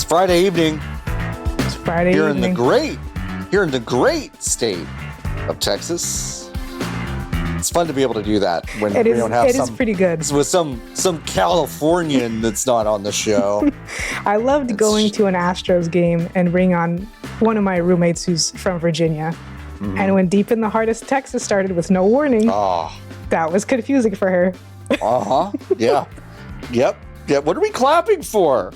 Friday evening. It's Friday here evening. Here in the great state of Texas. It's fun to be able to do that when we don't have It is pretty good. with some Californian that's not on the show. I loved going to an Astros game and bring on one of my roommates who's from Virginia. Mm-hmm. And when Deep in the Heart of Texas started with no warning, that was confusing for her. Yeah. Yep. What are we clapping for?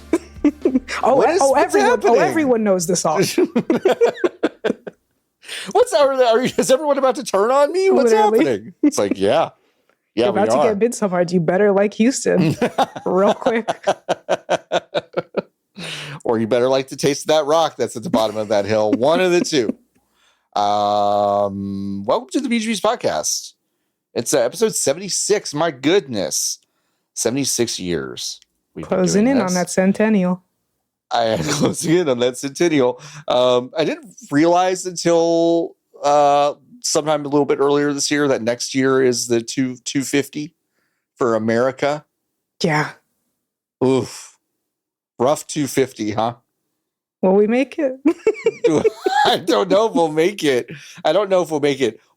Everyone knows the song. Is everyone about to turn on me? What's happening? It's like, yeah, You're about to get Midsommar. You better like Houston real quick. Or you better like the taste of that rock that's at the bottom of that hill. One of the two. Welcome to the BGB's podcast. It's episode 76. My goodness. 76 years. Closing in on that centennial. I am closing in on that centennial. I didn't realize until sometime a little bit earlier this year that next year is the 250 for America. Yeah. Oof. Rough 250, huh? Will we make it? I don't know if we'll make it.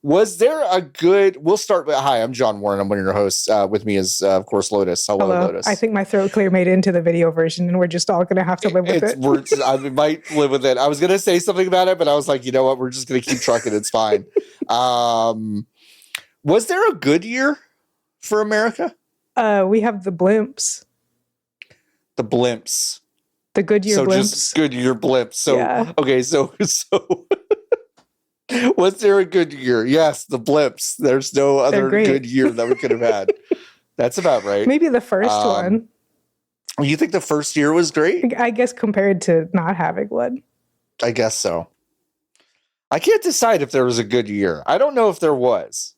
Was there a good... We'll start with... Hi, I'm John Warren. I'm one of your hosts. With me is, of course, Lotus. Hello, Lotus. I think my throat clear made it into the video version, and we're just all going to have to live with it. I might live with it. I was going to say something about it, but I was like, you know what? We're just going to keep trucking. It's fine. Was there a good year for America? We have the blimps. The blimps. The Goodyear blimps. Just Goodyear blimps. So, yeah. Okay, so was there a good year? Yes, the blimps. There's no other good year that we could have had. That's about right. Maybe the first one. You think the first year was great? I guess compared to not having one. I guess so. I can't decide if there was a good year. I don't know if there was.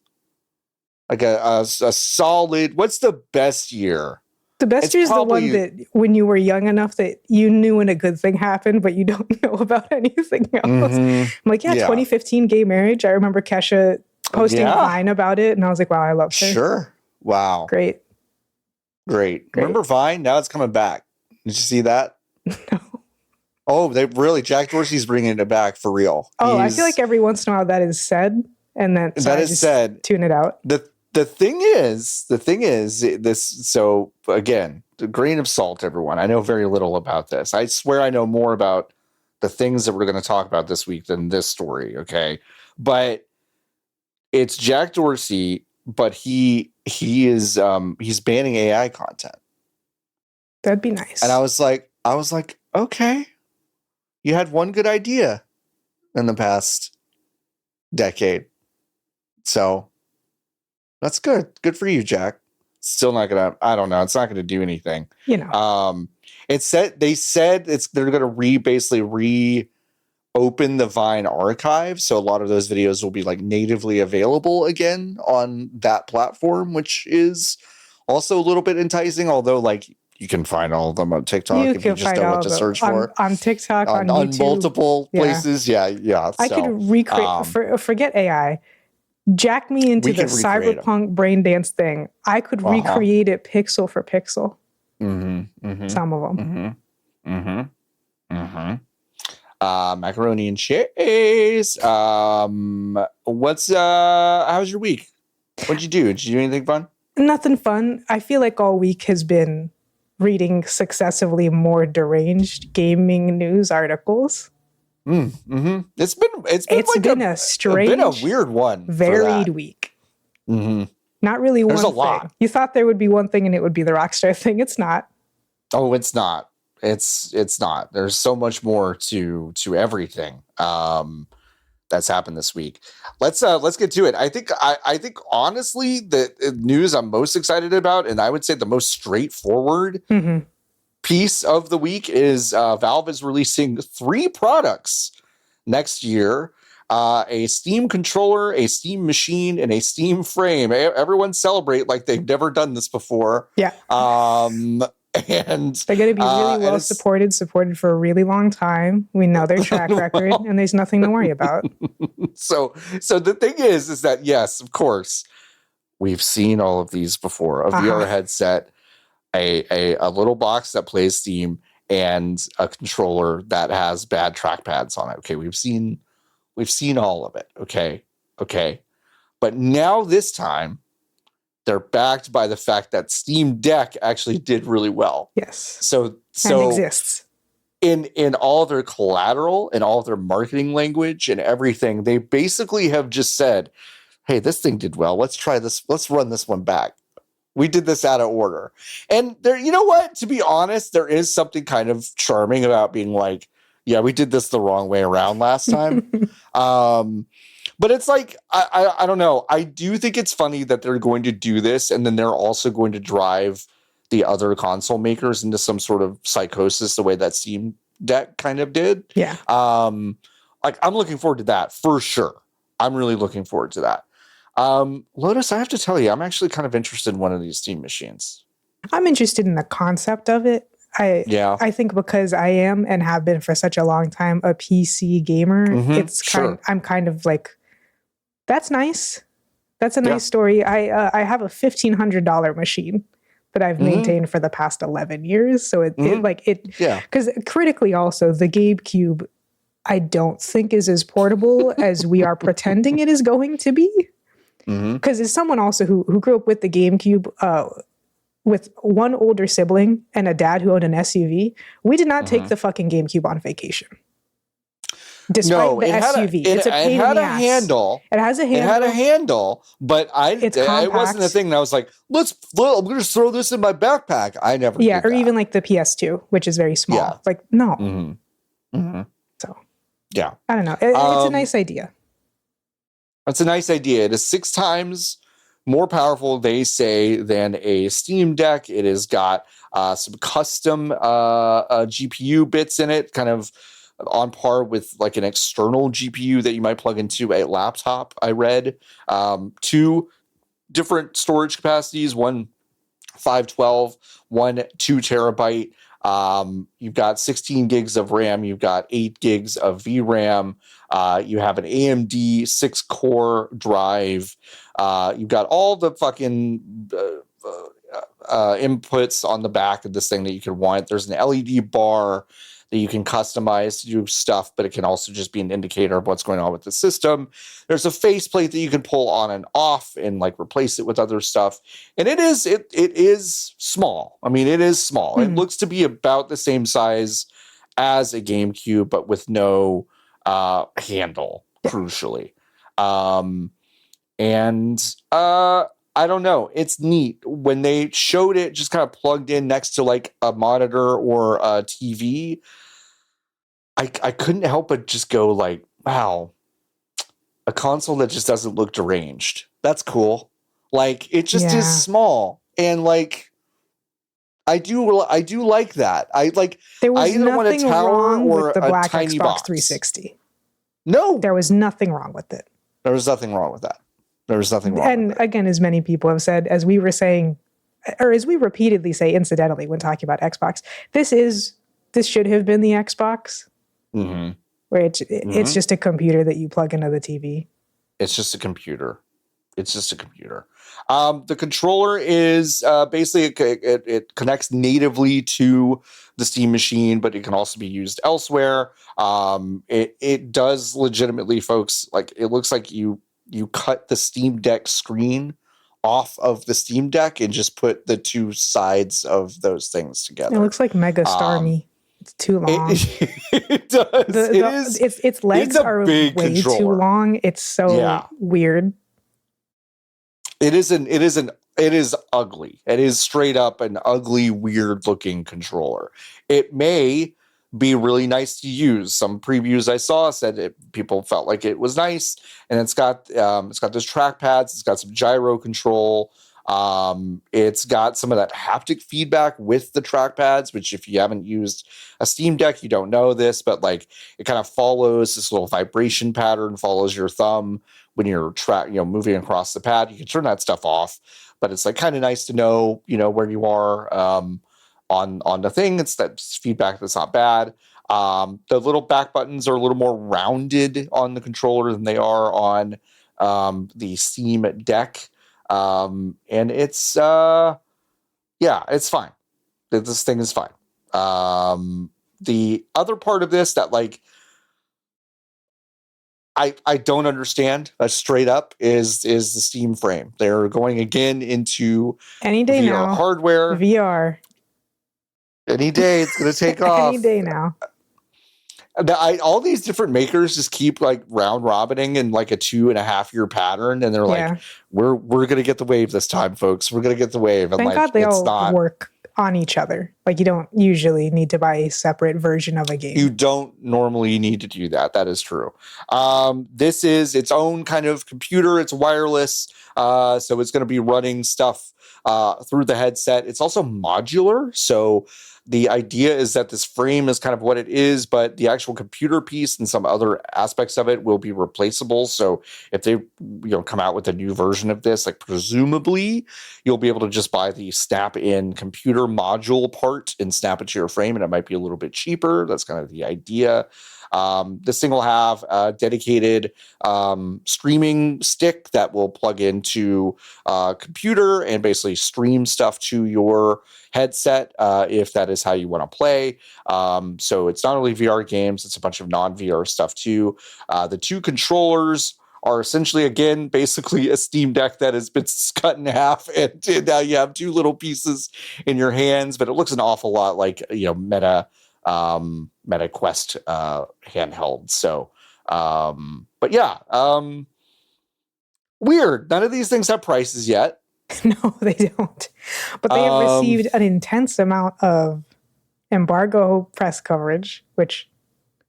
Like a solid, what's the best year? The best year is the one that when you were young enough that you knew when a good thing happened, but you don't know about anything else. Mm-hmm. I'm like, 2015 gay marriage. I remember Kesha posting a Vine about it, and I was like, wow, I love her. Sure. Wow. Great. Remember Vine? Now it's coming back. Did you see that? No. Oh, they really, Jack Dorsey's bringing it back for real. Oh, I feel like every once in a while that is said, and then that is said. Tune it out. The thing is this. So again, a grain of salt, everyone. I know very little about this. I swear I know more about the things that we're going to talk about this week than this story. Okay, but it's Jack Dorsey, but he is he's banning AI content. That'd be nice. And I was like, okay, you had one good idea in the past decade, so. That's good. Good for you, Jack. Still not gonna. I don't know. It's not gonna do anything. You know. They said they're gonna reopen the Vine archive, so a lot of those videos will be like natively available again on that platform, which is also a little bit enticing. Although, like, you can find all of them on TikTok if you just know what to search for on TikTok, on YouTube, on multiple places. Yeah. I could recreate. Forget AI. Jack me into the cyberpunk brain dance thing. I could recreate it pixel for pixel. Some of them. Macaroni and cheese. How's your week? What'd you do? Did you do anything fun? Nothing fun. I feel like all week has been reading successively more deranged gaming news articles. It's been a weird one. Varied week. Mm-hmm. Not really There's one a lot. thing. You thought there would be one thing and it would be the Rockstar thing. It's not. Oh, it's not. It's not. There's so much more to everything that's happened this week. Let's get to it. I think honestly the news I'm most excited about, and I would say the most straightforward piece of the week, is Valve is releasing 3 products next year. A Steam controller, a Steam machine, and a Steam frame. Everyone celebrate like they've never done this before. Yeah. And they're going to be really well supported for a really long time. We know their track record, and there's nothing to worry about. So the thing is that, yes, of course, we've seen all of these before. A VR headset, a little box that plays Steam, and a controller that has bad trackpads on it. Okay, we've seen all of it. Okay. But now this time, they're backed by the fact that Steam Deck actually did really well. Yes. So and exists. In all their collateral and all their marketing language and everything, they basically have just said, hey, this thing did well. Let's try this. Let's run this one back. We did this out of order. And there, you know what? To be honest, there is something kind of charming about being like, yeah, we did this the wrong way around last time. But it's like, I don't know. I do think it's funny that they're going to do this, and then they're also going to drive the other console makers into some sort of psychosis the way that Steam Deck kind of did. Yeah. Like, I'm looking forward to that for sure. I'm really looking forward to that. Lotus, I have to tell you, I'm actually kind of interested in one of these Steam machines. I'm interested in the concept of it. I think because I am and have been for such a long time a PC gamer, I'm kind of like, that's nice. That's a nice story. I have a $1,500 machine that I've maintained for the past 11 years. So because critically also the GameCube, I don't think is as portable as we are pretending it is going to be. Because as someone also who grew up with the GameCube, with one older sibling and a dad who owned an SUV, we did not take the fucking GameCube on vacation. Despite the SUV, it's a pain in the ass. Handle. It has a handle. It had a handle, but it wasn't a thing that I was like, I'm going to throw this in my backpack. I never did that. Or even like the PS2, which is very small. Yeah. Like, no. So, yeah. I don't know. It's a nice idea. It's a nice idea. It is 6 times more powerful, they say, than a Steam Deck. It has got some custom GPU bits in it, kind of on par with like an external GPU that you might plug into a laptop, I read. 2 different storage capacities, one 512, one 2 terabyte. You've got 16 gigs of RAM. You've got 8 gigs of VRAM. You have an AMD 6-core drive. You've got all the fucking inputs on the back of this thing that you could want. There's an LED bar that you can customize to do stuff, but it can also just be an indicator of what's going on with the system. There's a faceplate that you can pull on and off and like replace it with other stuff. And it is small. I mean, it is small. It looks to be about the same size as a GameCube, but with no handle, crucially. I don't know. It's neat. When they showed it just kind of plugged in next to like a monitor or a TV, I couldn't help but just go like, wow, a console that just doesn't look deranged. That's cool. Like, it just is small. And like, I do like that. There was nothing wrong with the black Xbox box. 360. No. There was nothing wrong with it. There was nothing wrong with that. There was nothing wrong. And again, as many people have said, as we were saying, or as we repeatedly say incidentally when talking about Xbox, this should have been the Xbox, where it's just a computer that you plug into the TV. It's just a computer. The controller is basically it connects natively to the Steam machine, but it can also be used elsewhere. It does legitimately, folks. Like, it looks like you cut the Steam Deck screen off of the Steam Deck and just put the 2 sides of those things together. It looks like Mega Starmie. It's too long. It does. Its legs are way controller. Too long. It's so weird. It is ugly. It is straight up an ugly, weird looking controller. It may be really nice to use. Some previews I saw said people felt like it was nice, and it's got those track pads. It's got some gyro control. It's got some of that haptic feedback with the track pads, which if you haven't used a Steam Deck, you don't know this, but like it kind of follows this little vibration pattern, follows your thumb when you're moving across the pad. You can turn that stuff off, but it's like kind of nice to know, where you are on the thing. It's that feedback that's not bad. The little back buttons are a little more rounded on the controller than they are on the Steam Deck. And it's fine. This thing is fine. The other part of this that like I don't understand straight up is the Steam frame. They're going again into any day VR now. hardware. VR. Any day it's going to take off. Any day now. All these different makers just keep like round robining in like a 2.5 year pattern, and they're like, "We're going to get the wave this time, folks. We're going to get the wave." And thank like, God they all work on each other. Like you don't usually need to buy a separate version of a game. You don't normally need to do that. That is true. This is its own kind of computer. It's wireless, so it's going to be running stuff through the headset. It's also modular, so the idea is that this frame is kind of what it is, but the actual computer piece and some other aspects of it will be replaceable. So if they come out with a new version of this, like presumably you'll be able to just buy the snap-in computer module part and snap it to your frame, and it might be a little bit cheaper. That's kind of the idea. This thing will have a dedicated streaming stick that will plug into a computer and basically stream stuff to your headset if that is how you want to play. So it's not only VR games, it's a bunch of non-VR stuff too. The two controllers are essentially, again, basically a Steam Deck that has been cut in half, and now you have two little pieces in your hands, but it looks an awful lot like Meta Quest handheld. So, but yeah, weird. None of these things have prices yet. No, they don't. But they have received an intense amount of embargo press coverage, which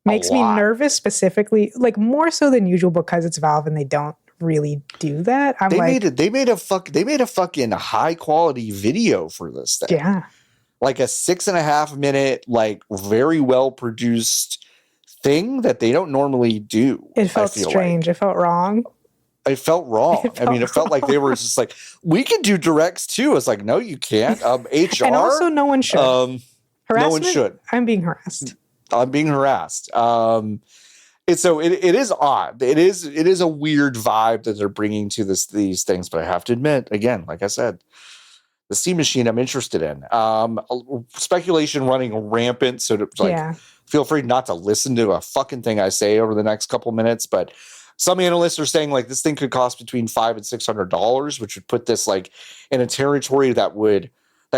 makes me nervous specifically, like more so than usual because it's Valve and they don't really do that. They made a fucking high quality video for this thing. Yeah. Like a 6.5 minute, like very well produced thing that they don't normally do. It felt strange. It felt wrong. It felt wrong. It felt like they were just like, we can do directs too. It's like, no, you can't. HR. And also no one should. No one should. I'm being harassed. I'm being harassed. It is odd. It is a weird vibe that they're bringing to these things, but I have to admit, again, like I said, the Steam Machine I'm interested in. Speculation running rampant, so feel free not to listen to a fucking thing I say over the next couple minutes, but some analysts are saying like this thing could cost between $500 and $600, which would put this like in a territory that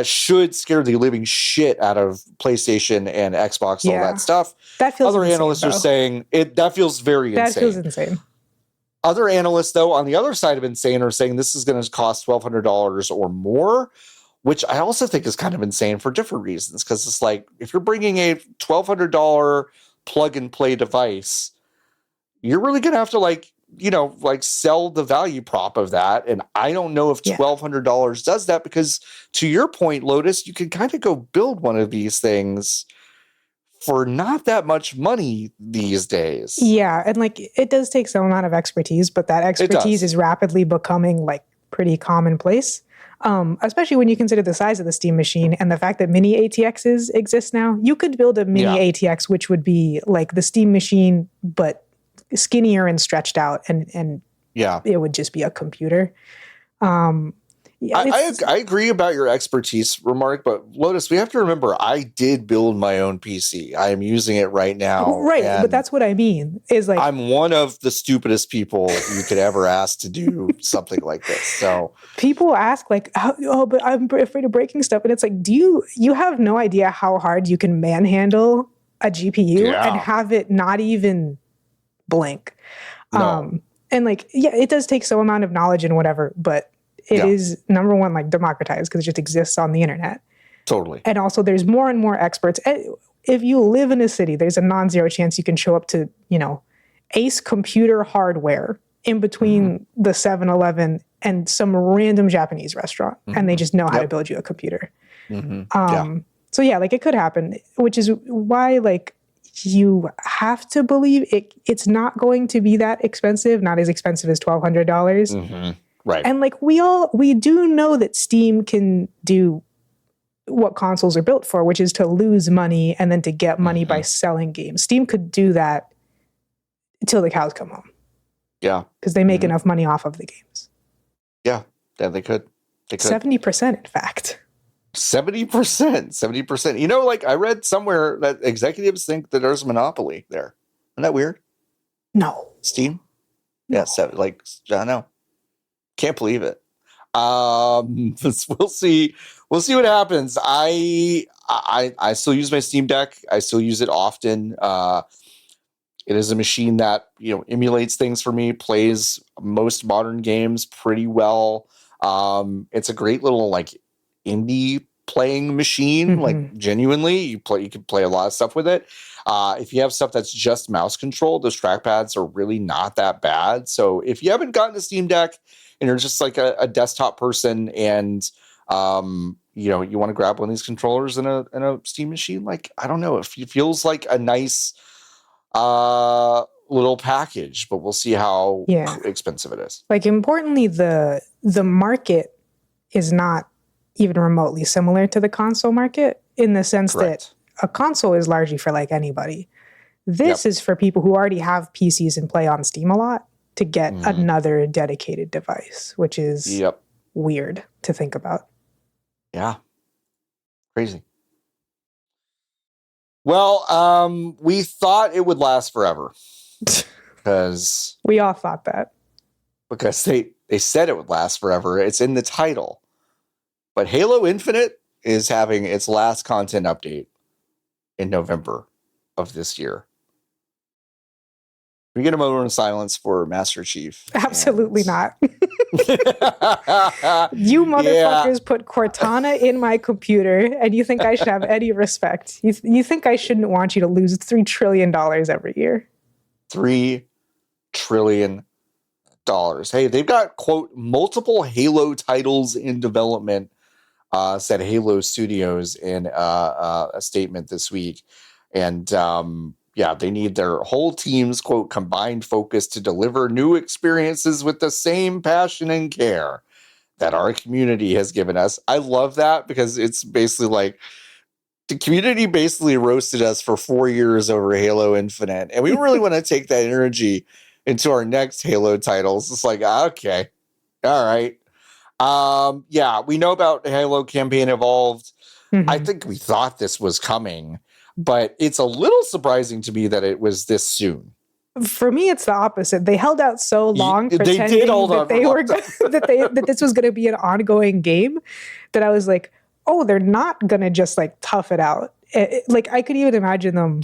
should scare the living shit out of PlayStation and Xbox and all that stuff. That feels Other insane, analysts are saying that feels very insane. That feels insane. Other analysts, though, on the other side of insane are saying this is going to cost $1,200 or more, which I also think is kind of insane for different reasons. Because it's like, if you're bringing a $1,200 plug-and-play device, you're really going to have to, sell the value prop of that. And I don't know if $1,200 does that because, to your point, Lotus, you can kind of go build one of these things for not that much money these days. Yeah, and it does take some amount of expertise, but that expertise is rapidly becoming pretty commonplace. Especially when you consider the size of the Steam Machine and the fact that mini ATXs exist now. You could build a mini ATX which would be like the Steam Machine but skinnier and stretched out, and it would just be a computer. I agree about your expertise remark, but Lotus, we have to remember I did build my own PC. I am using it right now. Right, but that's what I mean. Is I'm one of the stupidest people you could ever ask to do something like this. So people ask but I'm afraid of breaking stuff, and it's like, you have no idea how hard you can manhandle a GPU and have it not even blink. No. It does take some amount of knowledge and whatever, but it is, number one, democratized because it just exists on the internet. Totally. And also there's more and more experts. If you live in a city, there's a non-zero chance you can show up to, Ace Computer Hardware in between the 7-Eleven and some random Japanese restaurant. And they just know how to build you a computer. So it could happen, which is why, you have to believe it's not going to be that expensive, not as expensive as $1,200. Right. And we do know that Steam can do what consoles are built for, which is to lose money and then to get money by selling games. Steam could do that until the cows come home. Yeah. Because they make enough money off of the games. Yeah, they could. 70%, in fact. 70%. You know, like I read somewhere that executives think that there's a monopoly there. Isn't that weird? No. Steam? No. Yeah, I don't know. Can't believe it. We'll see. We'll see what happens. I still use my Steam Deck. I still use it often. It is a machine that, you know, emulates things for me, plays most modern games pretty well. It's a great little like indie playing machine. Mm-hmm. Like genuinely, you can play a lot of stuff with it. If you have stuff that's just mouse controlled, those trackpads are really not that bad. So if you haven't gotten a Steam Deck and you're just like a desktop person and you know, you want to grab one of these controllers in a Steam machine, like I don't know, it feels like a nice little package, but we'll see how expensive it is. Like importantly, the market is not even remotely similar to the console market in the sense that a console is largely for like anybody. This is for people who already have PCs and play on Steam a lot to get another dedicated device, which is weird to think about. Yeah. Crazy. Well, we thought it would last forever because we all thought that because they said it would last forever. It's in the title, but Halo Infinite is having its last content update in November of this year. We get a moment of silence for Master Chief. Absolutely not. You motherfuckers put Cortana in my computer, and you think I should have any respect? You think I shouldn't want you to lose $3 trillion every year? $3 trillion. Hey, they've got, quote, multiple Halo titles in development, said Halo Studios in a statement this week. And they need their whole team's, quote, combined focus to deliver new experiences with the same passion and care that our community has given us. I love that because it's basically like the community basically roasted us for 4 years over Halo Infinite. And we really want to take that energy into our next Halo titles. It's like, okay, all right. We know about Halo Campaign Evolved. Mm-hmm. I think we thought this was coming, but it's a little surprising to me that it was this soon. For me, it's the opposite. They held out so long pretending that this was going to be an ongoing game that I was like, oh, they're not going to just like tough it out. Like I could even imagine them,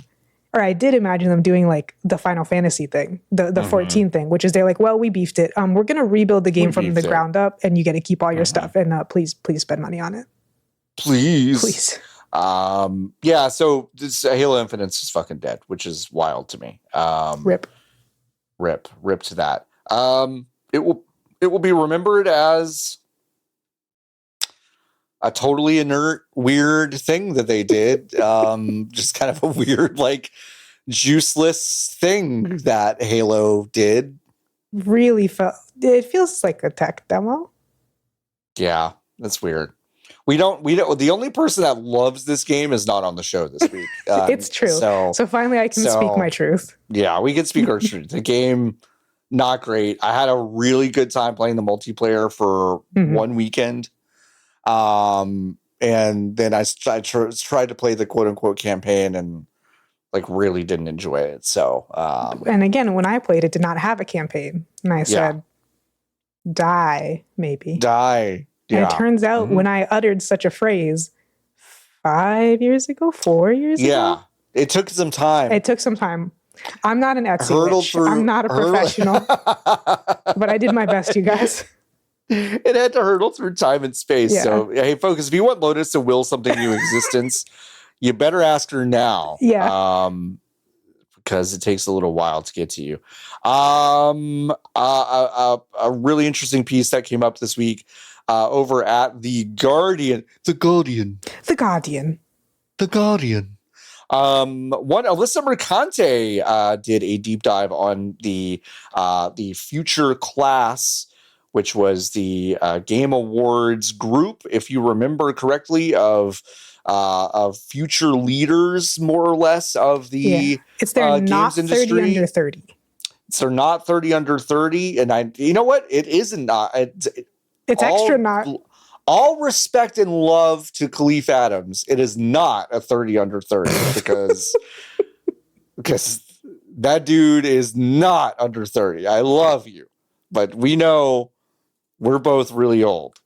or I did imagine them doing like the Final Fantasy thing, the 14 thing, which is they're like, well, we beefed it. We're going to rebuild the game from the ground up, and you get to keep all your stuff, and please spend money on it. Please. So this Halo Infinite's just fucking dead, which is wild to me. Rip to that. It will be remembered as a totally inert, weird thing that they did. Just kind of a weird, like, juiceless thing that Halo did. Really it feels like a tech demo. Yeah, that's weird. We don't. The only person that loves this game is not on the show this week. It's true. So finally, I can speak my truth. Yeah, we can speak our truth. The game, not great. I had a really good time playing the multiplayer for one weekend, and then I tried to play the quote unquote campaign and like really didn't enjoy it. So, and again, when I played, it did not have a campaign, and I said, "Die, maybe die." Yeah. And it turns out when I uttered such a phrase 4 years ago, it took some time. I'm not an Etsy witch. I'm not a professional, but I did my best, you guys. It had to hurdle through time and space. Yeah. So, hey, folks, if you want Lotus to will something into existence, you better ask her now. Yeah. Because it takes a little while to get to you. A really interesting piece that came up this week over at The Guardian. Alyssa Mercante did a deep dive on the Future Class, which was the Game Awards group, if you remember correctly, of future leaders, more or less, of the it's their not games industry. 30 under 30. So not 30 under 30, and you know what? It isn't not. It's extra not. all respect and love to Khalif Adams, it is not a 30 under 30 because that dude is not under 30. I love you, but we know we're both really old.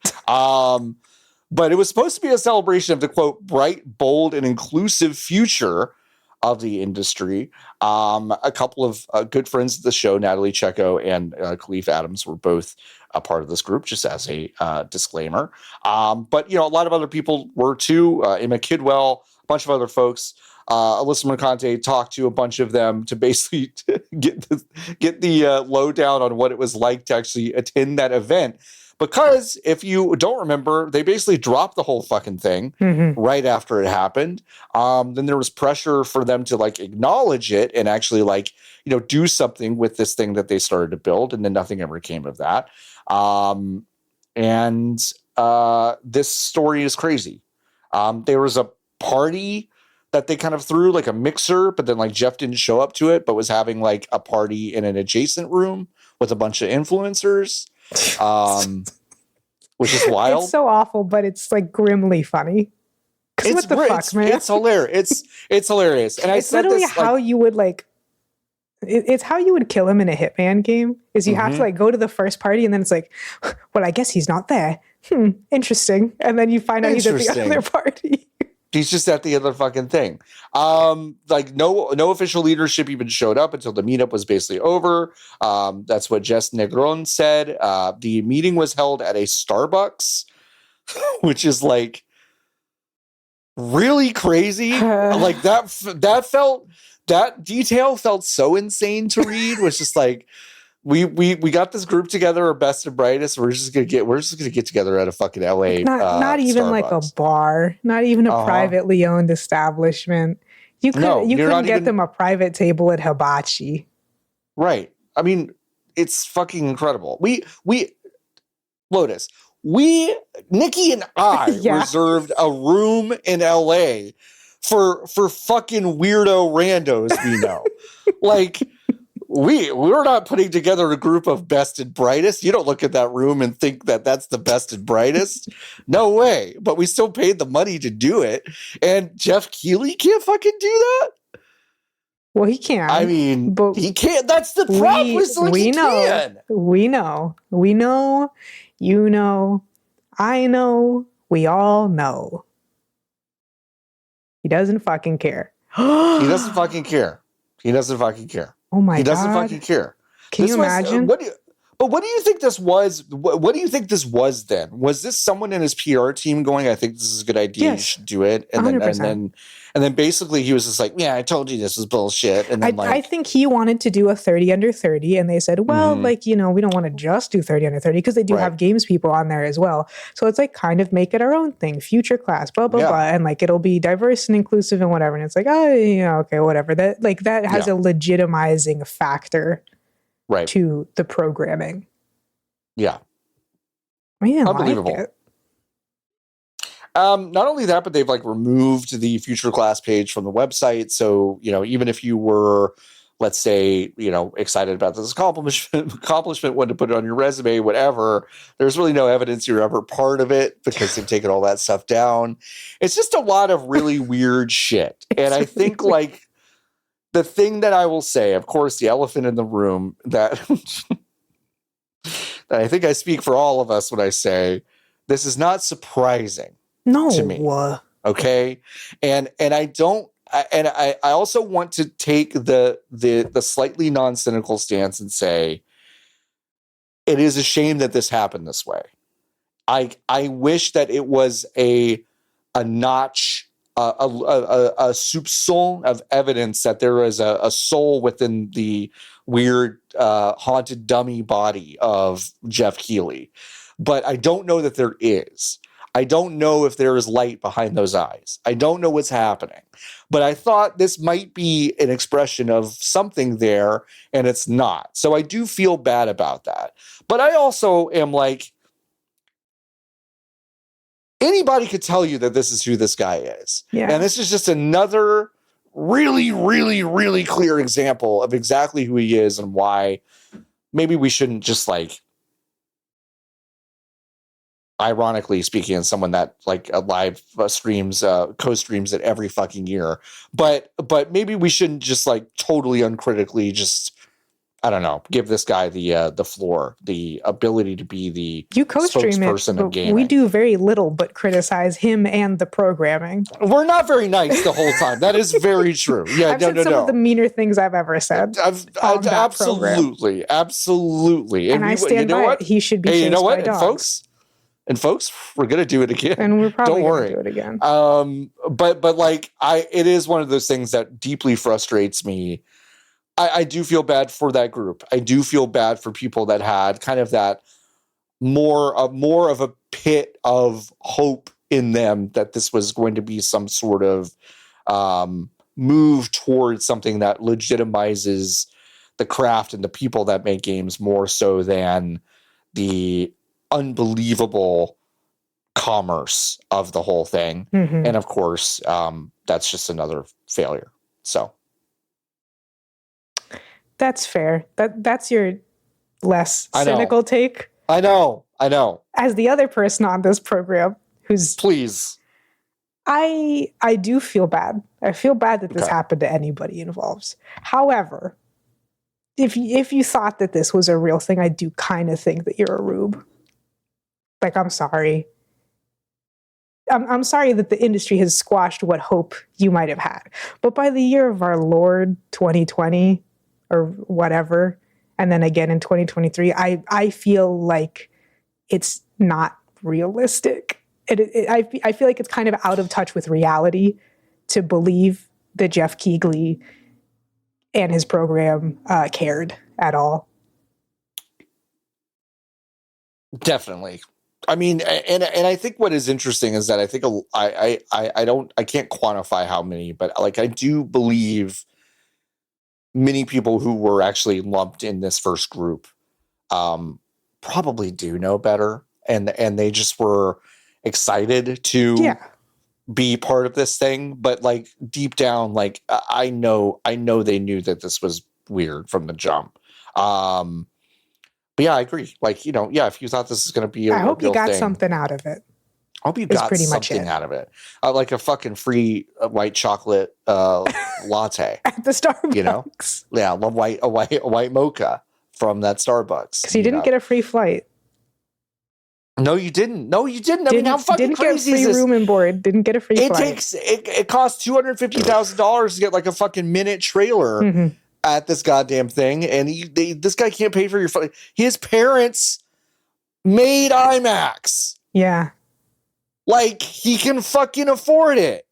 But it was supposed to be a celebration of the, quote, bright, bold, and inclusive future of the industry. A couple of good friends of the show, Natalie Checo and Khalif Adams, were both a part of this group, just as a disclaimer. But, a lot of other people were too. Emma Kidwell, a bunch of other folks. Alyssa Mercante talked to a bunch of them to basically get the lowdown on what it was like to actually attend that event. Because if you don't remember, they basically dropped the whole fucking thing right after it happened. Then there was pressure for them to acknowledge it and actually do something with this thing that they started to build. And then nothing ever came of that. This story is crazy. There was a party that they kind of threw, a mixer, but then Jeff didn't show up to it, but was having a party in an adjacent room with a bunch of influencers. Which is wild. It's so awful, but it's grimly funny. What the fuck, man? It's hilarious. It's hilarious. And it's literally how you would it's how you would kill him in a Hitman game. Is you have to go to the first party and then it's well, I guess he's not there. Interesting. And then you find out he's at the other party. He's just at the other fucking thing. No official leadership even showed up until the meetup was basically over. That's what Jess Negron said. The meeting was held at a Starbucks, which is really crazy. That detail felt so insane to read. Was just we got this group together, our best and brightest. We're just gonna get together at a fucking LA. Not even Starbucks. a bar, not even a privately owned establishment. You couldn't get them a private table at Hibachi. Right. I mean, it's fucking incredible. Lotus, Nikki and I reserved a room in LA for fucking weirdo randos we know. We're not putting together a group of best and brightest. You don't look at that room and think that that's the best and brightest. No way. But we still paid the money to do it. And Jeff Keighley can't fucking do that. Well, he can. I mean, but he can't. That's the problem. We know. We know. We know. You know. I know. We all know. He doesn't fucking care. He doesn't fucking care. He doesn't fucking care. Oh my God. He doesn't fucking care. Can you imagine? What do you think this was? What do you think this was then? Was this someone in his PR team going, I think this is a good idea, you should do it? And 100%. then basically he was just yeah, I told you this was bullshit. And then I think he wanted to do a 30 under 30 and they said, well, we don't want to just do 30 under 30 because they do have games people on there as well. So it's kind of make it our own thing, future class, blah, blah, blah. And it'll be diverse and inclusive and whatever. And it's okay, whatever. That that has a legitimizing factor to the programming. Yeah. I mean, unbelievable. Like it. Not only that, but they've removed the future class page from the website. So, even if you were, let's say, excited about this accomplishment, wanted to put it on your resume, whatever, there's really no evidence you're ever part of it because they've taken all that stuff down. It's just a lot of really weird shit. And I think the thing that I will say, of course, the elephant in the room that I think I speak for all of us when I say this is not surprising. No. To me. Okay. And I also want to take the slightly non-cynical stance and say it is a shame that this happened this way. I wish that it was a notch, a soupçon of evidence that there is a soul within the weird haunted dummy body of Jeff Keighley. But I don't know that there is. I don't know if there is light behind those eyes. I don't know what's happening. But I thought this might be an expression of something there, and it's not. So I do feel bad about that. But I also am anybody could tell you that this is who this guy is. Yeah. And this is just another really, really, really clear example of exactly who he is and why maybe we shouldn't just ironically speaking, as someone that like live streams, co-streams it every fucking year. But maybe we shouldn't just like totally uncritically just, I don't know, give this guy the floor, the ability to be the spokesperson of gaming. We do very little but criticize him and the programming. We're not very nice the whole time. That is very true. Yeah, I've said some of the meaner things I've ever said. Absolutely. And I stand by it. He should be chased by dogs. And folks, we're gonna do it again. And we're probably gonna do it again. But like it is one of those things that deeply frustrates me. I do feel bad for that group. I do feel bad for people that had kind of that more of a pit of hope in them that this was going to be some sort of move towards something that legitimizes the craft and the people that make games more so than the unbelievable commerce of the whole thing. Mm-hmm. And of course, that's just another failure. So. That's fair. That's your less cynical take. I know. As the other person on this program who's... Please. I do feel bad. I feel bad that this happened to anybody involved. However, if you thought that this was a real thing, I do kind of think that you're a rube. Like, I'm sorry. I'm sorry that the industry has squashed what hope you might have had. But by the year of our Lord 2020... or whatever, and then again in 2023, I feel like it's not realistic. I feel like it's kind of out of touch with reality to believe that Jeff Keighley and his program cared at all. Definitely. I mean, and I think what is interesting is that I think I can't quantify how many, but like I do believe many people who were actually lumped in this first group probably do know better, and they just were excited to be part of this thing. But like deep down, like I know they knew that this was weird from the jump. But yeah, I agree. Like, if you thought this is going to be I hope you got something out of it. I hope you got something out of it. Like a fucking free white chocolate latte at the Starbucks. Yeah, a white mocha from that Starbucks. Because you didn't get a free flight. No, you didn't. I mean, how fucking crazy is this? Didn't get free room and board. Didn't get a free flight. It costs $250,000 to get like a fucking minute trailer at this goddamn thing, and this guy can't pay for your flight. His parents made IMAX. Yeah. Like, he can fucking afford it.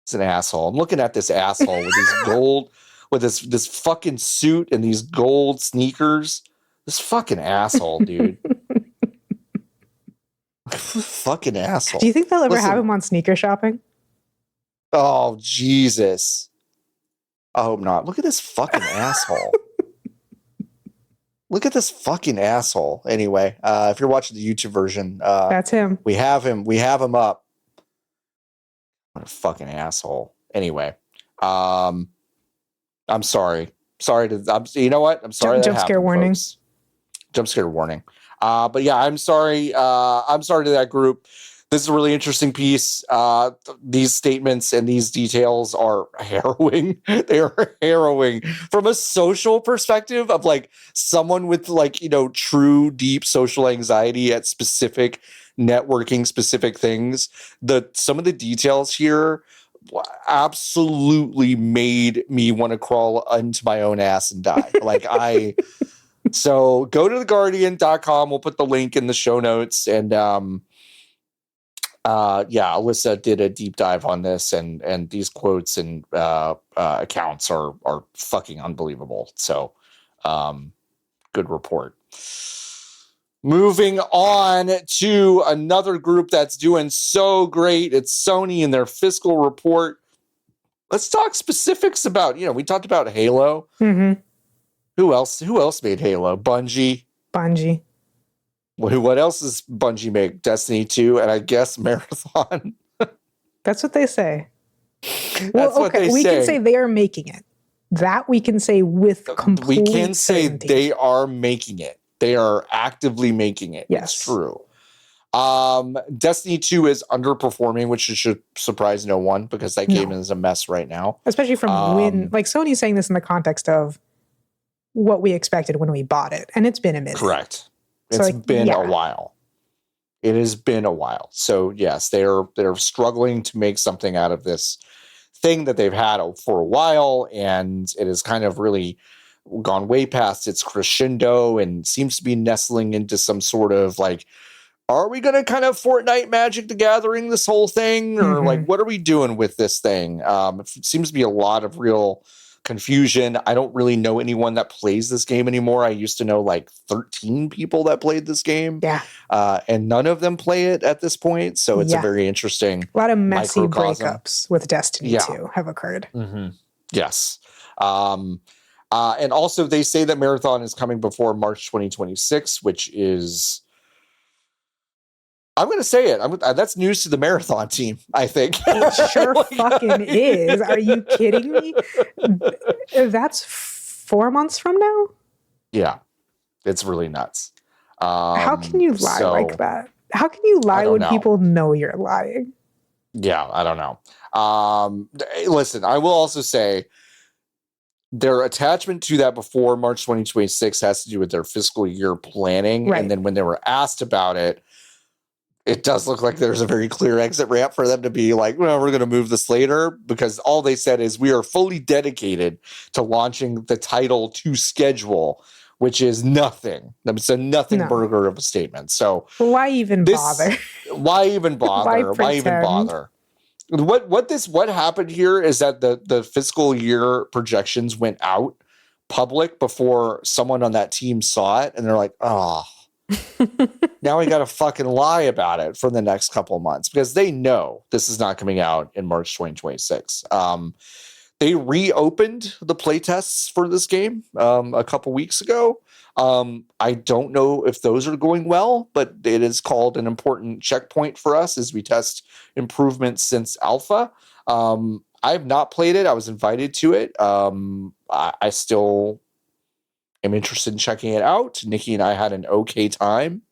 It's an asshole. I'm looking at this asshole with his gold, with this fucking suit and these gold sneakers. This fucking asshole, dude. Fucking asshole. Do you think they'll ever have him on sneaker shopping? Oh, Jesus. I hope not. Look at this fucking asshole. Look at this fucking asshole. Anyway, if you're watching the YouTube version, that's him. We have him up. What a fucking asshole. Anyway, I'm sorry. You know what? I'm sorry. Jump scare warning. Folks. Jump scare warning. But yeah, I'm sorry. I'm sorry to that group. This is a really interesting piece. These statements and these details are harrowing. They are harrowing from a social perspective of like someone with like, true deep social anxiety at specific networking, specific things. Some of the details here absolutely made me want to crawl into my own ass and die. So go to theguardian.com. We'll put the link in the show notes. And, Alyssa did a deep dive on this, and these quotes and accounts are fucking unbelievable. So, good report. Moving on to another group that's doing so great. It's Sony and their fiscal report. Let's talk specifics about, we talked about Halo. Mm-hmm. Who else made Halo? Bungie. What else does Bungie make? Destiny 2 and I guess Marathon. That's what they say. We can say they are making it. That we can say with complete We can say certainty. they are making it. They are actively making it. Yes. It's true. Destiny 2 is underperforming, which should surprise no one because that game is a mess right now. Especially from when, like, Sony's saying this in the context of what we expected when we bought it, and it's been a minute. Correct. So, It's been a while. It has been a while. So yes, they're struggling to make something out of this thing that they've had for a while, and it has kind of really gone way past its crescendo and seems to be nestling into some sort of like, are we going to kind of Fortnite Magic the Gathering this whole thing? Or like, what are we doing with this thing? It seems to be a lot of real confusion. I don't really know anyone that plays this game anymore. I used to know like 13 people that played this game. Yeah. And none of them play it at this point. So it's a very interesting. A lot of messy breakups with Destiny 2 have occurred. Yes. And also they say that Marathon is coming before March 2026, which is, I'm going to say it. That's news to the Marathon team, I think. It sure fucking is. Are you kidding me? That's 4 months from now? Yeah. It's really nuts. How can you lie like that? How can you lie when people know you're lying? Yeah, I don't know. Listen, I will also say their attachment to that before March 2026 has to do with their fiscal year planning. Right. And then when they were asked about it, it does look like there's a very clear exit ramp for them to be like, well, we're going to move this later, because all they said is we are fully dedicated to launching the title to schedule, which is nothing. It's a nothing burger of a statement. So why even bother? Why even bother? Why even bother? What happened here is that the fiscal year projections went out public before someone on that team saw it, and they're like, oh, now we got to fucking lie about it for the next couple of months, because they know this is not coming out in March 2026. They reopened the playtests for this game a couple weeks ago. I don't know if those are going well, but it is called an important checkpoint for us as we test improvements since alpha. I have not played it. I was invited to it. I still am interested in checking it out. Nikki and I had an okay time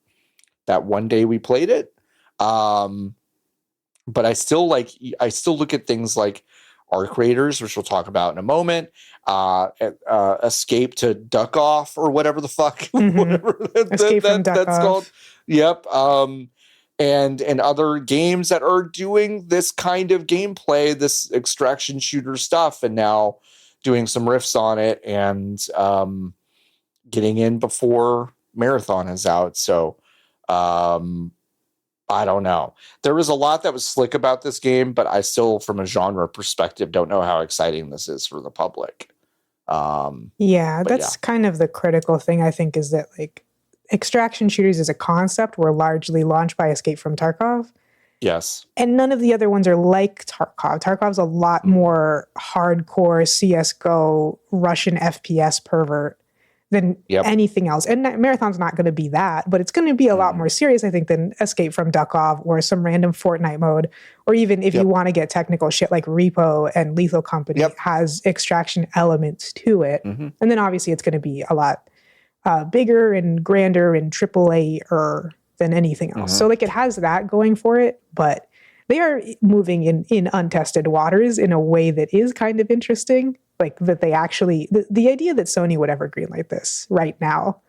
that one day we played it. But I still look at things like Arc Raiders, which we'll talk about in a moment, Escape to Duck Off, or whatever the fuck, whatever that's called. Yep. And other games that are doing this kind of gameplay, this extraction shooter stuff, and now doing some riffs on it and getting in before Marathon is out. So I don't know. There was a lot that was slick about this game, but I still, from a genre perspective, don't know how exciting this is for the public. That's kind of the critical thing, I think, is that like extraction shooters as a concept were largely launched by Escape from Tarkov. Yes. And none of the other ones are like Tarkov. Tarkov's a lot more hardcore CSGO Russian FPS pervert than anything else. And Marathon's not going to be that, but it's going to be a lot more serious, I think, than Escape from Duckov or some random Fortnite mode, or even if you want to get technical, shit like Repo and Lethal Company has extraction elements to it. And then obviously it's going to be a lot bigger and grander and AAA-er than anything else. So like it has that going for it, but they are moving in untested waters in a way that is kind of interesting. Like that they actually, the idea that Sony would ever greenlight this right now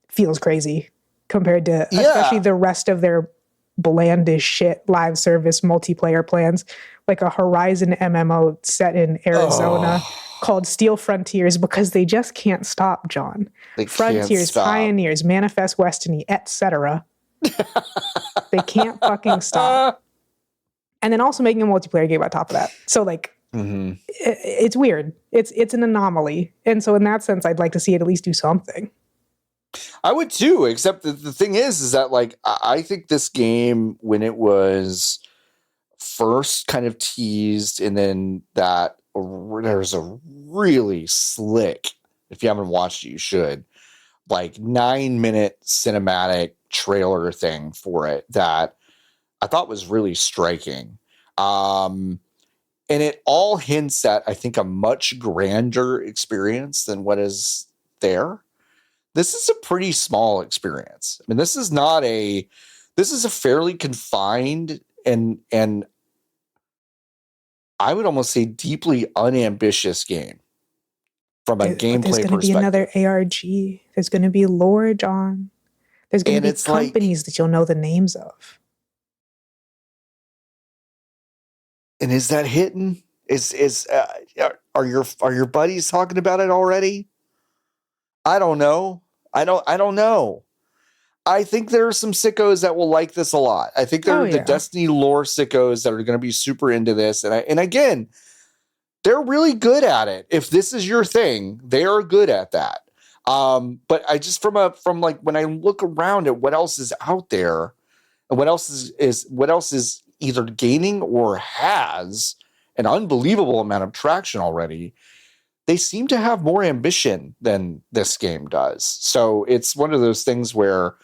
feels crazy compared to especially the rest of their blandish shit live service multiplayer plans, like a Horizon MMO set in Arizona called Steel Frontiers, because they just can't stop, John. Frontiers, Pioneers, Manifest Destiny, etc. They can't fucking stop. And then also making a multiplayer game on top of that. So like, it's weird. It's an anomaly. And so in that sense, I'd like to see it at least do something. I would too, except the thing is that like, I think this game, when it was first kind of teased, and then that there's a really slick, if you haven't watched it, you should, like 9-minute cinematic trailer thing for it that I thought was really striking. And it all hints at, I think, a much grander experience than what is there. this is a pretty small experience. I mean, this is a fairly confined and I would almost say deeply unambitious game from a gameplay perspective. There's going to be another ARG. There's going to be lore, John. There's going to be companies that you'll know the names of. And is that hitting? Are your buddies talking about it already? I don't know. I don't know. I think there are some sickos that will like this a lot. I think there are the Destiny lore sickos that are going to be super into this. And again, they're really good at it. If this is your thing, they are good at that. But I just from like when I look around at what else is out there and what else is either gaining or has an unbelievable amount of traction already, they seem to have more ambition than this game does. So it's one of those things where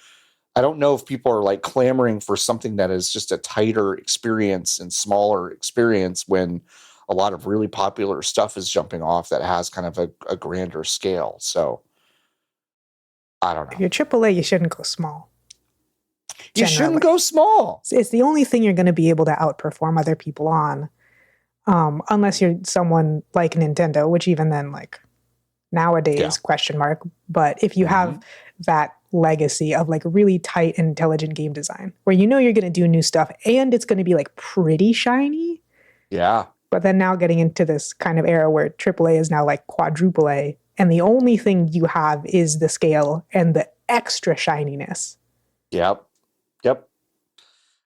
I don't know if people are like clamoring for something that is just a tighter experience and smaller experience when a lot of really popular stuff is jumping off that has kind of a grander scale. So I don't know. If you're AAA, you shouldn't go small. You shouldn't go small. It's the only thing you're going to be able to outperform other people on. Unless you're someone like Nintendo, which even then, like nowadays, question mark. But if you have that legacy of like really tight and intelligent game design where you know you're going to do new stuff and it's going to be like pretty shiny. Yeah. But then now getting into this kind of era where AAA is now like quadruple A and the only thing you have is the scale and the extra shininess. Yep.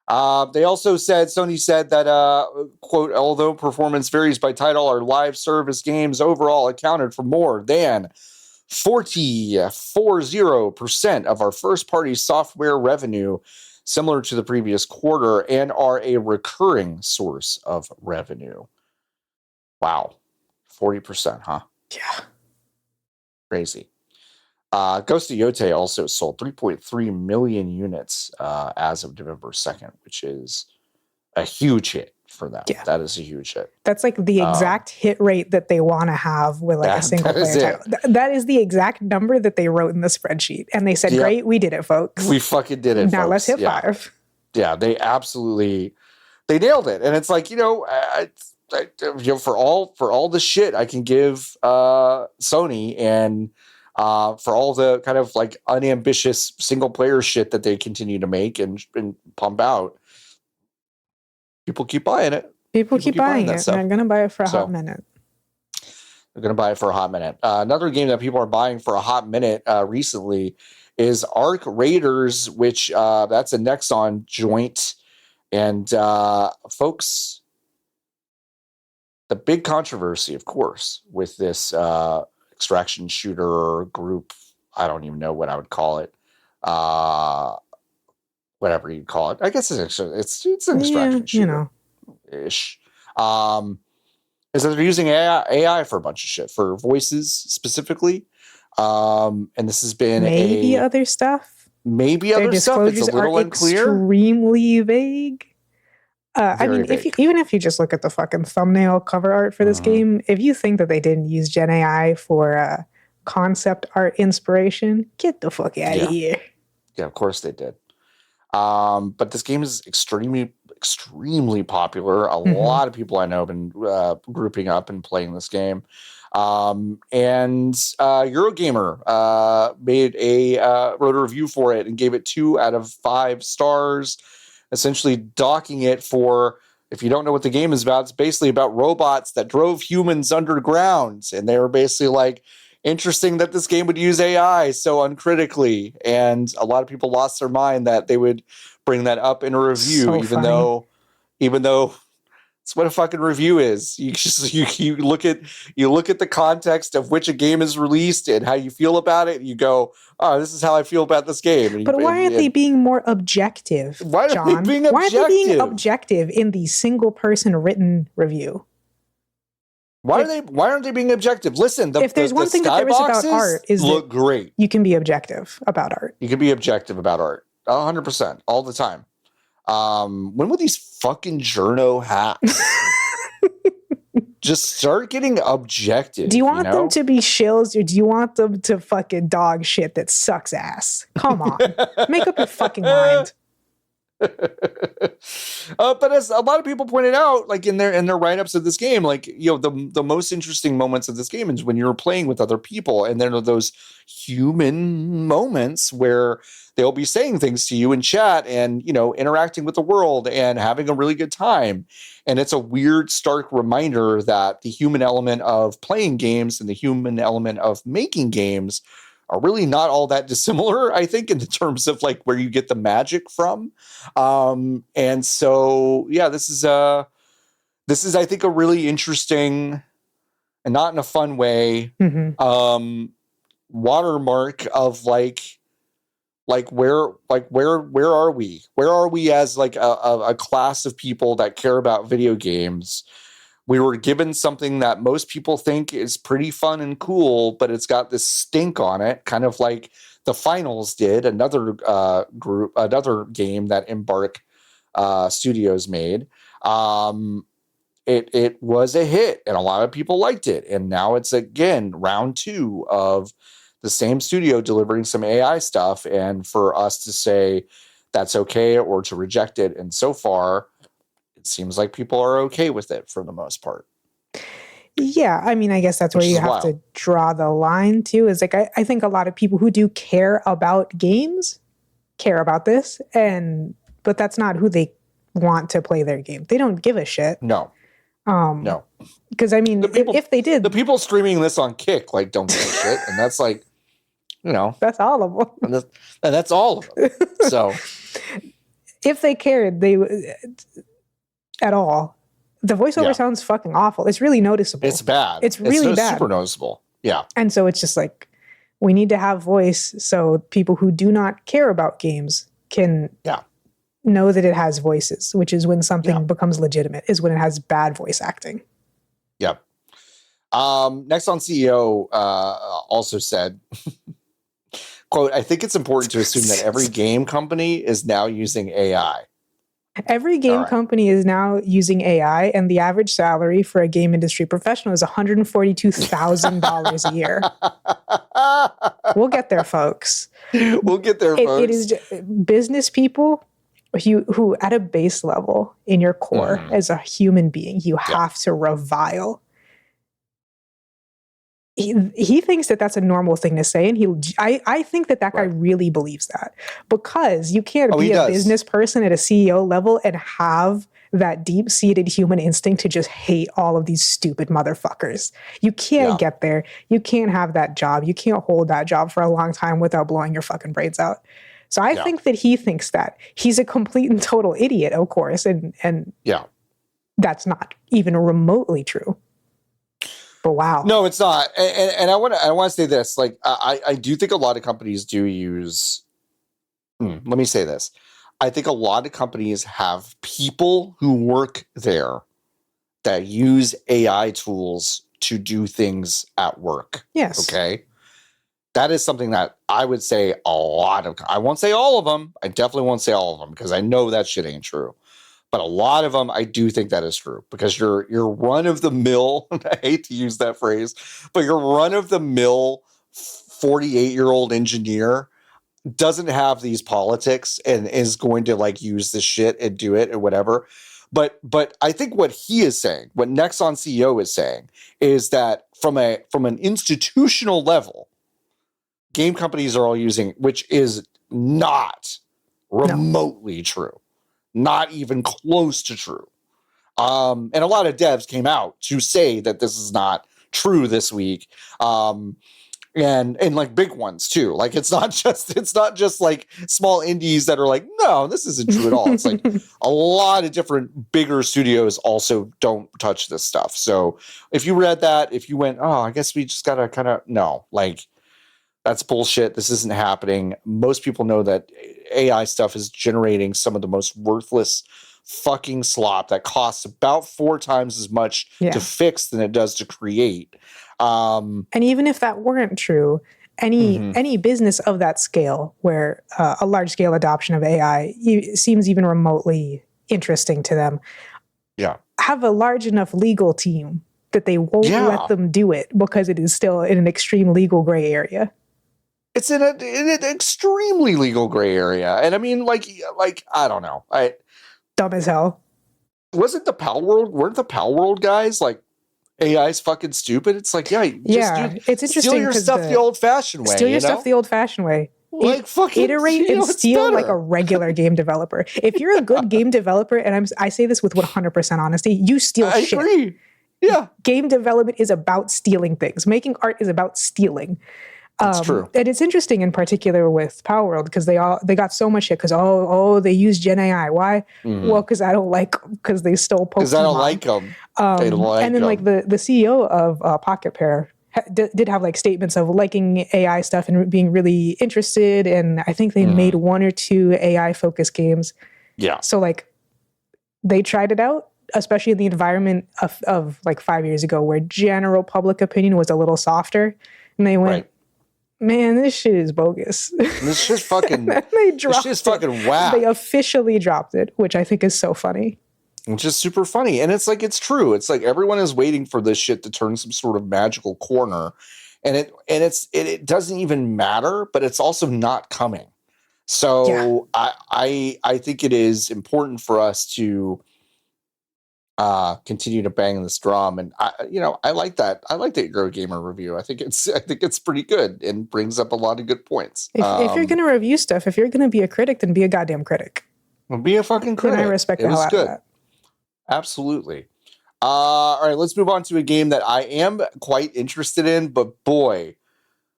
Sony said that, quote, although performance varies by title, our live service games overall accounted for more than 40% of our first-party software revenue, similar to the previous quarter, and are a recurring source of revenue. Wow. 40%, huh? Yeah. Crazy. Ghost of Yote also sold 3.3 million units as of November 2nd, which is a huge hit for them. Yeah. That is a huge hit. That's like the exact hit rate that they want to have with like a single player title. That is the exact number that they wrote in the spreadsheet. And they said, great, we did it, folks. We fucking did it, now folks. Let's hit 5. Yeah, they nailed it. And it's like, for all the shit I can give Sony and for all the kind of like unambitious single player shit that they continue to make and pump out, people keep buying it. People keep buying it. They're going to buy it for a hot minute. They're going to buy it for a hot minute. Another game that people are buying for a hot minute recently is Arc Raiders, which that's a Nexon joint. And folks, the big controversy, of course, with this extraction shooter group, I don't even know what I would call it. Whatever you call it. I guess it's an extraction shooter. Ish. Is that they're using AI for a bunch of shit, for voices specifically. And this has been maybe other stuff. Maybe other stuff. It's a little unclear. Extremely vague. I mean, vague. Even if you just look at the fucking thumbnail cover art for this game, if you think that they didn't use Gen AI for concept art inspiration, get the fuck out of here. Yeah, of course they did. But this game is extremely popular. A lot of people I know have been grouping up and playing this game. And Eurogamer wrote a review for it and gave it 2 out of 5 stars, essentially docking it for, if you don't know what the game is about, it's basically about robots that drove humans underground. And they were basically like, interesting that this game would use AI so uncritically. And a lot of people lost their mind that they would bring that up in a review, so even though it's what a fucking review is. You look at the context of which a game is released and how you feel about it. And you go, oh, this is how I feel about this game. But why aren't they being more objective, John? Why aren't they being objective in the single person written review? Why aren't they being objective? Listen, if there's one thing that there is about art, is look great. You can be objective about art. You can be objective about art, 100%, all the time. When will these fucking journo hacks Just start getting objective. Do you want them to be shills, or do you want them to fucking dog shit that sucks ass? Come on. Make up your fucking mind. But as a lot of people pointed out, like in their write-ups of this game, like, you know, the most interesting moments of this game is when you're playing with other people, and there are those human moments where they'll be saying things to you in chat and, you know, interacting with the world and having a really good time. And it's a weird, stark reminder that the human element of playing games and the human element of making games are really not all that dissimilar, I think, in the terms of like where you get the magic from. And so, yeah, this is, I think, a really interesting, and not in a fun way, watermark of like where are we? Where are we as like a class of people that care about video games? We were given something that most people think is pretty fun and cool, but it's got this stink on it, kind of like the Finals did, another game that Embark Studios made. It was a hit, and a lot of people liked it. And now it's, again, round 2 of the same studio delivering some AI stuff, and for us to say that's okay or to reject it. And so far, it seems like people are okay with it for the most part. Yeah, I mean, I guess that's where you have to draw the line too. Is like I think a lot of people who do care about games care about this, but that's not who they want to play their game. They don't give a shit. No. No. Because I mean, if they did, the people streaming this on Kick like don't give a shit, and that's like, you know, that's all of them. And that's all of them. So, if they cared, they at all. The voiceover sounds fucking awful. It's really noticeable. It's bad. It's really bad. Super noticeable. Yeah. And so it's just like, we need to have voice so people who do not care about games can know that it has voices, which is when something becomes legitimate, is when it has bad voice acting. Yep. Nexon CEO also said, quote, "I think it's important to assume that every game company is now using AI. Every game company is now using AI, and the average salary for a game industry professional is $142,000 a year." We'll get there, folks. We'll get there, folks. It is business people who, at a base level in your core, as a human being, you have to revile. He thinks that that's a normal thing to say, and I think that guy really believes that, because you can't be a business person at a CEO level and have that deep-seated human instinct to just hate all of these stupid motherfuckers. You can't get there. You can't have that job. You can't hold that job for a long time without blowing your fucking brains out. So I think that he thinks that. He's a complete and total idiot, of course, and that's not even remotely true. But wow. No, it's not. And I want to say this. Like, I do think a lot of companies do use. Let me say this. I think a lot of companies have people who work there that use AI tools to do things at work. Yes. Okay. That is something that I would say a lot of. I won't say all of them. I definitely won't say all of them, because I know that shit ain't true. But a lot of them, I do think that is true, because you're run of the mill. I hate to use that phrase, but your run of the mill 48-year-old engineer doesn't have these politics and is going to like use this shit and do it or whatever. But I think what he is saying, what Nexon CEO is saying, is that from an institutional level, game companies are all using, which is not remotely true. Not even close to true. And a lot of devs came out to say that this is not true this week. And like big ones too. Like it's not just like small indies that are like, no, this isn't true at all. It's like a lot of different bigger studios also don't touch this stuff. So if you read that, if you went, oh, I guess we just gotta kind of like, that's bullshit. This isn't happening. Most people know that AI stuff is generating some of the most worthless fucking slop that costs about 4 times as much to fix than it does to create. And even if that weren't true, any business of that scale where a large scale adoption of AI seems even remotely interesting to them, have a large enough legal team that they won't let them do it because it is still in an extreme legal gray area. It's in an extremely legal gray area. And I mean, like, I don't know. Dumb as hell. Weren't the Pal World guys like, AI's fucking stupid? It's like, it's interesting. Steal your stuff the old-fashioned way. Steal your stuff the old-fashioned way. Like, fucking iterate and steal like a regular game developer. If you're a good game developer, and I say this with 100% honesty, you steal shit. I agree. Yeah. Game development is about stealing things. Making art is about stealing. That's true. And it's interesting in particular with Power World because they got so much shit because they use Gen AI. Why? Mm-hmm. Well, because I don't like because they stole Pokemon. Because I don't like them. And then like the CEO of Pocket Pair did have like statements of liking AI stuff and being really interested. And I think they made 1 or 2 AI focused games. Yeah. So like they tried it out, especially in the environment of like 5 years ago where general public opinion was a little softer. And they went, man, this shit is bogus. This shit's fucking, this shit's fucking whack. They officially dropped it, which I think is so funny. Which is super funny. And it's like, it's true. It's like everyone is waiting for this shit to turn some sort of magical corner. And it doesn't even matter, but it's also not coming. So I think it is important for us to continue to bang this drum. And I like that. I like that Eurogamer review. I think it's pretty good and brings up a lot of good points. If you're gonna review stuff, if you're gonna be a critic, then be a goddamn critic. Well, be a fucking critic. And I respect the hell out of that. Absolutely. All right, let's move on to a game that I am quite interested in, but boy,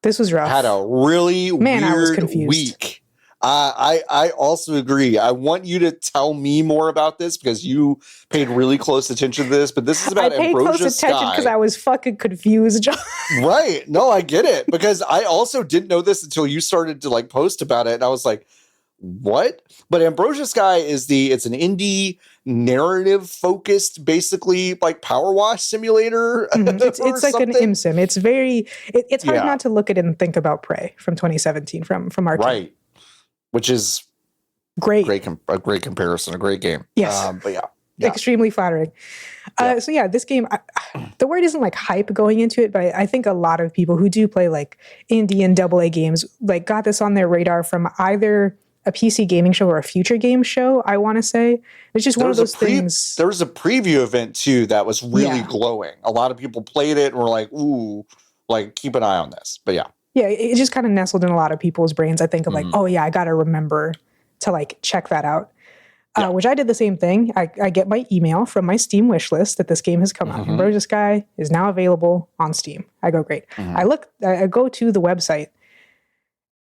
this was rough. Had a really weird week. I also agree. I want you to tell me more about this because you paid really close attention to this, but this is about Ambrosia Sky. I paid close attention because I was fucking confused, John. Right. No, I get it. Because I also didn't know this until you started to like post about it. And I was like, what? But Ambrosia Sky it's an indie narrative focused, basically like power wash simulator. It's like an ImSim. It's very, it's hard not to look at it and think about Prey from 2017 from Arcadia. Right. Which is great. A great comparison, a great game. Yes. But yeah. Extremely flattering. So yeah, this game, the word isn't like hype going into it, but I think a lot of people who do play like indie and AA games like got this on their radar from either a PC gaming show or a future game show, I want to say. It's just one of those things. There was a preview event too that was really glowing. A lot of people played it and were like, ooh, like keep an eye on this. But yeah. Yeah, it just kind of nestled in a lot of people's brains. I think of like, oh yeah, I got to remember to like check that out. Which I did the same thing. I get my email from my Steam wish list that this game has come out. Ambrosia Sky is now available on Steam. I go, great. I go to the website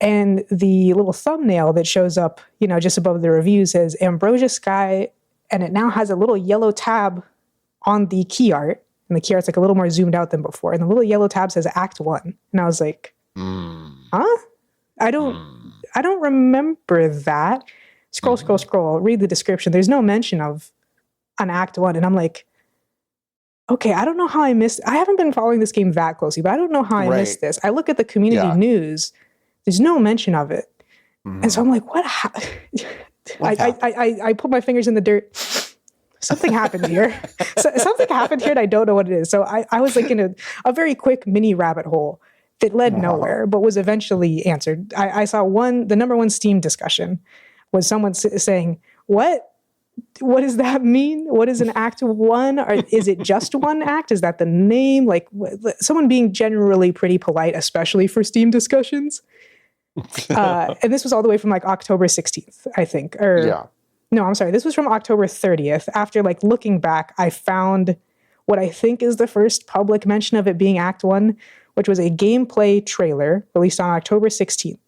and the little thumbnail that shows up, just above the review says Ambrosia Sky, and it now has a little yellow tab on the key art. And the key art's like a little more zoomed out than before. And the little yellow tab says Act 1. And I was like, huh? I don't remember that. Scroll, read the description. There's no mention of an Act 1. And I'm like, okay, I don't know how I haven't been following this game that closely, but I don't know how I missed this. I look at the community news. There's no mention of it. And so I'm like, what? I put my fingers in the dirt. Something happened here. Something happened here and I don't know what it is. So I was like in a very quick mini rabbit hole that led nowhere, but was eventually answered. I saw the number one Steam discussion was someone saying, what does that mean? What is an Act 1? Or is it just one act? Is that the name? Like someone being generally pretty polite, especially for Steam discussions. And this was all the way from like October 16th, I think. No, I'm sorry. This was from October 30th. After like looking back, I found what I think is the first public mention of it being Act 1, which was a gameplay trailer released on October 16th.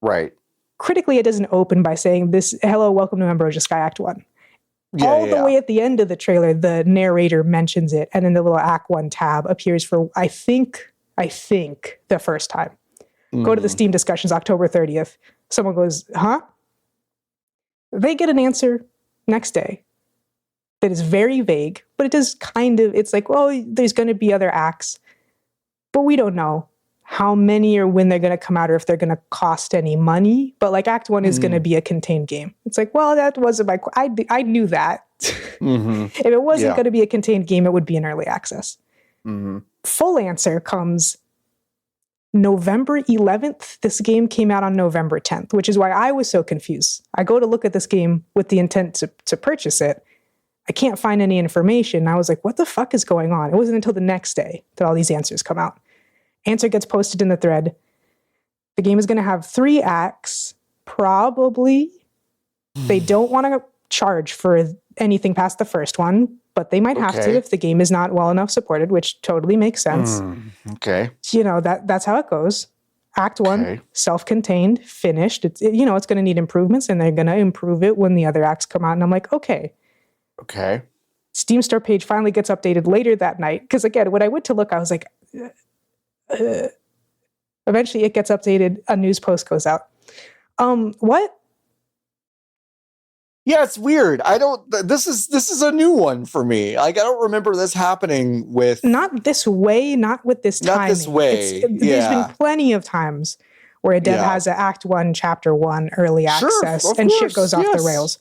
Right. Critically, it doesn't open by saying hello, welcome to Ambrosia Sky Act 1. All the way at the end of the trailer, the narrator mentions it, and then the little Act 1 tab appears for, I think, the first time. Go to the Steam discussions, October 30th. Someone goes, huh? They get an answer next day that is very vague, but it does it's like, well, there's going to be other acts, but we don't know how many or when they're going to come out or if they're going to cost any money. But like Act 1 is going to be a contained game. It's like, well, that wasn't I knew that. If it wasn't going to be a contained game, it would be in early access. Full answer comes November 11th. This game came out on November 10th, which is why I was so confused. I go to look at this game with the intent to purchase it. I can't find any information. I was like, what the fuck is going on? It wasn't until the next day that all these answers come out. Answer gets posted in the thread. The game is going to have 3 acts, probably. They don't want to charge for anything past the first one, but they might have to if the game is not well enough supported, which totally makes sense. Okay. You know, that's how it goes. Act 1, self-contained, finished. It's going to need improvements, and they're going to improve it when the other acts come out. And I'm like, okay. Steam store page finally gets updated later that night. Because again, when I went to look, I was like, eventually it gets updated. A news post goes out. What? Yeah, it's weird. This is a new one for me. Like, I don't remember this happening with. Not this way, not with this timing. Not this way. There's been plenty of times where a dev has an Act 1, Chapter 1 early access and shit goes off the rails.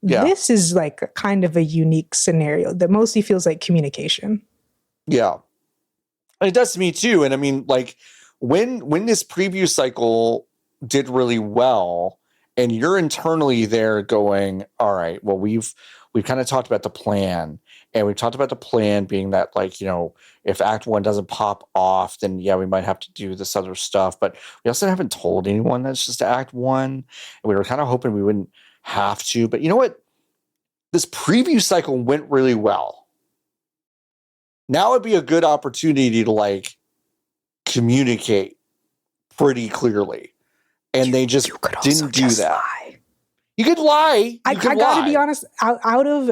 Yeah. This is like a kind of a unique scenario that mostly feels like communication. Yeah. It does to me too. And I mean, like, when this preview cycle did really well, and you're internally there going, all right, well, we've kind of talked about the plan, and we've talked about the plan being that, like, you know, if Act 1 doesn't pop off, then yeah, we might have to do this other stuff. But we also haven't told anyone that's just Act 1. And we were kind of hoping we wouldn't have to. But you know what? This preview cycle went really well. Now would be a good opportunity to, like, communicate pretty clearly. And they just didn't do that. Lie. You could lie. I gotta be honest. Out of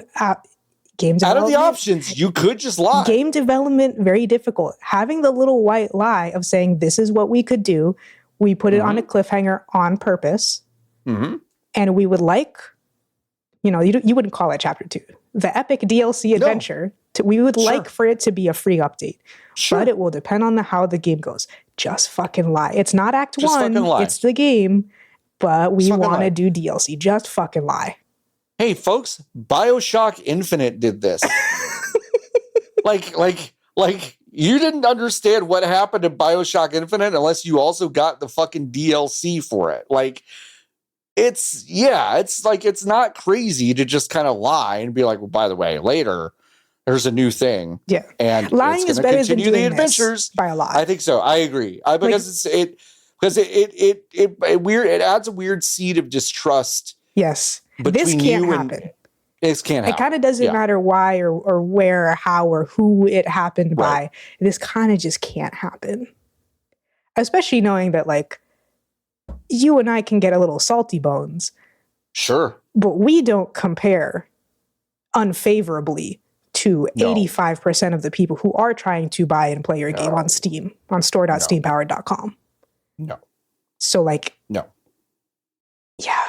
game development, out of the options, you could just lie. Game development, very difficult. Having the little white lie of saying this is what we could do. We put it on a cliffhanger on purpose, and we would like, you know, you wouldn't call it Chapter 2, the epic DLC adventure. We would like for it to be a free update, but it will depend on how the game goes. Just fucking lie. It's not Act 1. It's the game, but we want to do DLC. Just fucking lie. Hey, folks, BioShock Infinite did this. like you didn't understand what happened in BioShock Infinite unless you also got the fucking DLC for it. Like, it's like, it's not crazy to just kind of lie and be like, well, by the way, later there's a new thing. Yeah. And lying is better than doing the adventures by a lie. I think so. I agree. Because it adds a weird seed of distrust. Yes. This can't happen. This can't happen. It kind of doesn't matter why or where or how or who it happened by. This kind of just can't happen. Especially knowing that, like, you and I can get a little salty bones. Sure. But we don't compare unfavorably to 85% of the people who are trying to buy and play your game on Steam, on store.steampowered.com. No. So, like... No. Yeah.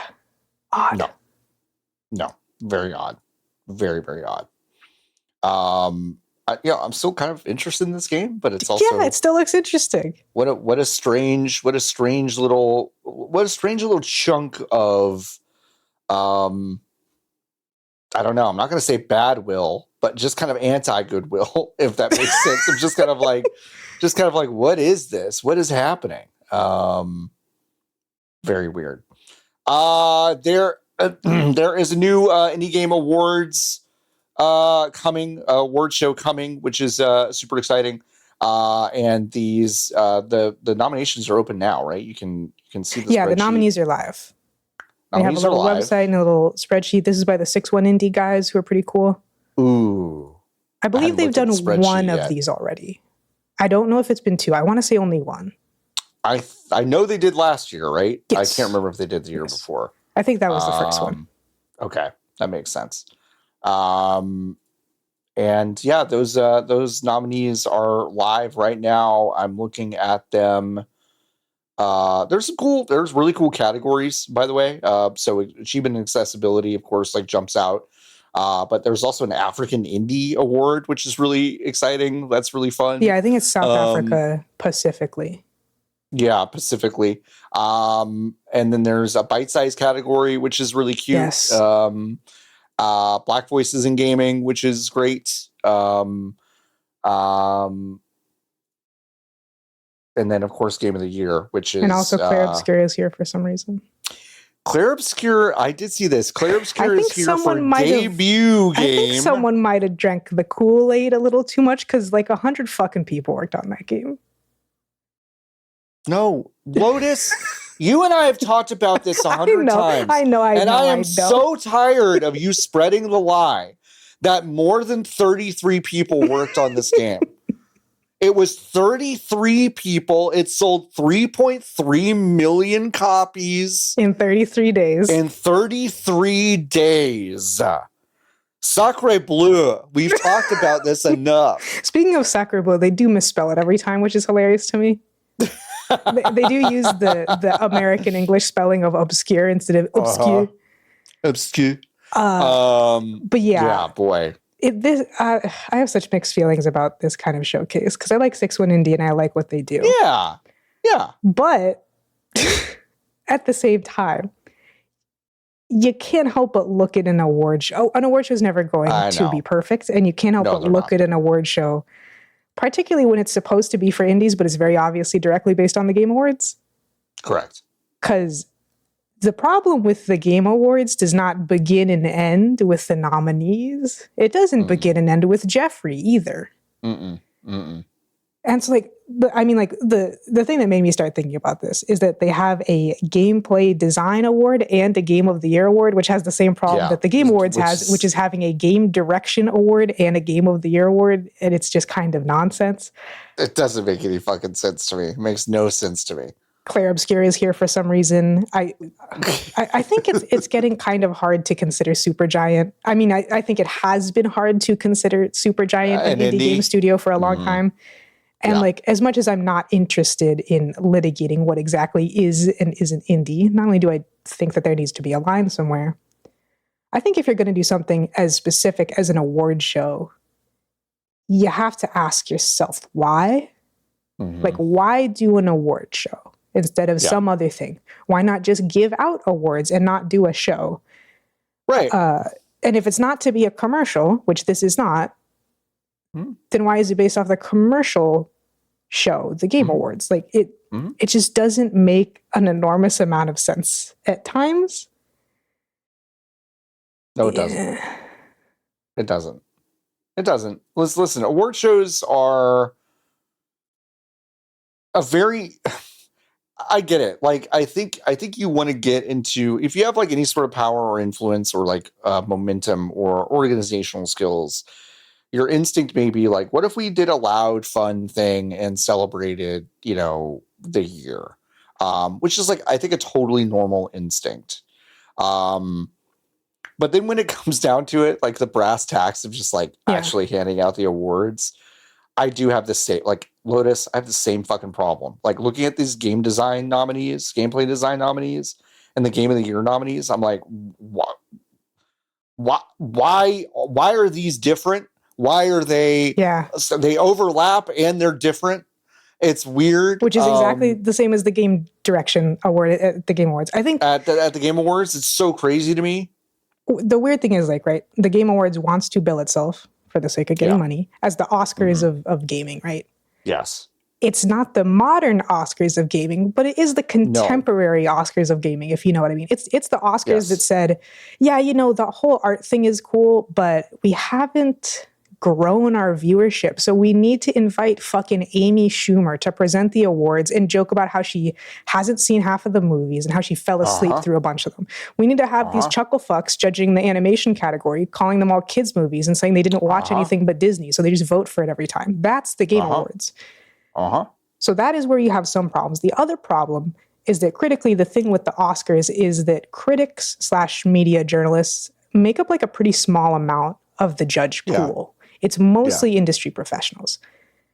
Odd. No. Very odd. Very, very odd. I'm still kind of interested in this game, but it's also... Yeah, it still looks interesting. What a strange little chunk of... I don't know. I'm not going to say bad will, but just kind of anti-goodwill, if that makes sense. I'm just kind of like, what is this? What is happening? Very weird. There is a new indie game awards coming, award show coming, which is super exciting. And these the nominations are open now, right? You can see the the nominees are live. They have a little website and a little spreadsheet. This is by the 6-1 Indie guys, who are pretty cool. Ooh. I believe they've done one of these already. I don't know if it's been 2. I want to say only 1. I know they did last year, right? Yes. I can't remember if they did the year before. I think that was the first one. Okay. That makes sense. And yeah, those nominees are live right now. I'm looking at them. There's really cool categories, by the way. So achievement and accessibility, of course, like jumps out. But there's also an African Indie Award, which is really exciting. That's really fun. Yeah, I think it's South Africa Pacifically. Yeah, Pacifically. And then there's a bite-size category, which is really cute. Yes. Black Voices in Gaming, which is great. And then, of course, Game of the Year, which is... And also Clair Obscur is here for some reason. Clair Obscur, I did see this. Clair Obscur is here for debut game. I think someone might have drank the Kool-Aid a little too much because like 100 fucking people worked on that game. No, Lotus, you and I have talked about this 100 times. I know. And I am so tired of you spreading the lie that more than 33 people worked on this game. It was 33 people. It sold 3.3 million copies. In 33 days. In 33 days. Sacre bleu. We've talked about this enough. Speaking of sacre bleu, they do misspell it every time, which is hilarious to me. they do use the American English spelling of obscure instead of obscure. Obscure. But yeah, boy. I have such mixed feelings about this kind of showcase because I like 6-1 Indie and I like what they do. Yeah. But at the same time, you can't help but look at an award show. An award show is never going to be perfect, and you can't help but look at an award show, particularly when it's supposed to be for indies, but it's very obviously directly based on the Game Awards. Correct. Because the problem with the Game Awards does not begin and end with the nominees. It doesn't begin and end with Jeffrey either. And so, like, the thing that made me start thinking about this is that they have a gameplay design award and a Game of the Year award, which has the same problem that the Game Awards has, which is having a game direction award and a Game of the Year award, and it's just kind of nonsense. It doesn't make any fucking sense to me. It makes no sense to me. Clair Obscur is here for some reason. I think it's getting kind of hard to consider Supergiant. I mean, I think it has been hard to consider Supergiant an indie game studio for a long time. And like, as much as I'm not interested in litigating what exactly is and isn't indie, not only do I think that there needs to be a line somewhere, I think if you're going to do something as specific as an award show, you have to ask yourself why. Like, why do an award show instead of some other thing? Why not just give out awards and not do a show? Right. And if it's not to be a commercial, which this is not, then why is it based off the commercial show, the Game Awards? Like, it just doesn't make an enormous amount of sense at times. No, it doesn't. It doesn't. It doesn't. Listen, award shows are a very... I get it. Like, I think you want to get into, if you have like any sort of power or influence or like momentum or organizational skills, your instinct may be like, what if we did a loud, fun thing and celebrated, the year? Which is like, I think a totally normal instinct. But then when it comes down to it, like the brass tacks of just like actually handing out the awards, I do have this state, like Lotus, I have the same fucking problem. Like looking at these gameplay design nominees, and the Game of the Year nominees, I'm like, why are these different? Why are they? So they overlap and they're different. It's weird. Which is exactly the same as the Game Direction Award at the Game Awards. I think at the Game Awards, it's so crazy to me. The weird thing is, like, right, the Game Awards wants to bill itself for the sake of getting money as the Oscars of gaming, right? Yes. It's not the modern Oscars of gaming, but it is the contemporary Oscars of gaming, if you know what I mean. It's the Oscars that said, the whole art thing is cool, but we haven't grown our viewership. So we need to invite fucking Amy Schumer to present the awards and joke about how she hasn't seen half of the movies and how she fell asleep through a bunch of them. We need to have these chuckle fucks judging the animation category, calling them all kids movies and saying they didn't watch anything but Disney. So they just vote for it every time. That's the Game Awards. So that is where you have some problems. The other problem is that critically, the thing with the Oscars is that critics / media journalists make up like a pretty small amount of the judge pool. It's mostly industry professionals.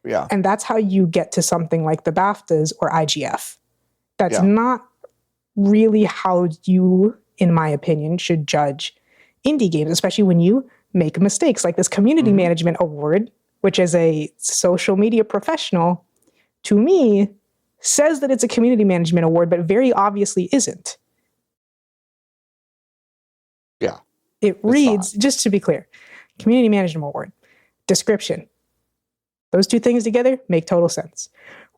Yeah. And that's how you get to something like the BAFTAs or IGF. That's not really how you, in my opinion, should judge indie games, especially when you make mistakes like this Community Management Award, which is a social media professional, to me, says that it's a community management award, but very obviously isn't. Yeah. It reads, just to be clear, Community Management Award. Description: Those two things together make total sense.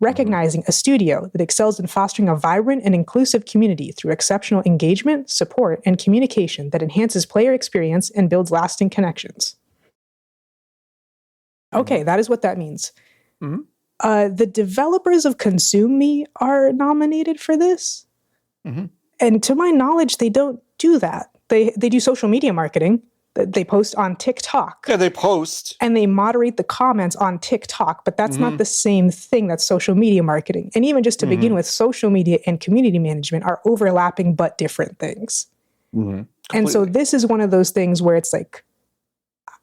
Recognizing a studio that excels in fostering a vibrant and inclusive community through exceptional engagement, support, and communication that enhances player experience and builds lasting connections. Okay, that is what that means. The developers of Consume Me are nominated for this. And to my knowledge, they don't do that. They do social media marketing. They post on TikTok. Yeah, they post. And they moderate the comments on TikTok, but that's not the same thing. That's social media marketing. And even just to begin with, social media and community management are overlapping but different things. And so this is one of those things where it's like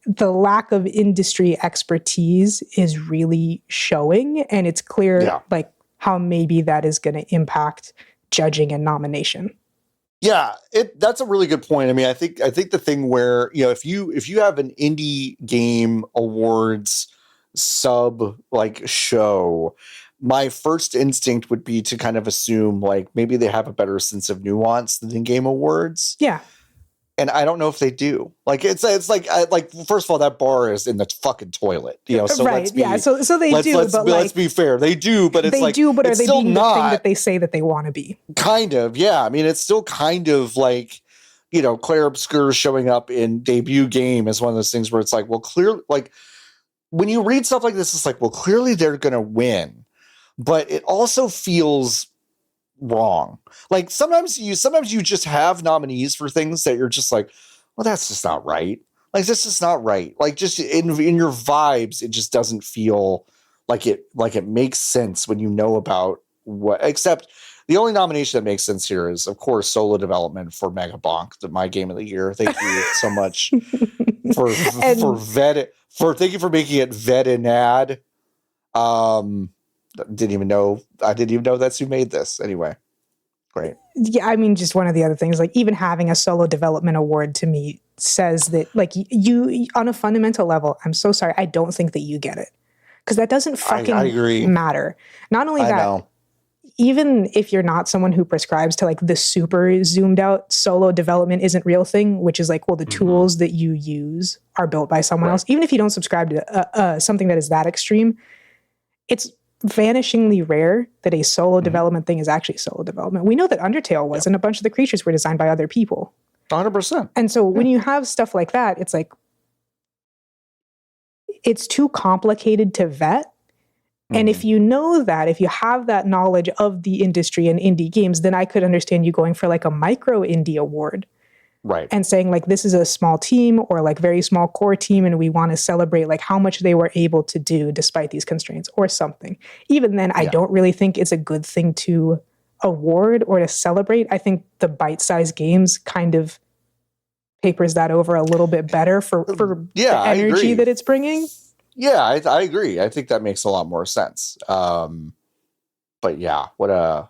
the lack of industry expertise is really showing, and it's clear like how maybe that is going to impact judging and nomination. Yeah, that's a really good point. I mean, I think the thing where, you know, if you have an indie game awards sub like show, my first instinct would be to kind of assume like maybe they have a better sense of nuance than Game Awards. Yeah. And I don't know if they do. Like it's like first of all, that bar is in the fucking toilet, you know. So right, so they do, but let's be fair, they do, but it's like but are they still being not the thing that they say that they want to be? Kind of, yeah. I mean, it's still kind of like, you know, Claire Obscur showing up in debut game is one of those things where it's like, well, clearly, like when you read stuff like this, it's like, well, clearly they're going to win, but it also feels wrong. Like sometimes you just have nominees for things that you're just like, well, that's just not right. Like this is not right. Like just in your vibes, it just doesn't feel like it makes sense when you know about what. Except the only nomination that makes sense here is, of course, solo development for Mega Bonk, my game of the year. Thank you so much thank you for making it Vedinad. I didn't even know that's who made this. Anyway, great. Yeah, I mean, just one of the other things, like even having a solo development award to me says that, like, you on a fundamental level, I'm so sorry, I don't think that you get it, because that doesn't fucking I agree. matter. Not only that, even if you're not someone who prescribes to like the super zoomed out solo development isn't real thing, which is like, well, the tools that you use are built by someone else. Even if you don't subscribe to something that is that extreme, it's vanishingly rare that a solo development thing is actually solo development. We know that Undertale was, and a bunch of the creatures were designed by other people. 100%. And so when you have stuff like that, it's like, it's too complicated to vet. And if you know that, if you have that knowledge of the industry and indie games, then I could understand you going for like a micro indie award. Right. And saying like, this is a small team or like very small core team, and we want to celebrate like how much they were able to do despite these constraints or something. Even then, I don't really think it's a good thing to award or to celebrate. I think the bite-sized games kind of papers that over a little bit better for the energy that it's bringing. Yeah, I agree. I think that makes a lot more sense. But yeah, what an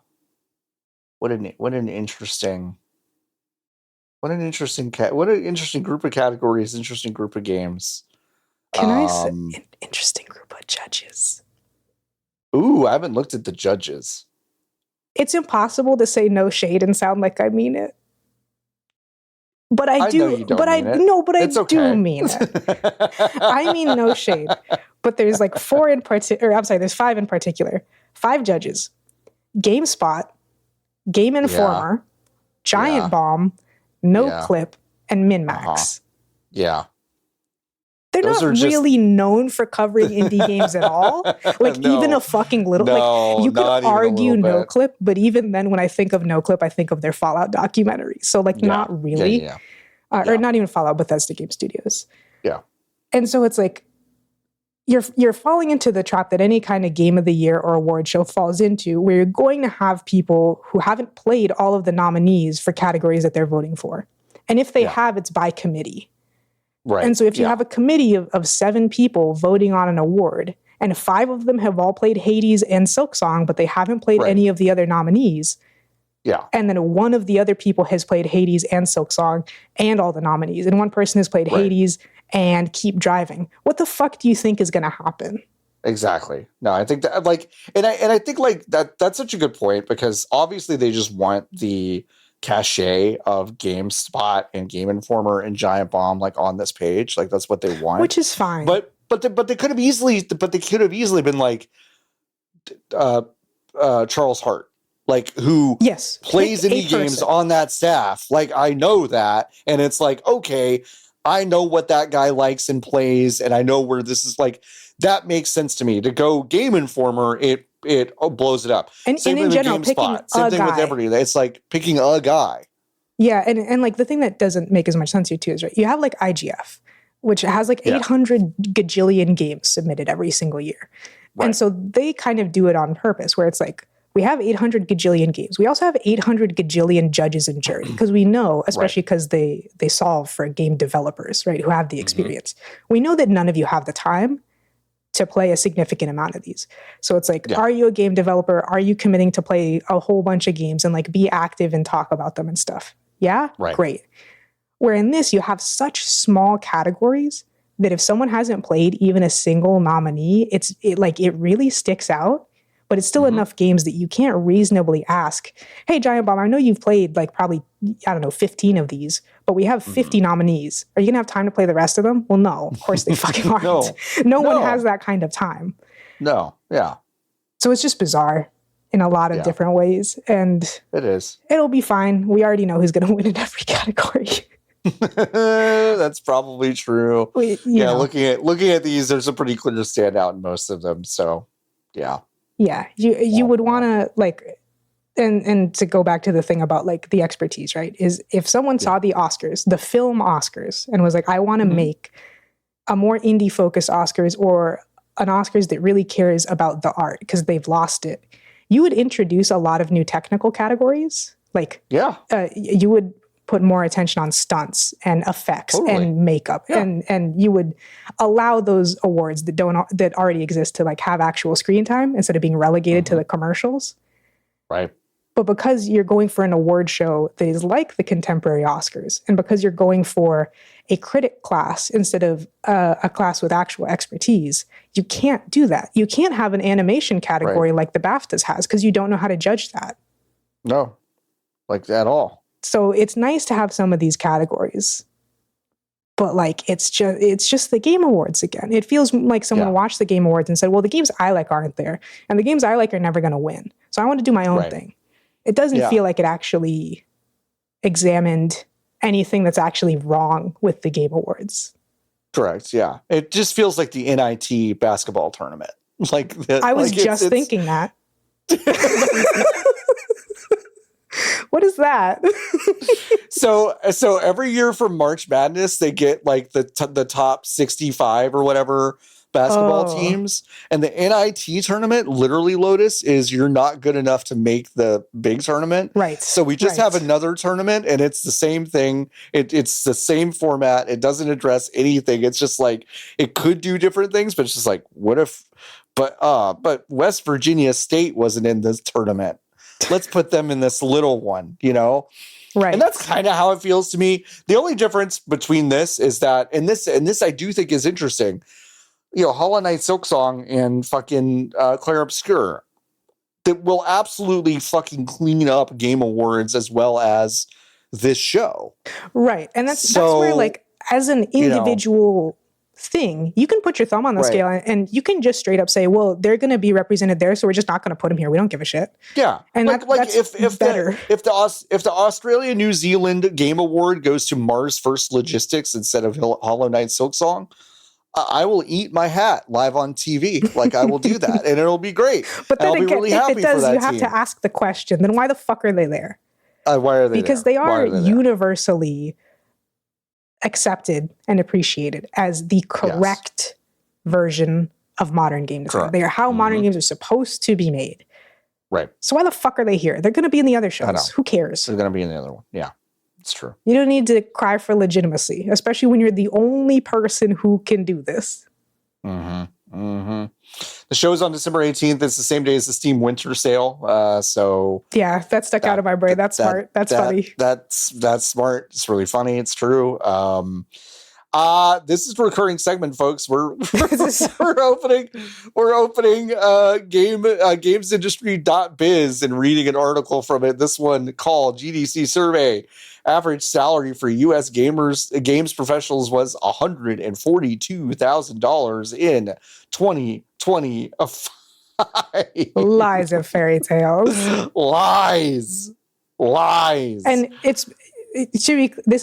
interesting group of categories, interesting group of games. Can I say an interesting group of judges? Ooh, I haven't looked at the judges. It's impossible to say no shade and sound like I mean it. But I do. But I do mean it. I mean no shade. But there's like there's 5 in particular. 5 judges: GameSpot, Game Informer, Giant Bomb, NoClip, and MinMax. Yeah. They're not really known for covering indie games at all. Like even a fucking little, like you could argue NoClip, but even then when I think of NoClip, I think of their Fallout documentary. So like not really, or not even Fallout, Bethesda Game Studios. Yeah. And so it's like, you're falling into the trap that any kind of game of the year or award show falls into, where you're going to have people who haven't played all of the nominees for categories that they're voting for. And if they have, it's by committee. Right. And so if you have a committee of 7 people voting on an award, and 5 of them have all played Hades and Silksong, but they haven't played any of the other nominees. Yeah. And then one of the other people has played Hades and Silksong and all the nominees. And one person has played Hades and Keep Driving. What the fuck do you think is going to happen? Exactly. No, I think that like, and I think like that's such a good point, because obviously they just want the cachet of GameSpot and Game Informer and Giant Bomb like on this page. Like that's what they want. Which is fine. But but they could have easily been like Charles Hart, like who plays indie games on that staff. Like I know that, and it's like, okay, I know what that guy likes and plays, and I know where this is like. That makes sense to me. To go Game Informer, it blows it up. And in general, picking same thing with everybody. It's like picking a guy. Yeah, and like the thing that doesn't make as much sense to you too is right. You have like IGF, which has like 800 gajillion games submitted every single year, and so they kind of do it on purpose, where it's like we have 800 gajillion games. We also have 800 gajillion judges and jury because we know, especially because they solve for game developers, right, who have the experience. We know that none of you have the time to play a significant amount of these. So it's like, are you a game developer? Are you committing to play a whole bunch of games and like be active and talk about them and stuff? Yeah? Right. Great. Where in this, you have such small categories that if someone hasn't played even a single nominee, it really sticks out, but it's still enough games that you can't reasonably ask, hey, Giant Bomb, I know you've played like probably, 15 of these, but we have 50 nominees. Are you going to have time to play the rest of them? Well, no, of course they fucking aren't. No one has that kind of time. No, yeah. So it's just bizarre in a lot of different ways. And it is. It'll be fine. We already know who's going to win in every category. That's probably true. Looking at these, there's a pretty clear standout in most of them. So, yeah. Yeah, you would want to like, and to go back to the thing about like the expertise, right? Is if someone saw the Oscars, the film Oscars, and was like, I want to make a more indie focused Oscars or an Oscars that really cares about the art because they've lost it, you would introduce a lot of new technical categories. Like, you would put more attention on stunts and effects and makeup, and you would allow those awards that already exist to like have actual screen time instead of being relegated to the commercials. Right. But because you're going for an award show that is like the contemporary Oscars, and because you're going for a critic class instead of a class with actual expertise, you can't do that. You can't have an animation category like the BAFTAs has because you don't know how to judge that. No, like at all. So it's nice to have some of these categories, but like it's just the Game Awards again. It feels like someone watched the Game Awards and said, well, the games I like aren't there, and the games I like are never going to win. So I want to do my own thing. It doesn't feel like it actually examined anything that's actually wrong with the Game Awards. Correct. Yeah. It just feels like the NIT basketball tournament. Like I was just thinking that. What is that? So every year for March Madness, they get like the top 65 or whatever basketball teams, and the NIT tournament, literally, Lotus, is you're not good enough to make the big tournament. Right. So we just have another tournament, and it's the same thing. It's the same format. It doesn't address anything. It's just like it could do different things, but it's just like, what if? But West Virginia State wasn't in this tournament. Let's put them in this little one, Right. And that's kind of how it feels to me. The only difference between this is that, and this I do think is interesting, Hollow Knight Silksong and fucking Claire Obscure, that will absolutely fucking clean up Game Awards as well as this show. Right. And that's where, like, as an individual thing, you can put your thumb on the scale and you can just straight up say, well, they're going to be represented there, so we're just not going to put them here. We don't give a shit. Yeah. And that's if better. If the Australia New Zealand Game Award goes to Mars First Logistics instead of Hollow Knight Silksong, I will eat my hat live on TV. Like, I will do that, and it'll be great. But then I'll be really happy for that you have to ask the question, then why the fuck are they there? Why are they because there? They are universally accepted and appreciated as the correct version of modern game design. They are how modern games are supposed to be made. Right. So why the fuck are they here? They're going to be in the other shows. Who cares? They're going to be in the other one. Yeah. It's true. You don't need to cry for legitimacy, especially when you're the only person who can do this. Mm-hmm. Mm-hmm. The show's on December 18th. It's the same day as the Steam Winter Sale. So yeah, that stuck out of my brain. That's smart. That's funny. That's smart. It's really funny. It's true. This is a recurring segment, folks. We're opening gamesindustry.biz and reading an article from it. This one called GDC Survey. Average salary for U.S. games professionals was $142,000 in 2025. Lies and fairy tales. Lies. And this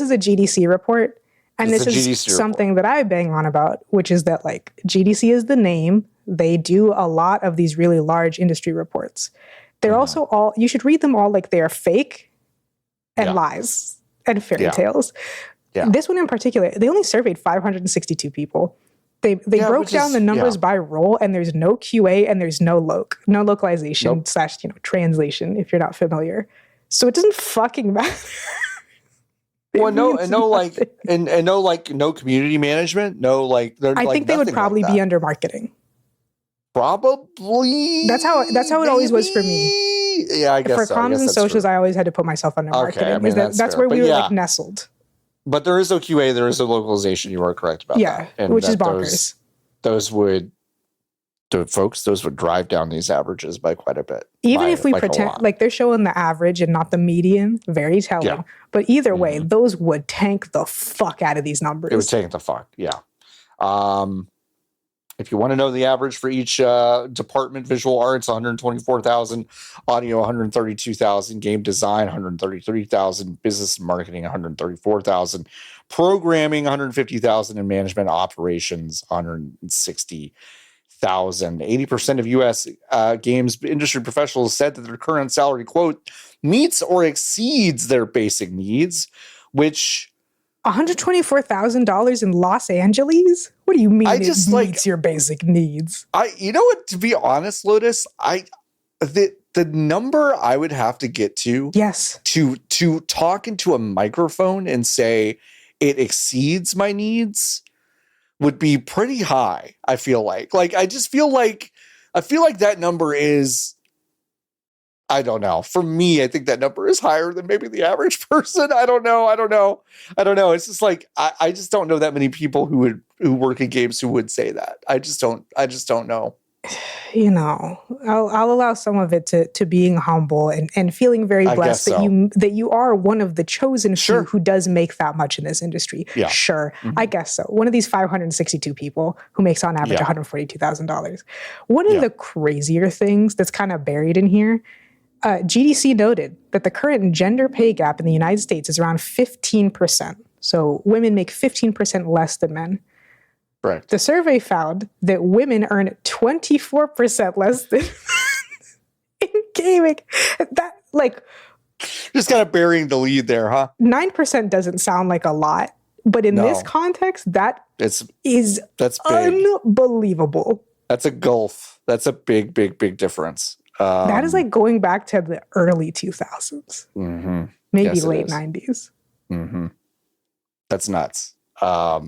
is a GDC report. And this is something that I bang on about, which is that like GDC is the name. They do a lot of these really large industry reports. They're also all, you should read them all like they are fake and lies and fairy tales. Yeah. This one in particular, they only surveyed 562 people. They broke down the numbers by role, and there's no QA and there's no localization / translation if you're not familiar. So it doesn't fucking matter. Well, no community management. I think they would probably be under marketing. Probably. That's how it always was for me. Yeah, I guess for comms and socials, true. I always had to put myself under marketing. I mean, that's where we were like nestled. But there is no QA, there is no localization. You are correct about that. Yeah, which is bonkers. Those would drive down these averages by quite a bit. Even if we pretend like they're showing the average and not the median, very telling. Yeah. But either way, those would tank the fuck out of these numbers. It would tank the fuck, yeah. If you want to know the average for each department, visual arts, 124,000, audio, 132,000, game design, 133,000, business and marketing, 134,000, programming, 150,000, and management operations, 160,000. 80% of U.S. games industry professionals said that their current salary, quote, meets or exceeds their basic needs, which... $124,000 in Los Angeles? What do you mean it meets your basic needs? You know what? To be honest, Lotus, the number I would have to get to, to talk into a microphone and say it exceeds my needs would be pretty high. I feel like I feel like that number is. I don't know. For me, I think that number is higher than maybe the average person. I don't know. It's just like I just don't know that many people who work in games who would say that. I just don't know. You know, I'll allow some of it to being humble and feeling very blessed that you are one of the chosen few who does make that much in this industry. Yeah. Sure. Mm-hmm. I guess so. One of these 562 people who makes on average $142,000. One of the crazier things that's kind of buried in here, GDC noted that the current gender pay gap in the United States is around 15%. So women make 15% less than men. Right. The survey found that women earn 24% less than in gaming. That just kind of burying the lead there, huh? 9% doesn't sound like a lot, but in this context, that's big. Unbelievable. That's a gulf. That's a big, big, big difference. That is like going back to the early 2000s, maybe late 90s. Mm-hmm. That's nuts. I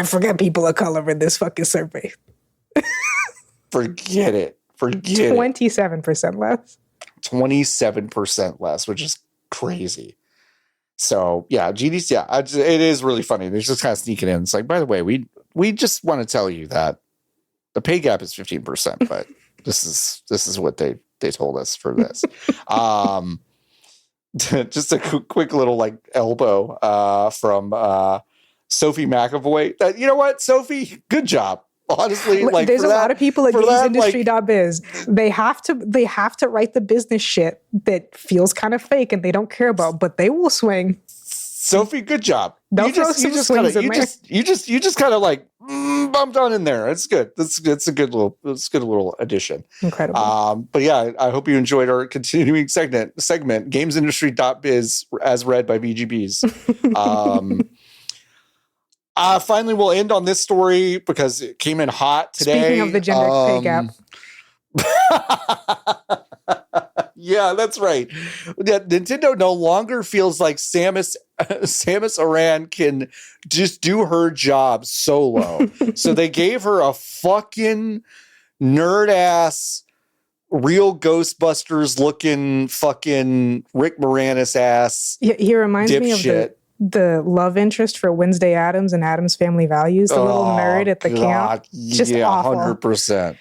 forget people of color in this fucking survey. Forget it. 27% less. 27% less, which is crazy. So yeah, GDC. It is really funny. They're just kind of sneaking in. It's like, by the way, we just want to tell you that the pay gap is 15%, but. This is what they told us for this. Just a quick little elbow from Sophie McAvoy. You know what, Sophie? Good job. Honestly, there's a lot of people at gamesindustry.biz. They have to write the business shit that feels kind of fake and they don't care about, but they will swing. Sophie, good job. You just kind of bumped on in there. It's good. It's a good little addition. Incredible. But yeah, I hope you enjoyed our continuing segment, gamesindustry.biz as read by BGBs. Finally, we'll end on this story because it came in hot today. Speaking of the gender pay gap. Yeah, that's right. Nintendo no longer feels like Samus Aran can just do her job solo. So they gave her a fucking nerd ass, real Ghostbusters looking fucking Rick Moranis ass. He reminds me of the love interest for Wednesday Addams and Addams Family Values, the little nerd at the camp. Just awful. 100%.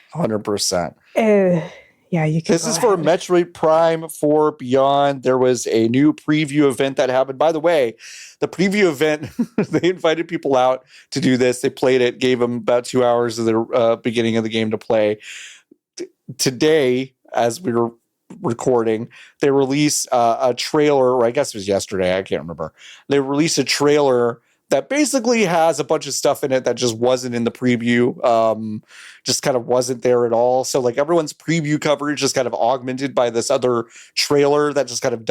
Yeah, you can. This is for Metroid Prime 4 Beyond. There was a new preview event that happened. By the way, the preview event, they invited people out to do this. They played it, gave them about 2 hours of the beginning of the game to play. Today, as we were recording, they release a trailer, or I guess it was yesterday, I can't remember. They released a trailer that basically has a bunch of stuff in it that just wasn't in the preview, just kind of wasn't there at all. So like everyone's preview coverage is kind of augmented by this other trailer that just kind of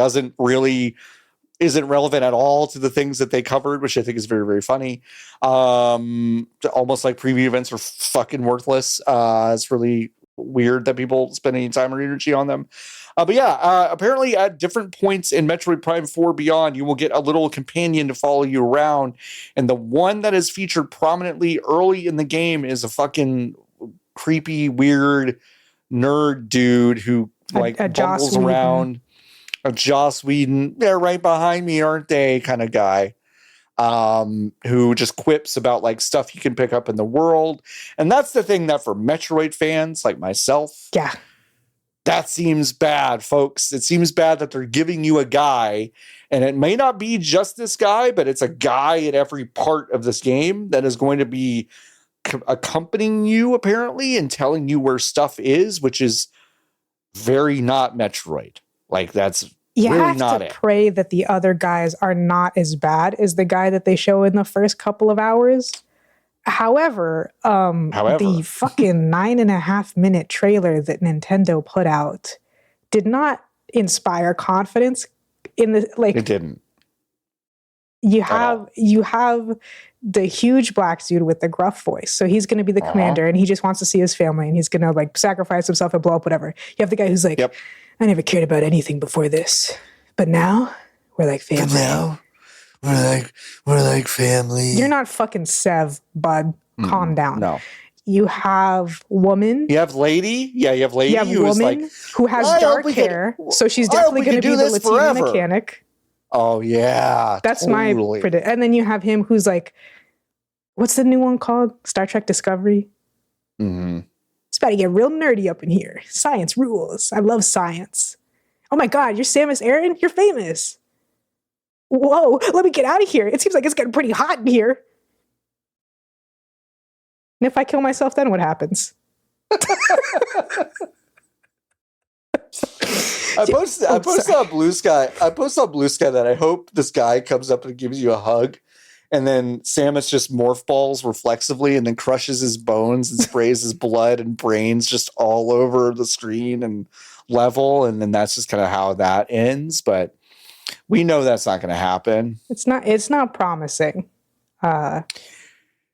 isn't relevant at all to the things that they covered, which I think is very, very funny. Almost like preview events are fucking worthless. It's really weird that people spend any time or energy on them. But yeah, apparently at different points in Metroid Prime 4 Beyond, you will get a little companion to follow you around. And the one that is featured prominently early in the game is a fucking creepy, weird nerd dude who like bumbles around. A Joss Whedon, they're right behind me, aren't they? Kind of guy. Who just quips about like stuff you can pick up in the world. And that's the thing that for Metroid fans like myself, yeah, that seems bad, folks. It seems bad that they're giving you a guy, and it may not be just this guy, but it's a guy at every part of this game that is going to be accompanying you apparently and telling you where stuff is, which is very not Metroid. Like that's you really have not to it. pray that the other guys are not as bad as the guy that they show in the first couple of hours. However, the fucking 9.5-minute trailer that Nintendo put out did not inspire confidence in the like. It didn't. You have the huge black dude with the gruff voice, so he's going to be the commander, and he just wants to see his family, and he's going to like sacrifice himself and blow up whatever. You have the guy who's like, yep. I never cared about anything before this, but now we're like family. But now we're like family. You're not fucking Sev, bud. Calm down. No. You have woman. You have lady. Yeah, you have lady. You have who woman like, who has dark hair, so she's definitely going to be the Latina mechanic. Oh yeah, that's totally. My prediction. And then you have him who's like, what's the new one called? Star Trek Discovery. Mm-hmm. It's about to get real nerdy up in here. Science rules. I love science. Oh my God, you're Samus Aran? You're famous. Whoa, let me get out of here. It seems like it's getting pretty hot in here. And if I kill myself, then what happens? I posted on Blue Sky. I posted on Blue Sky that I hope this guy comes up and gives you a hug, and then Samus just morph balls reflexively and then crushes his bones and sprays his blood and brains just all over the screen and level, and then that's just kind of how that ends. But we know that's not going to happen. It's not promising.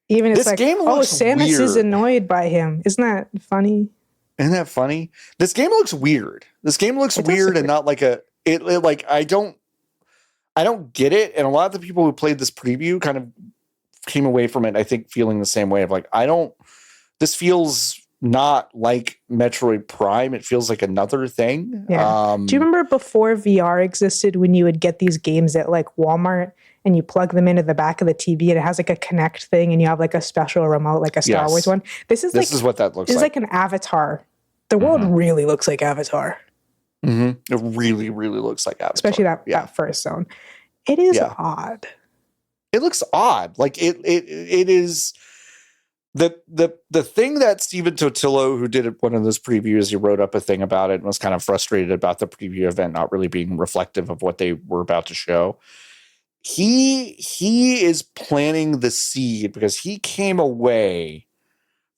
Even it's this like, game looks Samus weird. Is annoyed by him. Isn't that funny? Isn't that funny? This game looks weird. This game looks weird and not like like I don't get it. And a lot of the people who played this preview kind of came away from it, I think, feeling the same way of like, this feels not like Metroid Prime. It feels like another thing. Yeah. Do you remember before VR existed when you would get these games at like Walmart and you plug them into the back of the TV and it has like a Kinect thing and you have like a special remote, like a Star Wars one? This is what that looks like. This is like an Avatar. The world really looks like Avatar. Mm-hmm. It really, really looks like Avatar. Especially that first zone. It is odd. It looks odd. Like it is the thing that Stephen Totillo, who did one of those previews, he wrote up a thing about it and was kind of frustrated about the preview event not really being reflective of what they were about to show. He is planting the seed because he came away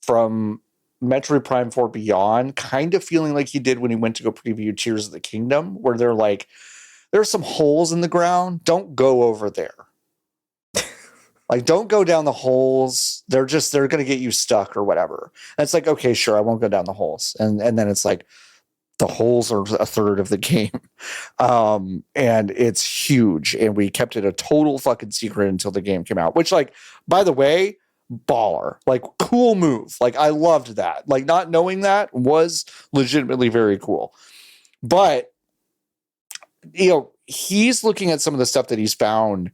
from Metroid Prime 4 Beyond kind of feeling like he did when he went to go preview Tears of the Kingdom, where they're like, there's some holes in the ground. Don't go over there. Like, don't go down the holes. They're going to get you stuck or whatever. And it's like, okay, sure, I won't go down the holes. And then it's like, the holes are a third of the game. And it's huge. And we kept it a total fucking secret until the game came out, which, like, by the way, baller, like, cool move. Like, I loved that. Like, not knowing that was legitimately very cool. But, you know, he's looking at some of the stuff that he's found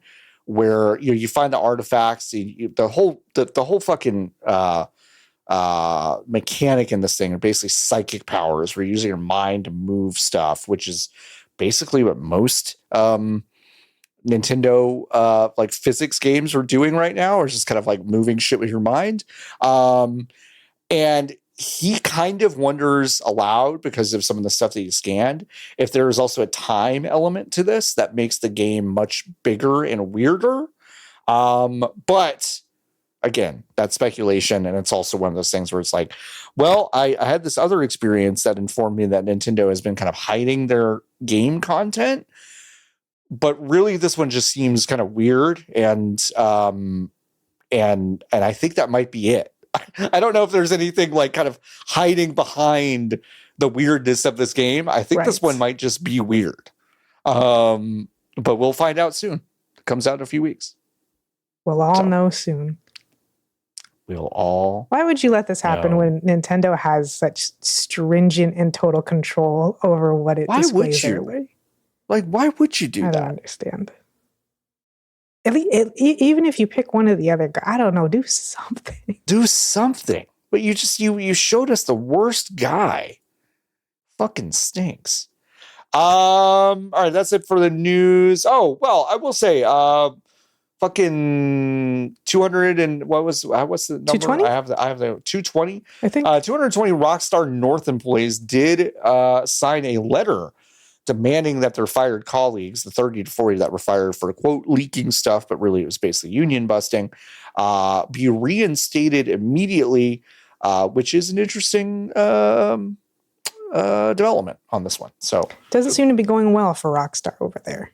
where you find the artifacts, the whole fucking mechanic in this thing are basically psychic powers where you're using your mind to move stuff, which is basically what most Nintendo like physics games are doing right now, or just kind of like moving shit with your mind. And he kind of wonders aloud, because of some of the stuff that he scanned, if there is also a time element to this that makes the game much bigger and weirder. But again, that's speculation. And it's also one of those things where it's like, well, I had this other experience that informed me that Nintendo has been kind of hiding their game content, but really this one just seems kind of weird. And I think that might be it. I don't know if there's anything like kind of hiding behind the weirdness of this game. I think this one might just be weird. But we'll find out soon. It comes out in a few weeks. We'll all know soon. We'll all. Why would you let this happen when Nintendo has such stringent and total control over what it displays early? Like, why would you do that? I don't understand. Even if you pick one or the other, I don't know, do something. Do something. But you showed us the worst guy. Fucking stinks. All right, that's it for the news. Oh, well, I will say, fucking 200 and what's the number? 220? I have the 220. I think 220 Rockstar North employees did sign a letter demanding that their fired colleagues, the 30 to 40 that were fired for, quote, leaking stuff, but really it was basically union busting, be reinstated immediately, which is an interesting development on this one. So doesn't seem to be going well for Rockstar over there.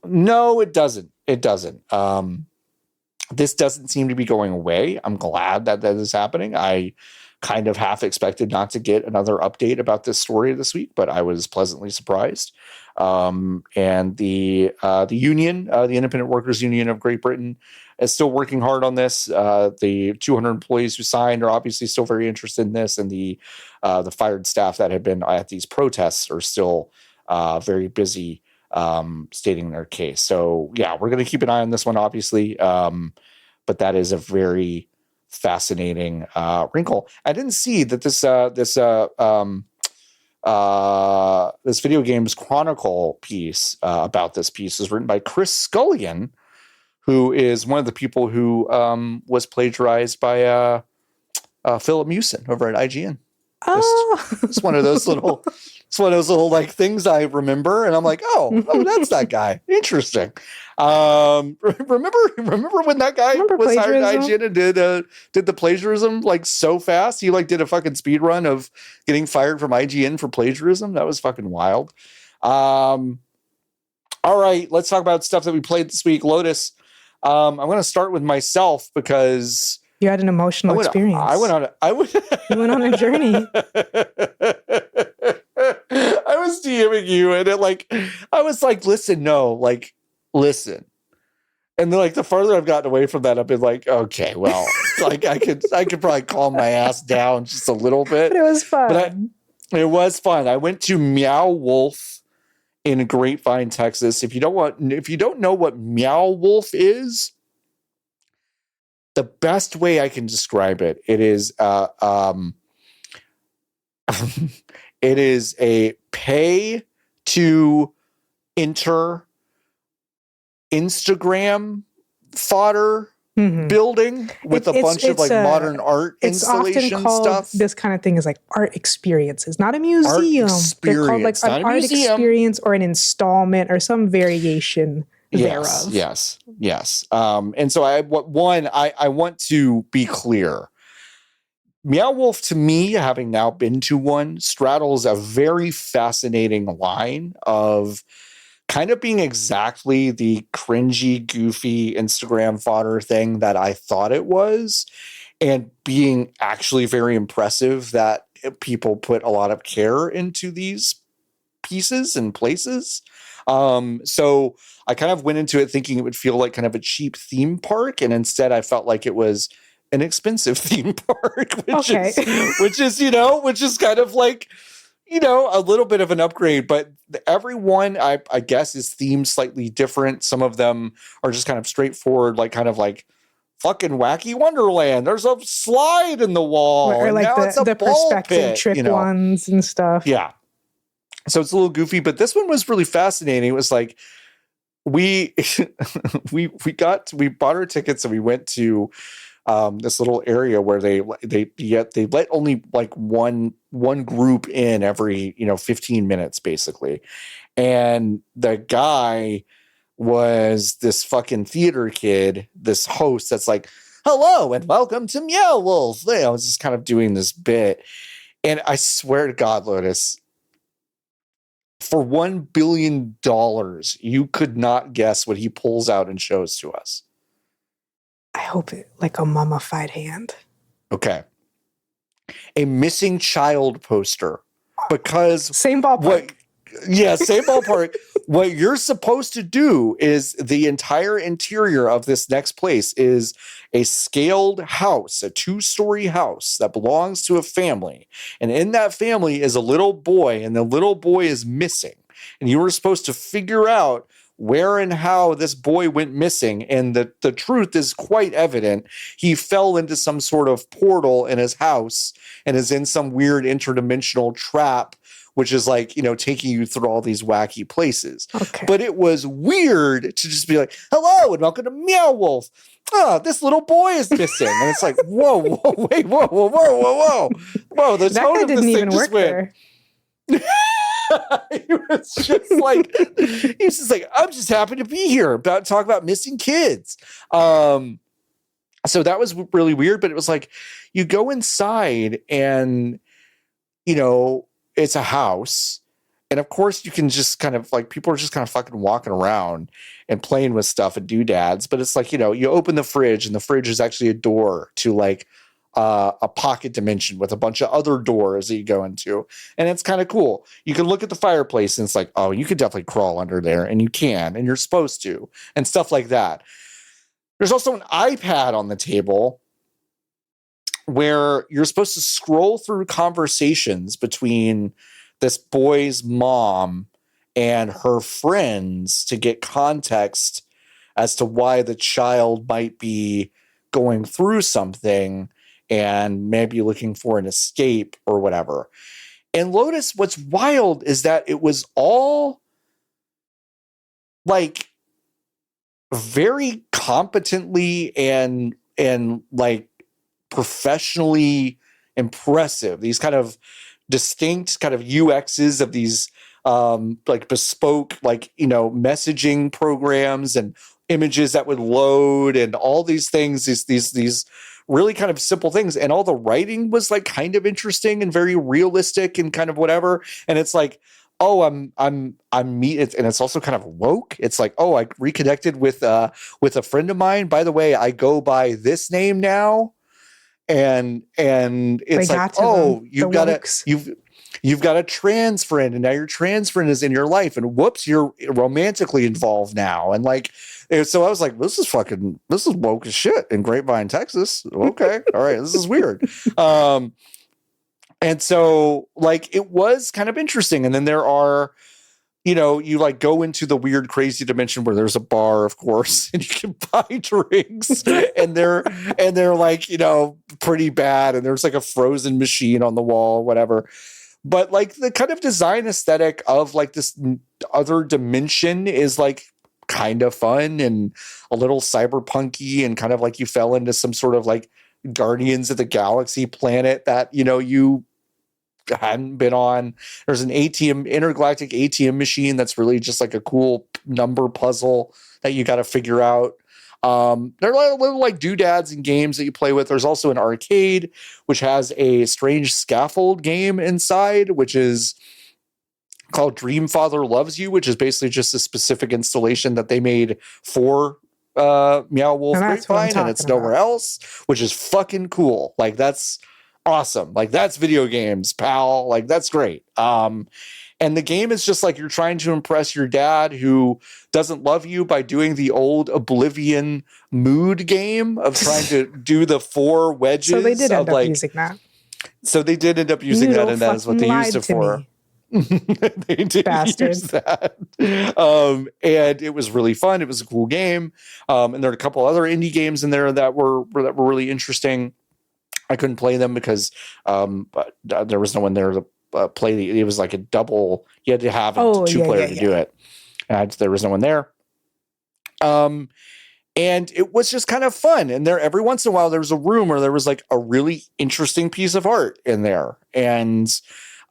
No, it doesn't. It doesn't. This doesn't seem to be going away. I'm glad that is happening. I kind of half expected not to get another update about this story this week, but I was pleasantly surprised. And the union, the Independent Workers Union of Great Britain, is still working hard on this. The 200 employees who signed are obviously still very interested in this, and the fired staff that have been at these protests are still very busy stating their case. So yeah, we're going to keep an eye on this one, obviously. But that is a very fascinating wrinkle. I didn't see that this video games chronicle piece about this piece is written by Chris Scullion, who is one of the people who was plagiarized by Philip Mewson over at IGN. It's one of those little like things I remember, and I'm like, oh, that's that guy. Interesting. Remember when that guy was hired at IGN and did the plagiarism like so fast? He like did a fucking speed run of getting fired from IGN for plagiarism. That was fucking wild. All right, let's talk about stuff that we played this week. Lotus. I'm going to start with myself because you had an emotional experience. You went on a journey. I was DMing you, and I was like, listen. And then, like, the farther I've gotten away from that, I've been like, okay, well, like I could probably calm my ass down just a little bit. But it was fun. It was fun. I went to Meow Wolf in Grapevine, Texas. If you don't know what Meow Wolf is, the best way I can describe it, it is it is a pay to enter Instagram fodder building with a bunch of like modern art installation stuff. This kind of thing is like art experiences, not a museum. They're called like an art experience or an installment or some variation thereof. Yes. And so I want to be clear. Meow Wolf, to me, having now been to one, straddles a very fascinating line of kind of being exactly the cringy, goofy Instagram fodder thing that I thought it was, and being actually very impressive that people put a lot of care into these pieces and places. So I kind of went into it thinking it would feel like kind of a cheap theme park, and instead I felt like it was an expensive theme park, which is kind of like, a little bit of an upgrade, but everyone I guess is themed slightly different. Some of them are just kind of straightforward, like kind of like fucking wacky Wonderland. There's a slide in the wall, or and like now it's a the ball perspective pit, trick ones and stuff. Yeah. So it's a little goofy, but this one was really fascinating. It was like we bought our tickets and we went to this little area where they let only like one group in every 15 minutes basically, and the guy was this fucking theater kid, this host that's like, hello and welcome to Meow Wolf. I was just kind of doing this bit, and I swear to God, Lotus, for $1 billion, you could not guess what he pulls out and shows to us. I hope it like a mummified hand. Okay. A missing child poster. Because same ballpark. Same ballpark. What you're supposed to do is the entire interior of this next place is a scaled house, a 2-story house that belongs to a family. And in that family is a little boy, and the little boy is missing. And you were supposed to figure out where and how this boy went missing. And the truth is quite evident. He fell into some sort of portal in his house and is in some weird interdimensional trap, which is like, taking you through all these wacky places. Okay. But it was weird to just be like, hello and welcome to Meow Wolf. This little boy is missing. And it's like, whoa, wait, whoa. Whoa, the tone of this thing just went. He was just like, I'm just happy to be here about to talk about missing kids. So that was really weird, but it was like, you go inside and, it's a house. And of course you can just kind of like, people are just kind of fucking walking around and playing with stuff and doodads. But it's like, you open the fridge and the fridge is actually a door to like a pocket dimension with a bunch of other doors that you go into. And it's kind of cool. You can look at the fireplace and it's like, oh, you could definitely crawl under there, and you can, and you're supposed to, and stuff like that. There's also an iPad on the table where you're supposed to scroll through conversations between this boy's mom and her friends to get context as to why the child might be going through something and maybe looking for an escape or whatever. And Lotus, what's wild is that it was all like very competently and like professionally impressive. These kind of distinct kind of UXs of these like bespoke, like, messaging programs and images that would load and all these things, these really kind of simple things. And all the writing was like kind of interesting and very realistic and kind of whatever. And it's like, oh, I'm me. And it's also kind of woke. It's like, oh, I reconnected with a friend of mine. By the way, I go by this name now. And it's like, oh, you've got a trans friend, and now your trans friend is in your life, and whoops, you're romantically involved now. And like, so I was like, this is woke as shit in Grapevine, Texas. Okay. All right. This is weird. And so like, it was kind of interesting. And then there are, you like go into the weird, crazy dimension where there's a bar, of course, and you can buy drinks, and they're like, pretty bad. And there's like a frozen machine on the wall, whatever. But like the kind of design aesthetic of like this other dimension is like kind of fun and a little cyberpunky, and kind of like you fell into some sort of like Guardians of the Galaxy planet that, you hadn't been on. There's an intergalactic ATM machine that's really just like a cool number puzzle that you got to figure out. There are little like doodads and games that you play with. There's also an arcade, which has a strange scaffold game inside, which is called Dreamfather Loves You, which is basically just a specific installation that they made for Meow Wolf Grapevine, and it's nowhere else, which is fucking cool. Like, that's awesome. Like, that's video games, pal. Like, that's great. And the game is just like you're trying to impress your dad, who doesn't love you, by doing the old Oblivion mood game of trying to do the 4 wedges. So they did end up using that. So they did end up using that, and that is what they used it for. They did use that. And it was really fun. It was a cool game. And there are a couple other indie games in there that were really interesting. I couldn't play them because there was no one there to play. It was like a double. You had to have a two-player to do it. And there was no one there. And it was just kind of fun. And there, every once in a while, there was a room where there was like a really interesting piece of art in there. And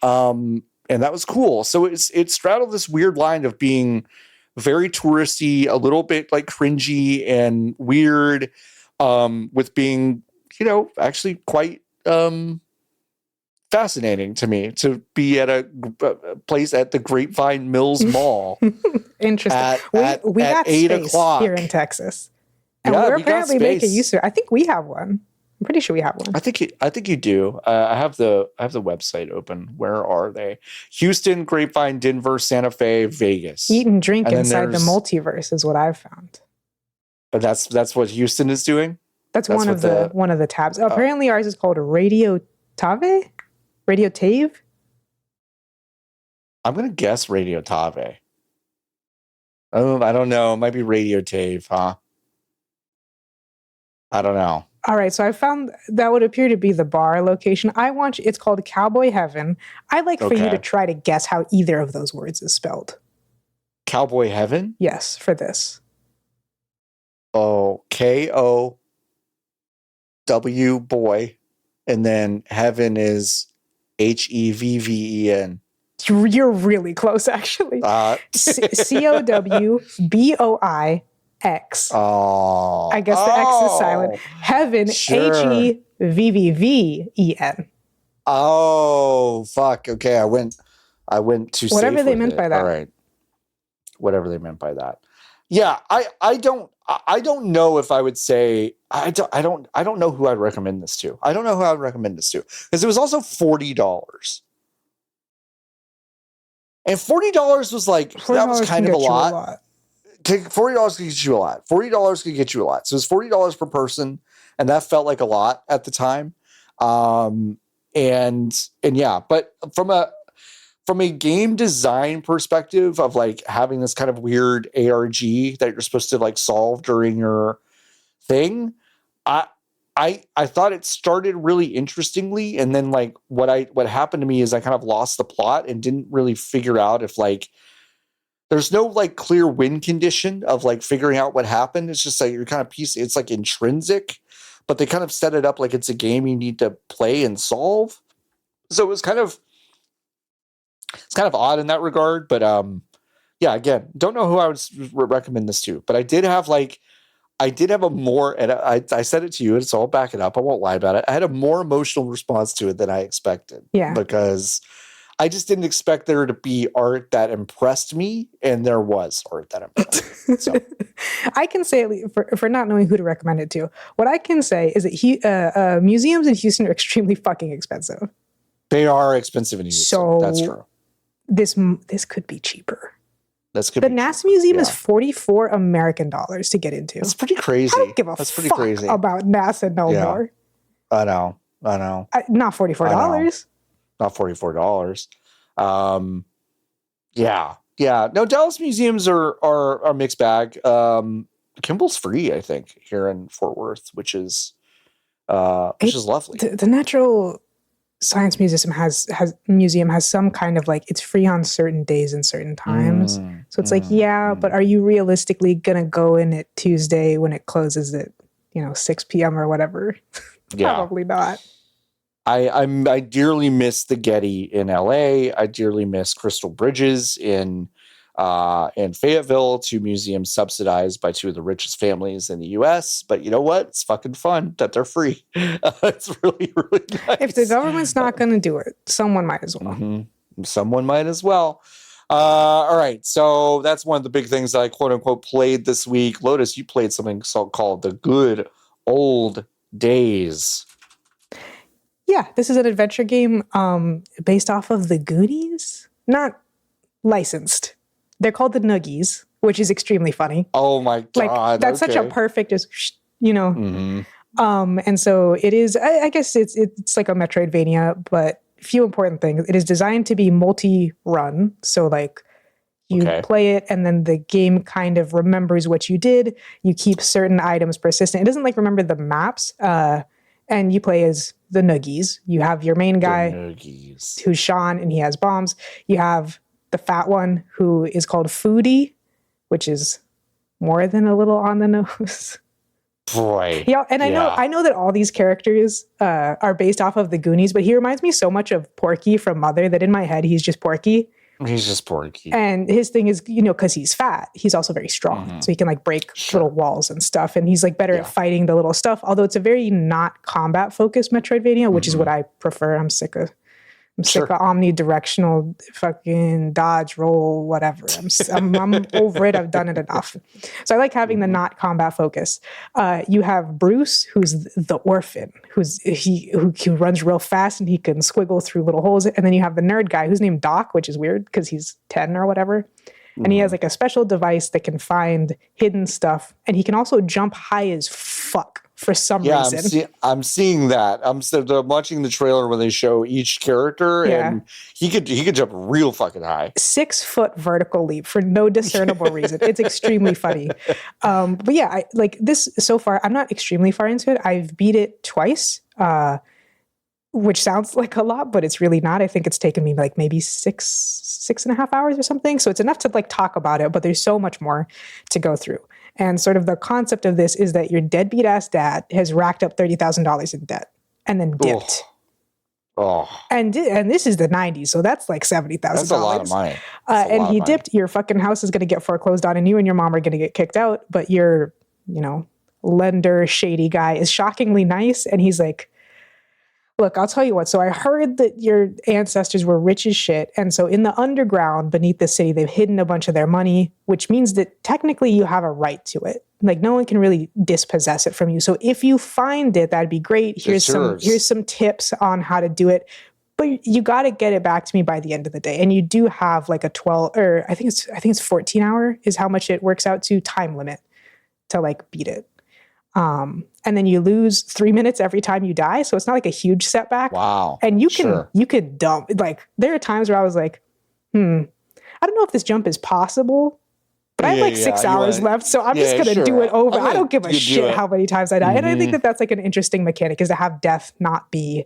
that was cool. So it straddled this weird line of being very touristy, a little bit like cringy and weird, with being, actually quite fascinating to me to be at a place at the Grapevine Mills Mall. Interesting. We got 8 space o'clock here in Texas. And we're apparently making use of it. I think we have one. I'm pretty sure we have one. I think you do. I have the website open. Where are they? Houston, Grapevine, Denver, Santa Fe, Vegas. Eat and drink inside the multiverse is what I've found. But that's what Houston is doing. That's one of the tabs. Apparently, ours is called Radio Tave. Radio Tave. I'm gonna guess Radio Tave. Oh, I don't know. It might be Radio Tave, huh? I don't know. All right, so I found that would appear to be the bar location. It's called Cowboy Heaven. I'd like for you to try to guess how either of those words is spelled. Cowboy Heaven? Yes, for this. Oh, Kow boy, and then heaven is Hevven. You're really close, actually. COWBOIX. Oh, I guess the X is silent. Heaven, sure. HEVVVEN. Oh, fuck. Okay, I went too safe. Whatever they meant by that. All right. Whatever they meant by that. Yeah, I don't know if I would say I don't know who I'd recommend this to. I don't know who I would recommend this to because it was also $40. And $40 was like that was kind of a lot. $40 could get you a lot. $40 could get you a lot. So it was $40 per person, and that felt like a lot at the time. And yeah, but from a game design perspective of like having this kind of weird ARG that you're supposed to like solve during your thing, I thought it started really interestingly, and then like what happened to me is I kind of lost the plot and didn't really figure out if like there's no like clear win condition of like figuring out what happened. It's just like you're kind of it's like intrinsic, but they kind of set it up like it's a game you need to play and solve. So it's kind of odd in that regard, but yeah, again, don't know who I would recommend this to, but I did have a more, and I said it to you, and so I'll back it up. I won't lie about it. I had a more emotional response to it than I expected. Yeah. Because I just didn't expect there to be art that impressed me, and there was art that impressed me. So. I can say, for not knowing who to recommend it to, what I can say is that museums in Houston are extremely fucking expensive. They are expensive in Houston. So that's true. This could be cheaper. The NASA Museum is $44 American to get into. That's pretty crazy. I don't give a fuck about NASA no more. I know. Not $44. Not $44. Yeah. No, Dallas museums are a mixed bag. Kimball's free, I think, here in Fort Worth, which is lovely. The Natural Science Museum has some kind of like it's free on certain days and certain times. So it's but are you realistically gonna go in at Tuesday when it closes at 6 p.m. or whatever? Probably not. I dearly miss the Getty in LA. I dearly miss Crystal Bridges in Fayetteville, two museums subsidized by two of the richest families in the U.S. But you know what? It's fucking fun that they're free. It's really, really nice. If the government's not going to do it, someone might as well. Mm-hmm. Someone might as well. All right. So that's one of the big things that I quote unquote played this week. Lotus, you played something called The Good Old Days. Yeah, this is an adventure game based off of the Goonies. Not licensed. They're called the Nuggies, which is extremely funny. Oh my God. That's such a perfect, Mm-hmm. And so it is, I guess it's like a Metroidvania, but few important things. It is designed to be multi-run. So like you play it and then the game kind of remembers what you did. You keep certain items persistent. It doesn't like remember the maps. And you play as the Noogies. You have your main guy who's Sean and he has bombs. You have the fat one who is called Foodie, which is more than a little on the nose. Boy. Yeah, and I know that all these characters are based off of the Goonies, but he reminds me so much of Porky from Mother that in my head he's just Porky. He's just Porky. And his thing is, you know, because he's fat, he's also very strong. So he can like break little walls and stuff. And he's like better at fighting the little stuff, although it's a very not combat focused Metroidvania, which is what I prefer. I'm sick of omnidirectional fucking dodge, roll, whatever. I'm over it. I've done it enough. So I like having the not combat focus. You have Bruce, who's the orphan, who runs real fast and he can squiggle through little holes. And then you have the nerd guy who's named Doc, which is weird because he's 10 or whatever. And he has like a special device that can find hidden stuff. And he can also jump high as fuck. For some reason. I'm seeing that. I'm watching the trailer where they show each character, and he could jump real fucking high. 6 foot vertical leap for no discernible reason. It's extremely funny. But yeah, I like this so far. I'm not extremely far into it. I've beat it twice, which sounds like a lot, but it's really not. I think it's taken me like maybe 6.5 hours or something. So it's enough to like talk about it, but there's so much more to go through. And sort of the concept of this is that your deadbeat ass dad has racked up $30,000 in debt and then dipped. And this is the 90s, so that's like $70,000. That's a lot of money. And he dipped. Your fucking house is going to get foreclosed on, and you and your mom are going to get kicked out. But your, you know, lender shady guy is shockingly nice, and he's like, look, I'll tell you what. So I heard that your ancestors were rich as shit. And so in the underground beneath the city, they've hidden a bunch of their money, which means that technically you have a right to it. Like no one can really dispossess it from you. So if you find it, that'd be great. Here's some tips on how to do it. But you got to get it back to me by the end of the day. And you do have like a 12 or I think it's 14 hour is how much it works out to time limit to like beat it. And then you lose 3 minutes every time you die. So it's not like a huge setback. Wow. And you can dump. Like there are times where I was like, I don't know if this jump is possible, but I have like 6 hours left. So I'm just going to do it over. I don't give a shit how many times I die. And I think that that's like an interesting mechanic is to have death not be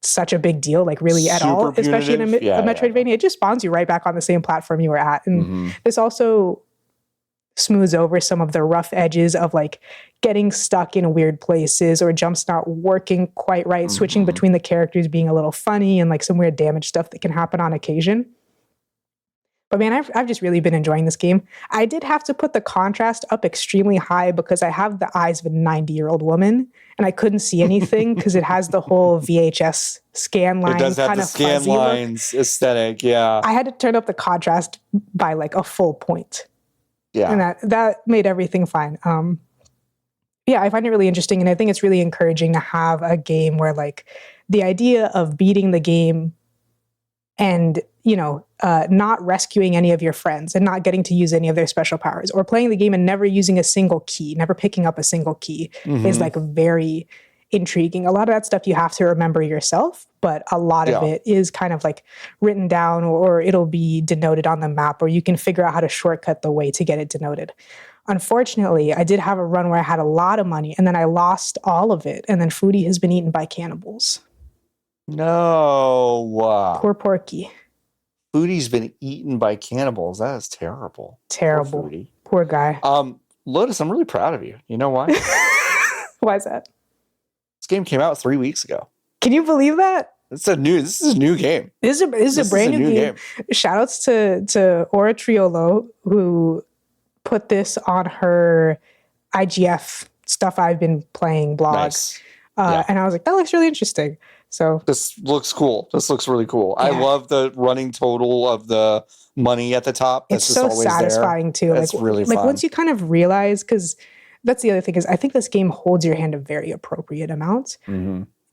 such a big deal, like really at all, especially in a Metroidvania. It just spawns you right back on the same platform you were at. And this also smooths over some of the rough edges of like getting stuck in weird places or jumps not working quite right, switching between the characters being a little funny and like some weird damage stuff that can happen on occasion. But man, I've just really been enjoying this game. I did have to put the contrast up extremely high because I have the eyes of a 90-year-old woman and I couldn't see anything because it has the whole VHS scan line. It does have the scan lines aesthetic, yeah. I had to turn up the contrast by like a full point. Yeah. And that made everything fine. I find it really interesting. And I think it's really encouraging to have a game where like the idea of beating the game and, you know, not rescuing any of your friends and not getting to use any of their special powers or playing the game and never using a single key, never picking up a single key is like very intriguing. A lot of that stuff you have to remember yourself, but a lot of it is kind of like written down or it'll be denoted on the map or you can figure out how to shortcut the way to get it denoted. Unfortunately, I did have a run where I had a lot of money and then I lost all of it and then Foodie has been eaten by cannibals. No. Poor Porky. Foodie's been eaten by cannibals. That is terrible. Terrible. Poor guy. Lotus, I'm really proud of you. You know why? Why is that? This game came out 3 weeks ago. Can you believe that? This is a new game. This is a brand new game. Shout outs to Aura Triolo, who put this on her IGF stuff I've been playing blog. Nice. And I was like, that looks really interesting. So this looks cool. This looks really cool. Yeah. I love the running total of the money at the top. That's it's so satisfying too. It's really fun. Like once you kind of realize, because that's the other thing is I think this game holds your hand a very appropriate amount.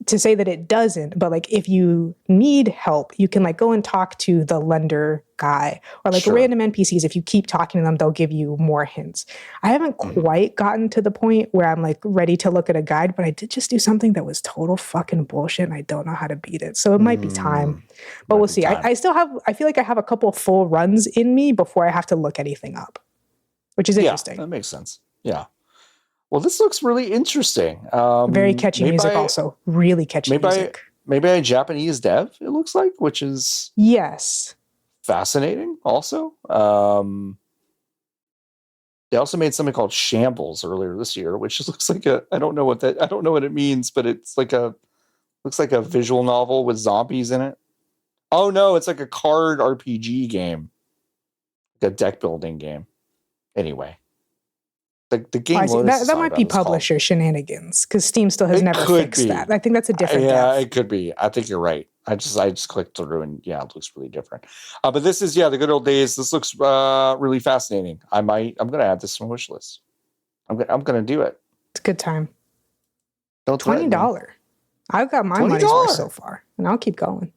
to say that it doesn't, but like if you need help, you can like go and talk to the lender guy or like random NPCs. If you keep talking to them, they'll give you more hints. I haven't quite gotten to the point where I'm like ready to look at a guide, but I did just do something that was total fucking bullshit and I don't know how to beat it. So it might be time, but we'll see. I still have, I feel like I have a couple full runs in me before I have to look anything up, which is interesting. That makes sense. Yeah. Well, this looks really interesting. Very catchy music also. Really catchy music. Maybe a Japanese dev, it looks like, which is fascinating also. They also made something called Shambles earlier this year, which looks like I don't know what it means, but it's like looks like a visual novel with zombies in it. Oh no, it's like a card RPG game. Like a deck building game. Anyway. The game that might be publisher shenanigans because Steam still has never fixed that. I think that's a different dev. It could be. I think you're right. I just clicked through and it looks really different. But this is the good old days. This looks really fascinating. I'm gonna add this to my wish list. I'm gonna do it. It's a good time. Don't $20. I've got my money's worth so far, and I'll keep going.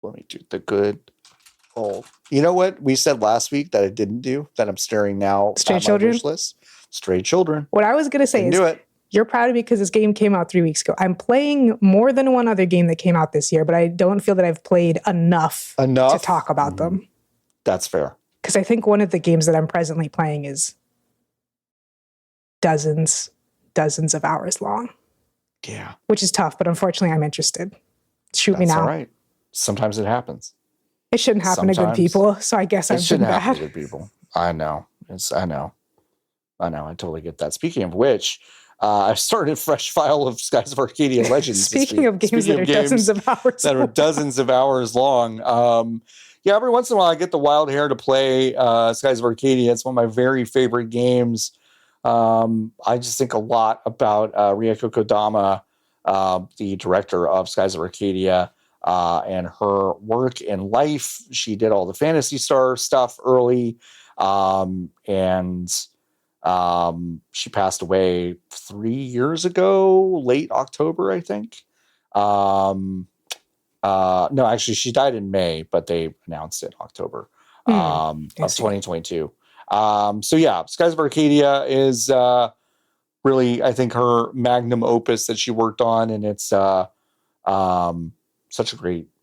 Let me do the good. Oh, you know what we said last week that I didn't do that I'm staring now Stray Children wish list? Stray Children. What I was going to say is you're proud of me because this game came out 3 weeks ago. I'm playing more than one other game that came out this year, but I don't feel that I've played enough to talk about them. That's fair. Because I think one of the games that I'm presently playing is dozens of hours long. Yeah. Which is tough, but unfortunately I'm interested. Shoot me now. All right. Sometimes it happens. It shouldn't happen to good people, so I guess I've been bad. It shouldn't happen to good people. I know. I totally get that. Speaking of which, I've started a fresh file of Skies of Arcadia Legends. Speaking of games that are dozens of hours that are dozens of hours long. Every once in a while I get the wild hair to play Skies of Arcadia. It's one of my very favorite games. I just think a lot about Rieko Kodama, the director of Skies of Arcadia. And her work in life. She did all the Phantasy Star stuff early. And she passed away 3 years ago, late October, I think. No, actually, she died in May, but they announced it October of 2022. Skies of Arcadia is really, I think, her magnum opus that she worked on. And it's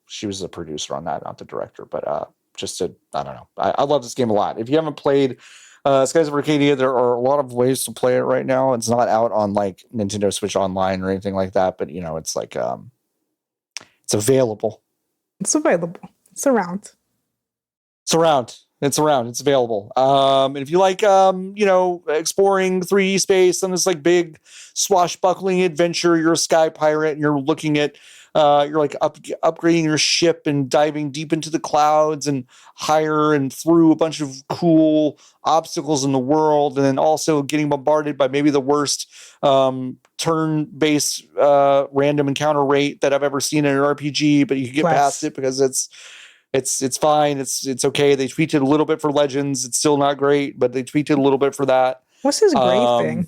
she was a producer on that, not the director, but I don't know. I love this game a lot. If you haven't played Skies of Arcadia, there are a lot of ways to play it right now. It's not out on like Nintendo Switch Online or anything like that, but it's like, it's available. It's available. It's around. It's available. And if you like, exploring 3D space on this like big swashbuckling adventure, you're a sky pirate and you're looking at, you're like upgrading your ship and diving deep into the clouds and higher and through a bunch of cool obstacles in the world. And then also getting bombarded by maybe the worst turn-based random encounter rate that I've ever seen in an RPG, but you can get past it because it's fine. It's okay. They tweaked it a little bit for Legends. It's still not great, but they tweaked it a little bit for that. What's his gray thing?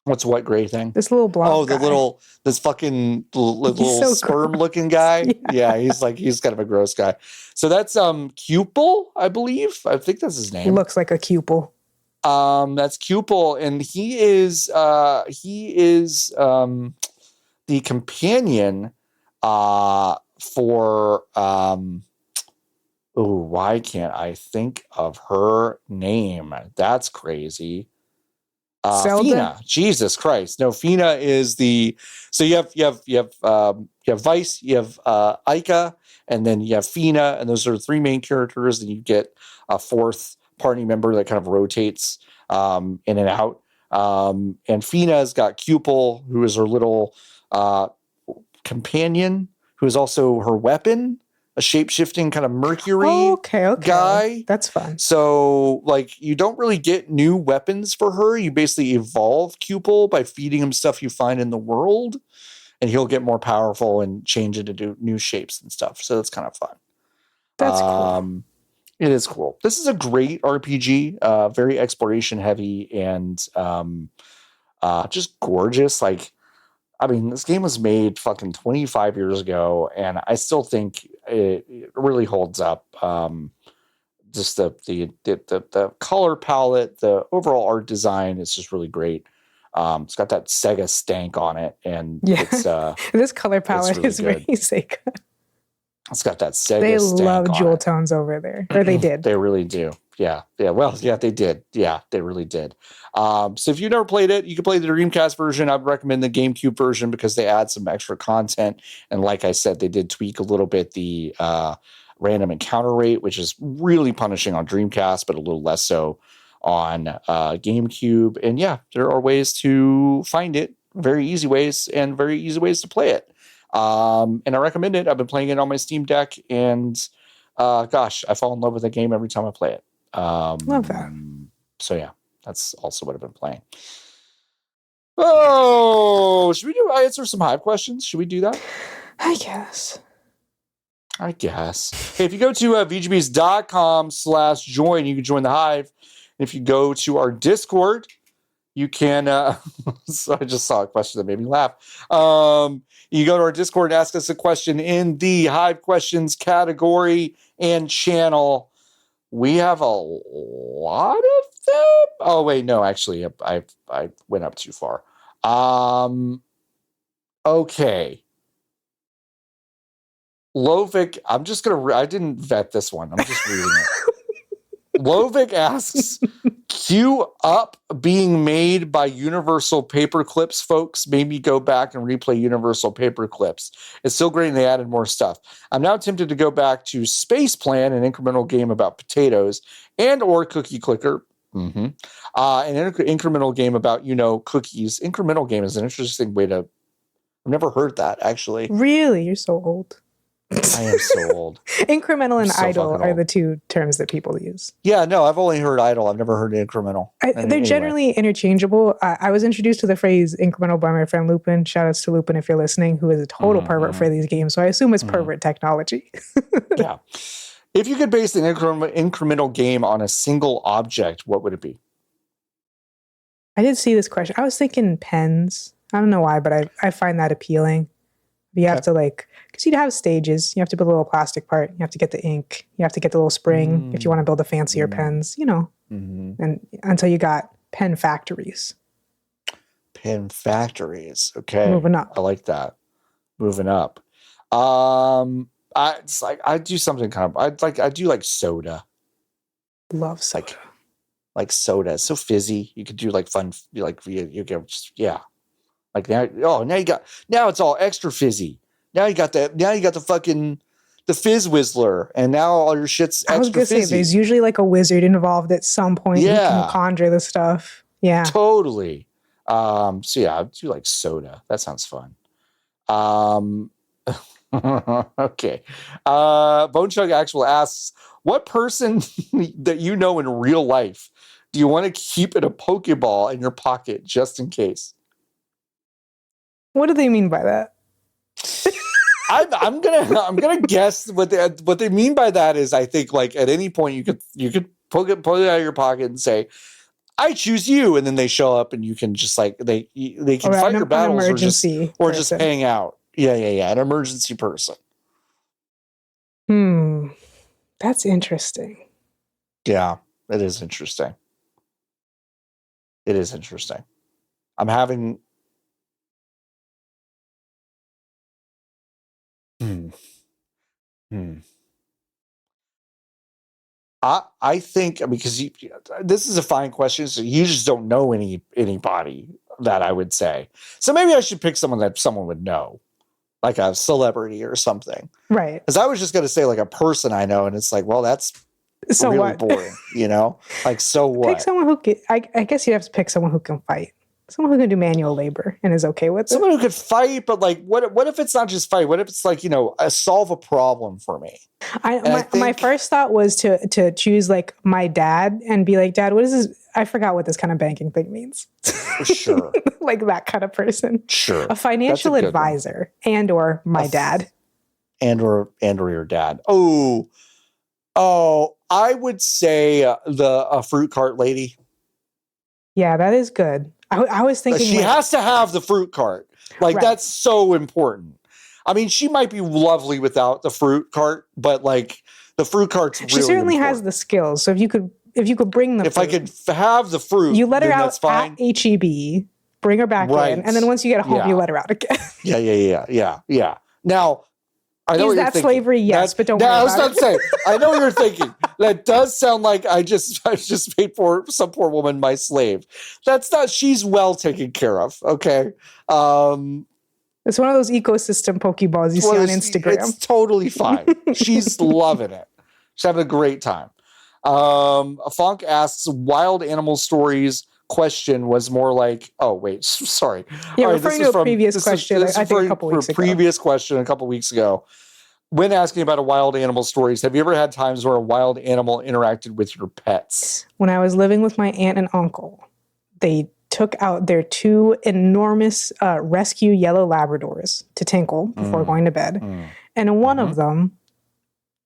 What's what gray thing? This little blob. Oh, this fucking little sperm looking guy. Yeah, he's kind of a gross guy. So that's Cupel, I believe. I think that's his name. He looks like a Cupel. That's Cupel, and he is the companion for why can't I think of her name? That's crazy. Fina, Jesus Christ! No, Fina is so you have Vice, you have Aika, and then you have Fina, and those are the three main characters. And you get a fourth party member that kind of rotates in and out. And Fina's got Cupel, who is her little companion, who is also her weapon. A shape-shifting kind of Mercury guy. That's fun. So, like, you don't really get new weapons for her. You basically evolve Cupel by feeding him stuff you find in the world, and he'll get more powerful and change it into new shapes and stuff. So that's kind of fun. That's cool. It is cool. This is a great RPG, very exploration heavy and just gorgeous. Like, I mean, this game was made fucking 25 years ago, and I still think it really holds up. Just the color palette, the overall art design is just really great. It's got that Sega stank on it, and it's this color palette really is very Sega. It's got that Sega they stank love on jewel it. tones over there, or they did. They really do. Yeah. Well, yeah, they did. Yeah, they really did. So if you've never played it, you can play the Dreamcast version. I'd recommend the GameCube version because they add some extra content. And like I said, they did tweak a little bit the random encounter rate, which is really punishing on Dreamcast, but a little less so on GameCube. And yeah, there are ways to find it, very easy ways, and very easy ways to play it. And I recommend it. I've been playing it on my Steam Deck, and gosh, I fall in love with the game every time I play it. Love that. So yeah, that's also what I've been playing. Oh, should we answer some Hive questions? Should we do that? I guess. Hey, if you go to vgbs.com/join, you can join the Hive. And if you go to our Discord, you can, so I just saw a question that made me laugh. You go to our Discord and ask us a question in the Hive Questions category and channel. We have a lot of them. Oh, wait, no, actually, I went up too far. Okay. Lovic, I didn't vet this one. I'm just reading it. Lovic asks, queue up being made by Universal Paperclips folks. Maybe go back and replay Universal Paperclips. It's still great and they added more stuff. I'm now tempted to go back to Space Plan, an incremental game about potatoes, and or Cookie Clicker. An incremental game about, cookies. Incremental game is an interesting way to... I've never heard that, actually. Really? You're so old. I am so old. Incremental and idle are the two terms that people use. Yeah, no, I've only heard idle. I've never heard incremental. They're generally interchangeable. I was introduced to the phrase incremental by my friend Lupin. Shout outs to Lupin if you're listening, who is a total pervert for these games. So I assume it's pervert technology. Yeah. If you could base an incremental game on a single object, what would it be? I did see this question. I was thinking pens. I don't know why, but I find that appealing. You have to because you'd have stages. You have to build a little plastic part. You have to get the ink. You have to get the little spring if you want to build the fancier pens, and until you got pen factories. Pen factories. Okay. Moving up. I like that. Moving up. I do something I do like soda. Love soda. Like soda. It's so fizzy. You could do fun, you get yeah. Like now it's all extra fizzy. Now you got the fucking the Fizz Whistler, and now all your shit's extra fizzy. I was gonna say there's usually a wizard involved at some point. Yeah. You can conjure the stuff. Yeah. Totally. So yeah, I do soda. That sounds fun. Okay. Bone Chug Actual asks, what person that you know in real life do you want to keep in a Pokeball in your pocket just in case? What do they mean by that? I'm gonna guess what they mean by that is I think at any point you could pull it out of your pocket and say, I choose you, and then they show up and you can just they can fight your battles or just hang out. Yeah, an emergency person. That's interesting. Yeah, it is interesting. I'm having I think because this is a fine question, so you just don't know anybody that I would say. So maybe I should pick someone that someone would know, like a celebrity or something, right? Because I was just going to say a person I know, and it's well, that's so really what? Boring, so what? Pick someone who can. I guess you have to pick someone who can fight. Someone who can do manual labor and is okay with it. Someone who could fight, but what if it's not just fight? What if it's solve a problem for me? My first thought was to choose my dad and be Dad, what is this? I forgot what this kind of banking thing means. Sure. That kind of person. Sure. A financial advisor and or my dad. And or your dad. Oh, I would say a fruit cart lady. Yeah, that is good. I was thinking she has to have the fruit cart. Like, that's so important. I mean, she might be lovely without the fruit cart, but like the fruit cart's really She certainly important. has the skills. So if you could bring the if fruit, I could have the fruit, you let her then out that's fine. at HEB, bring her back in, and then once you get home, you let her out again. Yeah. Now, I know is that slavery? Yes, but don't worry about it. I was saying. I know what you're thinking. That does sound like I just made for some poor woman my slave. That's not. She's well taken care of. Okay. It's one of those ecosystem Pokeballs you see on Instagram. It's totally fine. She's loving it. She's having a great time. Funk asks, wild animal stories question was more like, oh, wait, sorry. Yeah, referring to a previous question, I think a couple weeks ago. Previous question a couple weeks ago. When asking about a wild animal stories, have you ever had times where a wild animal interacted with your pets? When I was living with my aunt and uncle, they took out their 2 enormous rescue yellow Labradors to tinkle before going to bed. And one of them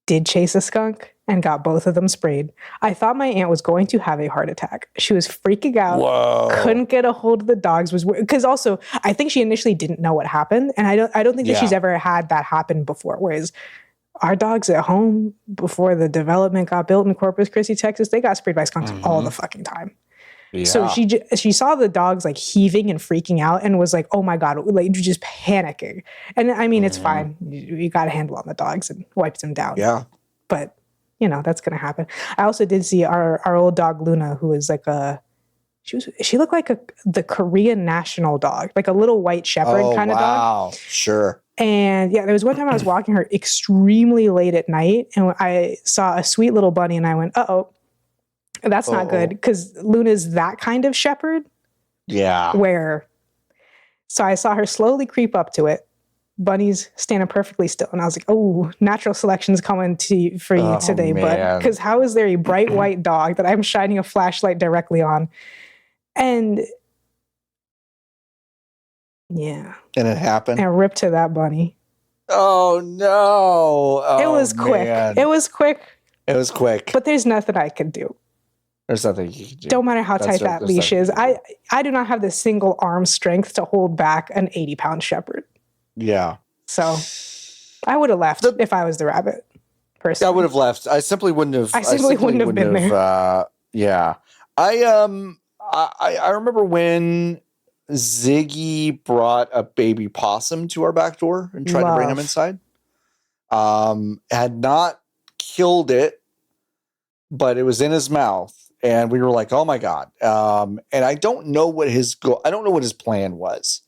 did chase a skunk and got both of them sprayed. I thought my aunt was going to have a heart attack. She was freaking out. Whoa. Couldn't get a hold of the dogs. Because also, I think she initially didn't know what happened. And I don't think that she's ever had that happen before. Whereas our dogs at home, before the development got built in Corpus Christi, Texas, they got sprayed by skunks all the fucking time. Yeah. So she saw the dogs like heaving and freaking out and was like, oh my God, like just panicking. And I mean, it's fine. You got a handle on the dogs and wipes them down. Yeah. But, you know, that's going to happen. I also did see our old dog, Luna, who is like she looked like the Korean national dog, like a little white shepherd kind of dog. Wow, sure. And yeah, there was one time I was walking her extremely late at night and I saw a sweet little bunny and I went, uh-oh. That's not good because Luna's that kind of shepherd. Yeah. So I saw her slowly creep up to it. Bunny's standing perfectly still. And I was like, oh, natural selection's coming for you today, bud. Because how is there a bright white dog that I'm shining a flashlight directly on? And yeah. And it happened. And ripped to that bunny. Oh, no. It was quick. It was quick. But there's nothing I could do. There's nothing you can do. Don't matter how tight that leash is. I do not have the single arm strength to hold back an 80-pound shepherd. Yeah. So I would have left if I was the rabbit. Personally. I would have left. I simply wouldn't have. I simply wouldn't have been there. Yeah. I remember when Ziggy brought a baby possum to our back door and tried to bring him inside. Had not killed it, but it was in his mouth. And we were like, "Oh my God!" And I don't know what his plan was.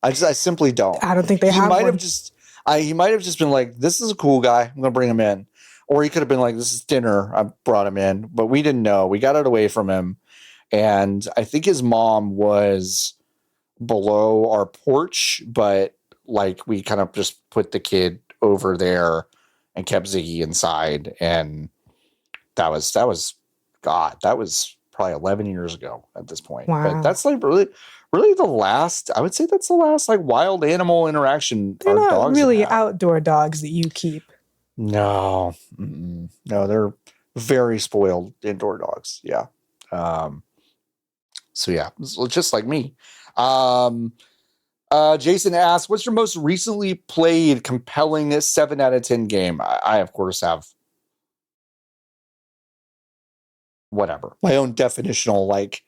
I simply don't. I don't think he might have just. He might have just been like, "This is a cool guy. I'm gonna bring him in," or he could have been like, "This is dinner. I brought him in," but we didn't know. We got it away from him, and I think his mom was below our porch, but like we kind of just put the kid over there and kept Ziggy inside, and that was. God, that was probably 11 years ago at this point. Wow. But that's like really the last, I would say that's the last like wild animal interaction. They're not really outdoor dogs that you keep. No. No, they're very spoiled indoor dogs. Yeah. So yeah, it's just like me. Jason asks, what's your most recently played compelling 7 out of 10 game? I of course have whatever my own definitional like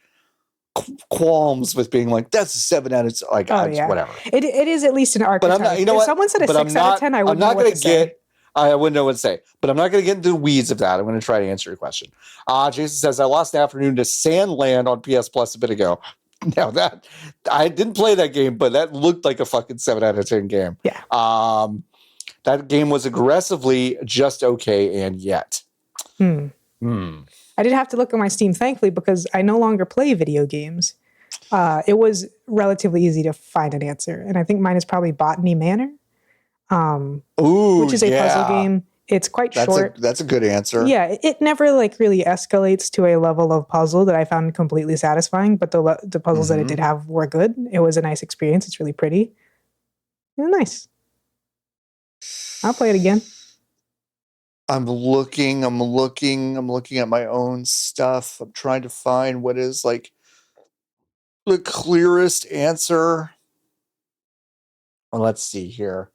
qualms with being like that's a 7 out of 10. Like whatever. It is at least an archetype. But I'm not, you know what? Someone said a 6 out of 10. I wouldn't know what to say. I wouldn't know what to say, but I'm not going to get into the weeds of that. I'm going to try to answer your question. Jason says I lost an afternoon to Sandland on PS Plus a bit ago. Now that I didn't play that game, but that looked like a fucking 7 out of 10 game. Yeah. That game was aggressively just okay, and yet. I did have to look at my Steam, thankfully, because I no longer play video games. It was relatively easy to find an answer. And I think mine is probably Botany Manor, which is a puzzle game. It's quite short. That's a good answer. Yeah, it never like really escalates to a level of puzzle that I found completely satisfying, but the puzzles that it did have were good. It was a nice experience. It's really pretty. It was nice. I'll play it again. I'm looking at my own stuff. I'm trying to find what is like the clearest answer. Well, let's see here.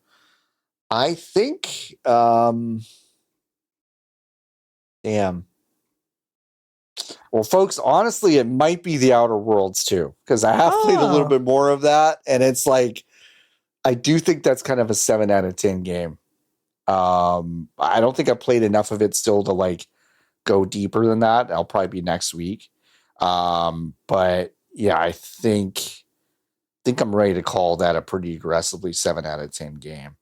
I think, damn. Well, folks, honestly, it might be The Outer Worlds too, because I have played a little bit more of that, and it's like, I do think that's kind of a 7 out of 10 game. I don't think I've played enough of it still to like go deeper than that. I'll probably be next week. But yeah, I think I'm ready to call that a pretty aggressively 7 out of 10 game.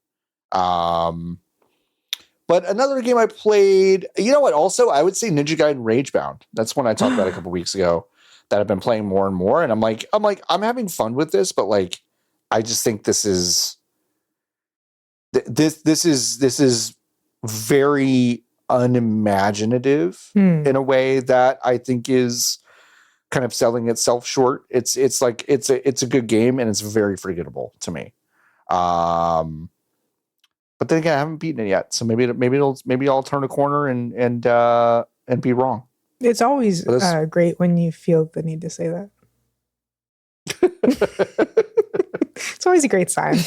But another game I played, you know what? Also, I would say Ninja Gaiden Ragebound. That's one I talked about a couple weeks ago that I've been playing more and more. And I'm having fun with this, but like, I just think this is very unimaginative in a way that I think is kind of selling itself short. It's a good game and it's very forgettable to me. But then again, I haven't beaten it yet, so maybe I'll turn a corner and be wrong. It's always great when you feel the need to say that. It's always a great sign.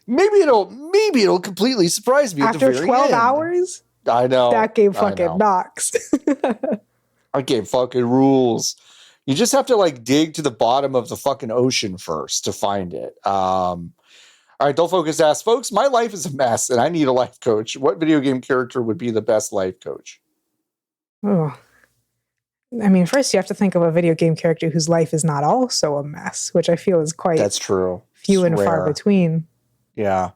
Maybe it'll completely surprise me after at the very 12 end. hours. I know that game fucking knocks. That game fucking rules. You just have to like dig to the bottom of the fucking ocean first to find it. All right, Don't Focus asks, folks, my life is a mess and I need a life coach. What video game character would be the best life coach? Oh, I mean, first you have to think of a video game character whose life is not also a mess, which I feel is quite that's true. Few and far between. Yeah.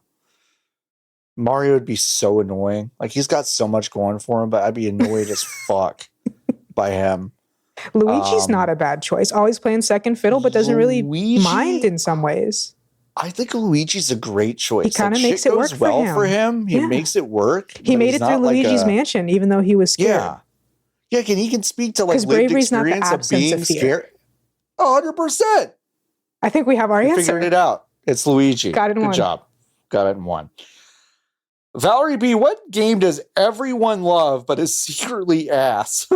Mario would be so annoying. Like he's got so much going for him, but I'd be annoyed as fuck by him. Luigi's not a bad choice. Always playing second fiddle, but doesn't really mind in some ways. I think Luigi's a great choice. He kind of makes it work for him. He makes it work. He made it through Luigi's Mansion, even though he was scared. Yeah, he can speak to like lived experience of being scared. 100%. I think we have our answer. Figured it out. It's Luigi. Got it in one. Good job. Got it in one. Valerie B, what game does everyone love but is secretly ass?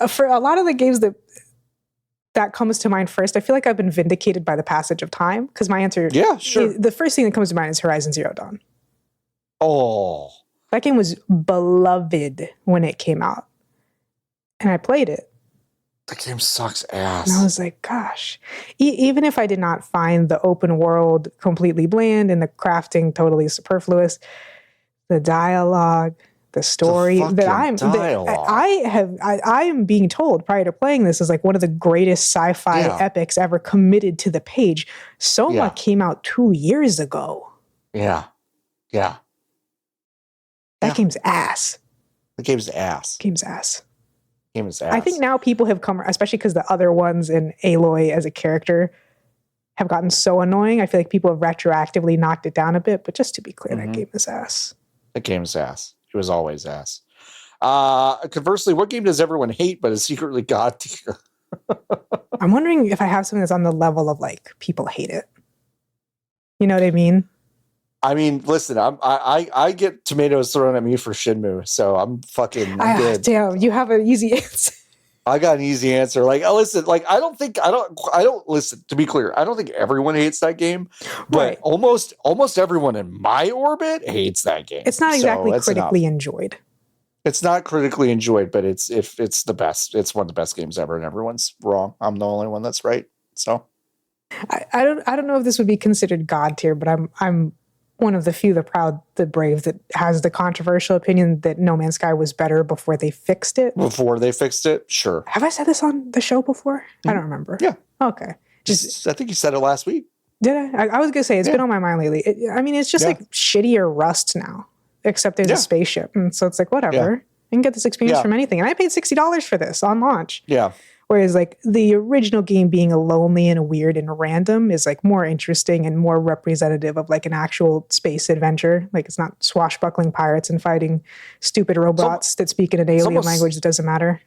For a lot of the games that comes to mind first, I feel like I've been vindicated by the passage of time because my answer, the first thing that comes to mind is Horizon Zero Dawn. Oh, that game was beloved when it came out, and I played it. The game sucks ass. And I was like, gosh, even if I did not find the open world completely bland and the crafting totally superfluous, the dialogue, the story I am being told prior to playing this is like one of the greatest sci-fi epics ever committed to the page. Soma came out 2 years ago. Yeah. That game's ass. The game's ass. I think now people have come, especially because the other ones in Aloy as a character have gotten so annoying. I feel like people have retroactively knocked it down a bit, but just to be clear, that game is ass. The game's ass. It was always ass. Conversely, what game does everyone hate but is secretly god tier? I'm wondering if I have something that's on the level of like people hate it. You know what I mean? I mean, listen, I get tomatoes thrown at me for Shenmue, so I'm good. Damn, you have an easy answer. I got an easy answer. Like, listen, like I don't listen, to be clear, I don't think everyone hates that game, but almost everyone in my orbit hates that game. It's not exactly critically enjoyed. It's not critically enjoyed, but it's the best. It's one of the best games ever, and everyone's wrong. I'm the only one that's right. So I don't know if this would be considered god tier, but I'm one of the few, the proud, the brave, that has the controversial opinion that No Man's Sky was better before they fixed it. Sure. Have I said this on the show before? I don't remember. Yeah. Okay. I think you said it last week. Did I? I was going to say, it's been on my mind lately. It's just like shittier Rust now, except there's a spaceship. And so it's like, whatever. Yeah. I can get this experience from anything. And I paid $60 for this on launch. Yeah. Whereas like the original game being a lonely and weird and random is like more interesting and more representative of like an actual space adventure. Like it's not swashbuckling pirates and fighting stupid robots that speak in an alien language that doesn't matter.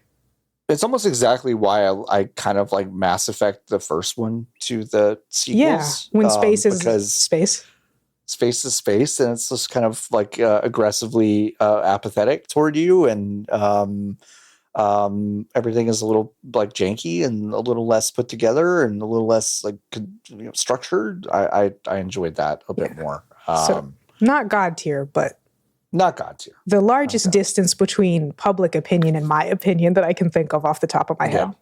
It's almost exactly why I kind of like Mass Effect the first one to the sequels. Yeah, when space is space. Space is space, and it's just kind of like aggressively apathetic toward you, and Everything is a little like janky and a little less put together and a little less like structured. I enjoyed that a bit more. So not God tier, but not God tier. The largest distance between public opinion and my opinion that I can think of off the top of my head.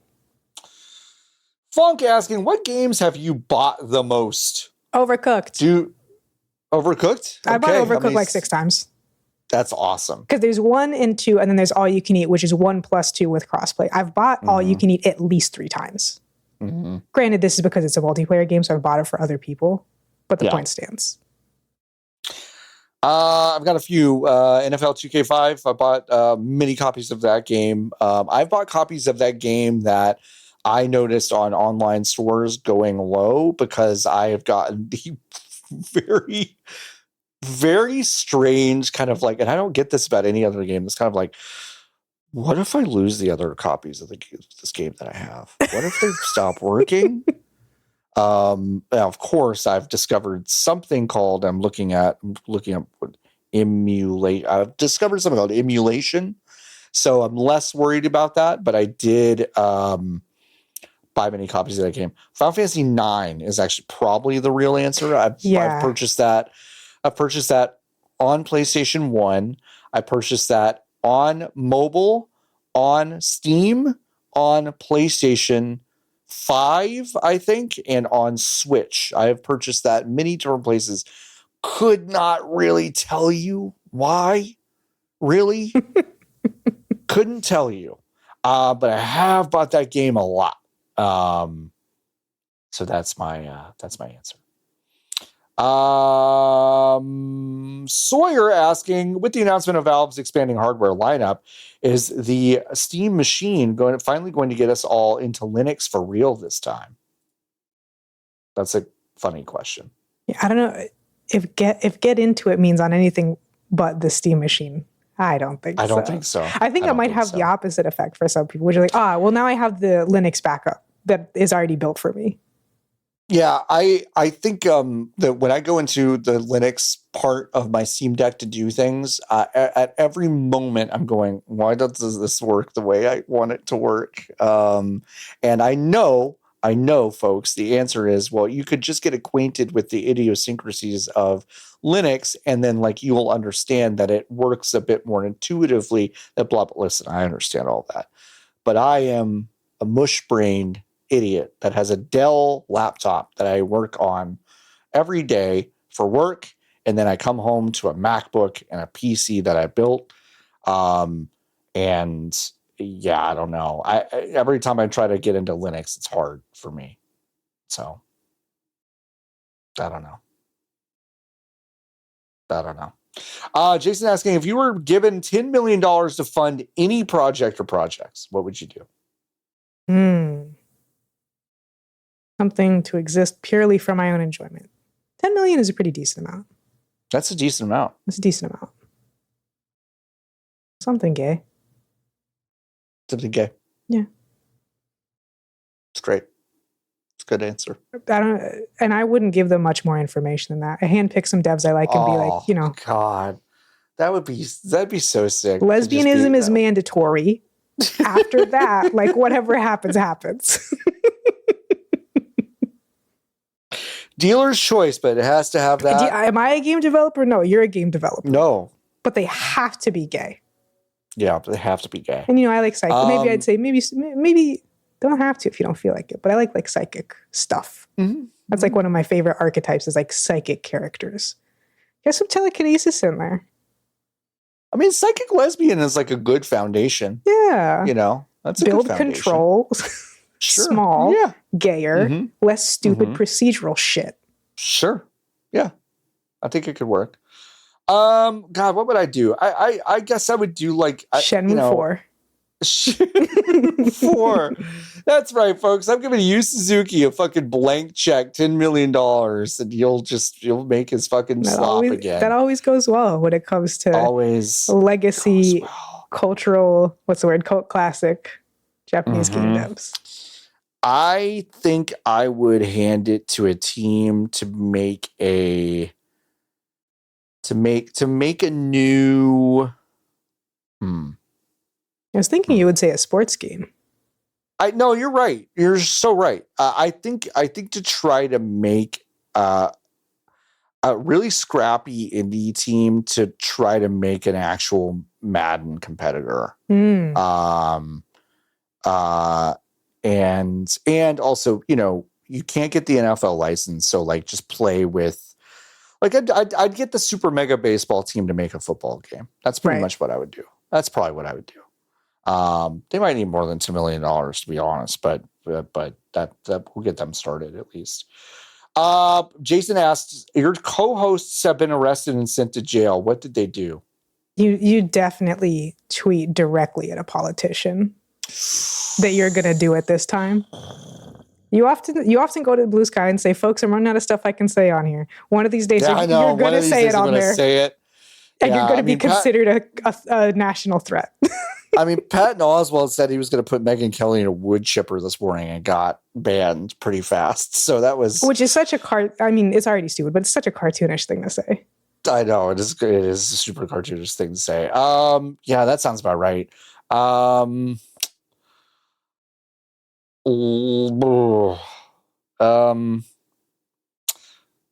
Funk asking, what games have you bought the most? Overcooked. Overcooked? I bought Overcooked like 6 times. That's awesome. Because there's 1 and 2, and then there's All You Can Eat, which is 1+2 with crossplay. I've bought All You Can Eat at least 3 times. Granted, this is because it's a multiplayer game, so I've bought it for other people, but the point stands. I've got a few. NFL 2K5, I bought many copies of that game. I've bought copies of that game that I noticed on online stores going low because I have gotten the very, very strange kind of like, and I don't get this about any other game. It's kind of like, what if I lose the other copies of this game that I have? What if they stop working? Now, of course, I've discovered something called I've discovered something called emulation. So I'm less worried about that, but I did buy many copies of that game. Final Fantasy 9 is actually probably the real answer. I've purchased that. I've purchased that on PlayStation 1. I purchased that on mobile, on Steam, on PlayStation 5, I think, and on Switch. I have purchased that many different places. Could not really tell you why. Really? Couldn't tell you. But I have bought that game a lot. So that's my answer. Sawyer asking, with the announcement of Valve's expanding hardware lineup, is the Steam machine finally going to get us all into Linux for real this time? That's a funny question. Yeah, I don't know if get into it means on anything but the Steam machine. I don't think so. I don't think so. I think it might have the opposite effect for some people, which are like, well, now I have the Linux backup that is already built for me. Yeah, I think that when I go into the Linux part of my Steam Deck to do things, at every moment I'm going, why does this work the way I want it to work? And I know, folks, the answer is, well, you could just get acquainted with the idiosyncrasies of Linux, and then like you will understand that it works a bit more intuitively. That blah, blah. Listen, I understand all that, but I am a mush-brained idiot that has a Dell laptop that I work on every day for work, and then I come home to a MacBook and a PC that I built. And yeah, I don't know. Every time I try to get into Linux, it's hard for me. So I don't know. Jason asking, if you were given $10 million to fund any project or projects, what would you do? Something to exist purely for my own enjoyment. 10 million is a pretty decent amount. That's a decent amount. It's a decent amount. Something gay. Something gay. Yeah. It's great. It's a good answer. And I wouldn't give them much more information than that. I handpick some devs I like and be like, God. That'd be so sick. Lesbianism is mandatory. After that, like whatever happens, happens. Dealer's choice, but it has to have that. Am I a game developer? No, you're a game developer. No. But they have to be gay. Yeah, they have to be gay. And I like psychic. Maybe I'd say maybe don't have to if you don't feel like it. But I like psychic stuff. Mm-hmm. That's like one of my favorite archetypes is like psychic characters. Get some telekinesis in there. I mean, psychic lesbian is like a good foundation. Yeah. That's a build good foundation. Control. Sure. Small, gayer, less stupid procedural shit. Sure. Yeah. I think it could work. God, what would I do? I guess I would do like Shenmue 4. Shenmue 4. That's right, folks. I'm giving Yu Suzuki a fucking blank check, $10 million, and you'll make his fucking slop again. That always goes well when it comes to legacy, cultural, cult classic Japanese game devs. I think I would hand it to a team to make a new I was thinking you would say a sports game. No, you're right. You're so right. I think to try to make a really scrappy indie team to try to make an actual Madden competitor. And also, you can't get the NFL license, so like just play with, like I'd get the Super Mega Baseball team to make a football game. That's pretty much what I would do. That's probably what I would do. They might need more than $2 million to be honest, but that will get them started at least. Jason asked, your co-hosts have been arrested and sent to jail. What did they do? You definitely tweet directly at a politician that you're gonna do it this time. You often go to Blue Sky and say, folks, I'm running out of stuff I can say on here. One of these days you're gonna say it on there. Say it. And you're going to be considered a national threat. I mean, Patton Oswalt said he was going to put Megyn Kelly in a wood chipper this morning and got banned pretty fast. So that was... Which is such a it's already stupid, but it's such a cartoonish thing to say. I know. It is a super cartoonish thing to say. Yeah, that sounds about right.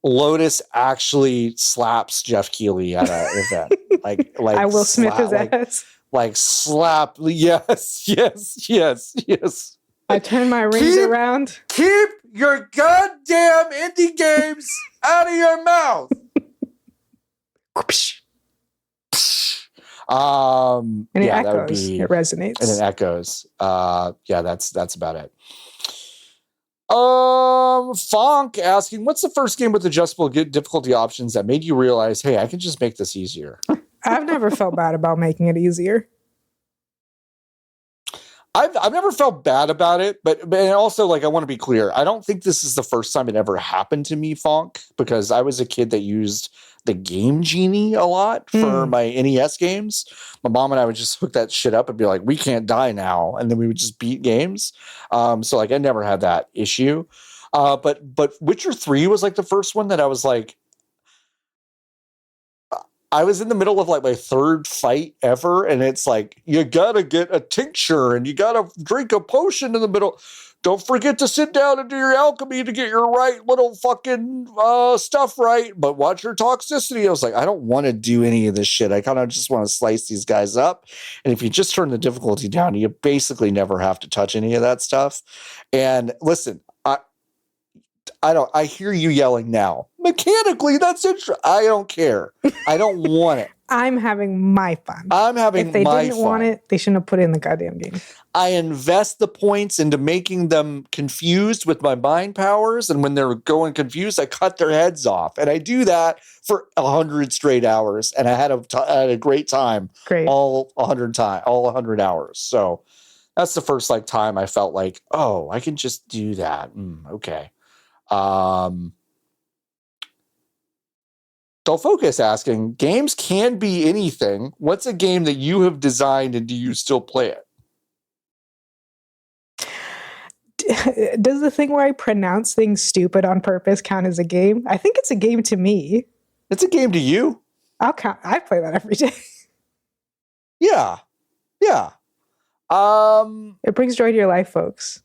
Lotus actually slaps Jeff Keighley at an event. Like I will Smith his ass. Like slap. Yes. I turn my rings around. Keep your goddamn indie games out of your mouth. And it echoes. It resonates. And it echoes. Yeah, that's about it. Fonk asking, what's the first game with adjustable difficulty options that made you realize, hey, I can just make this easier? I've never felt bad about making it easier. I've never felt bad about it, but also, like, I want to be clear. I don't think this is the first time it ever happened to me, Fonk, because I was a kid that used the Game Genie a lot for my NES games. My mom and I would just hook that shit up and be like, we can't die now. And then we would just beat games. So like I never had that issue. But Witcher 3 was like the first one that I was like, I was in the middle of like my third fight ever. And it's like, you gotta get a tincture and you gotta drink a potion in the middle. Don't forget to sit down and do your alchemy to get your right little fucking stuff right. But watch your toxicity. I was like, I don't want to do any of this shit. I kind of just want to slice these guys up. And if you just turn the difficulty down, you basically never have to touch any of that stuff. And listen, I hear you yelling now. Mechanically, that's interesting. I don't care. I don't want it. I'm having my fun. If they didn't want it, they shouldn't have put it in the goddamn game. I invest the points into making them confused with my mind powers, and when they're going confused, I cut their heads off. And I do that for 100 straight hours, and I had a great time. All 100 hours. So that's the first like time I felt like, oh, I can just do that. Okay. Don't Focus asking, games can be anything. What's a game that you have designed and do you still play it? Does the thing where I pronounce things stupid on purpose count as a game? I think it's a game to me. It's a game to you. I play that every day. Yeah. It brings joy to your life, folks.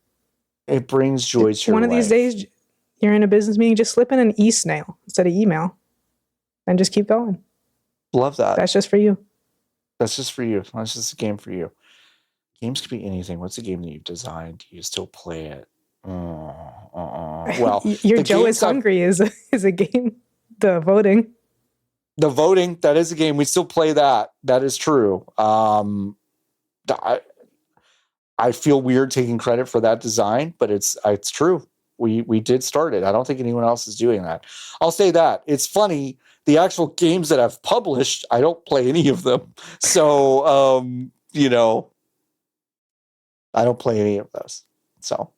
It brings joy to your life. One of these days, you're in a business meeting, just slip in an e-snail instead of email. And just keep going. Love that. That's just for you. That's just a game for you. Games could be anything. What's a game that you've designed? Do you still play it? Well, your Joe is Hungry is a game. The voting, that is a game. We still play that. That is true. I feel weird taking credit for that design, but it's true. We did start it. I don't think anyone else is doing that. I'll say that. It's funny. The actual games that I've published, I don't play any of them. So, I don't play any of those. So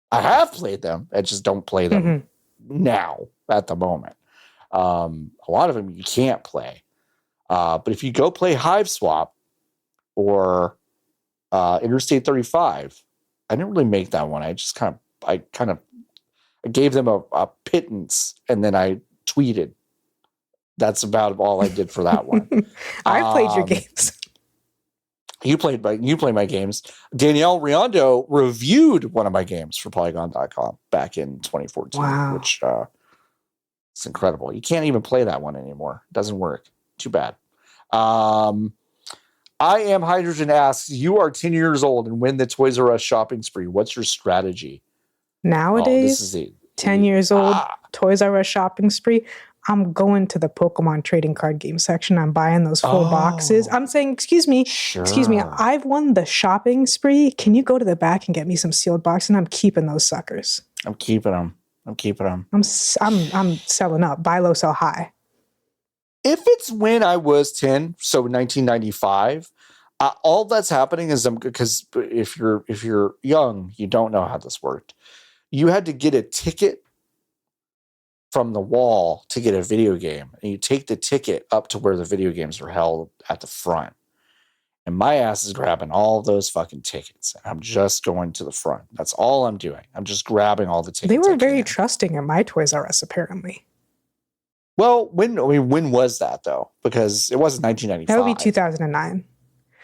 I have played them. I just don't play them now at the moment. A lot of them you can't play. But if you go play Hive Swap or Interstate 35, I didn't really make that one. I just I gave them a pittance and then I tweeted. That's about all I did for that one. I played your games. You play my games. Danielle Riondo reviewed one of my games for Polygon.com back in 2014, which it's incredible. You can't even play that one anymore. It doesn't work. Too bad. I Am Hydrogen asks, you are 10 years old and win the Toys R Us shopping spree. What's your strategy? Nowadays, 10 years old, Toys R Us shopping spree. I'm going to the Pokemon trading card game section. I'm buying those full boxes. I'm saying, excuse me, I've won the shopping spree. Can you go to the back and get me some sealed boxes? And I'm keeping those suckers. I'm keeping them. I'm selling up. Buy low, sell high. If it's when I was 10, so 1995, all that's happening is because if you're young, you don't know how this worked. You had to get a ticket from the wall to get a video game, and you take the ticket up to where the video games are held at the front. And my ass is grabbing all those fucking tickets. I'm just going to the front. That's all I'm doing. I'm just grabbing all the tickets. They were very trusting at my Toys R Us, apparently. Well, when was that though? Because it wasn't 1995. That would be 2009.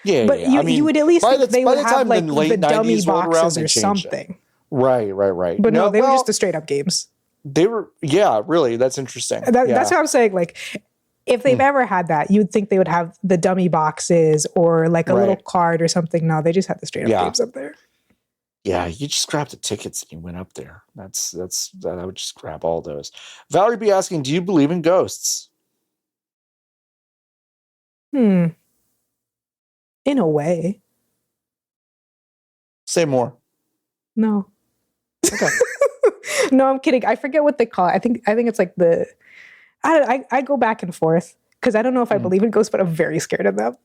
Yeah, but yeah. you would at least think they would have like the dummy boxes or something. Right. But no, they were just the straight up games. They were, really. That's interesting. That's what I'm saying. Like, if they've ever had that, you'd think they would have the dummy boxes or like a little card or something. No, they just had the straight up games up there. Yeah, you just grabbed the tickets and you went up there. That's I would just grab all those. Valerie B asking, do you believe in ghosts? In a way. Say more. No. Okay. No, I'm kidding. I forget what they call it. I think it's like I go back and forth because I don't know if I believe in ghosts, but I'm very scared of them.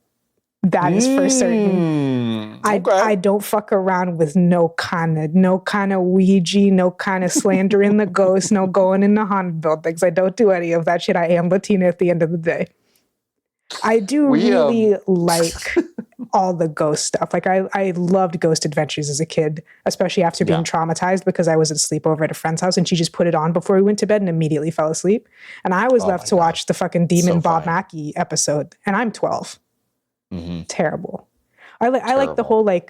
That is for certain. I don't fuck around with no kind of Ouija, no kind of slandering the ghost, no going in the haunted buildings. I don't do any of that shit. I am Latina at the end of the day. I do really like all the ghost stuff. Like I loved Ghost Adventures as a kid, especially after being traumatized because I was at sleepover at a friend's house and she just put it on before we went to bed and immediately fell asleep. And I was left to watch the fucking Demon Bob Mackie episode, and I'm 12. Mm-hmm. Terrible. I like the whole I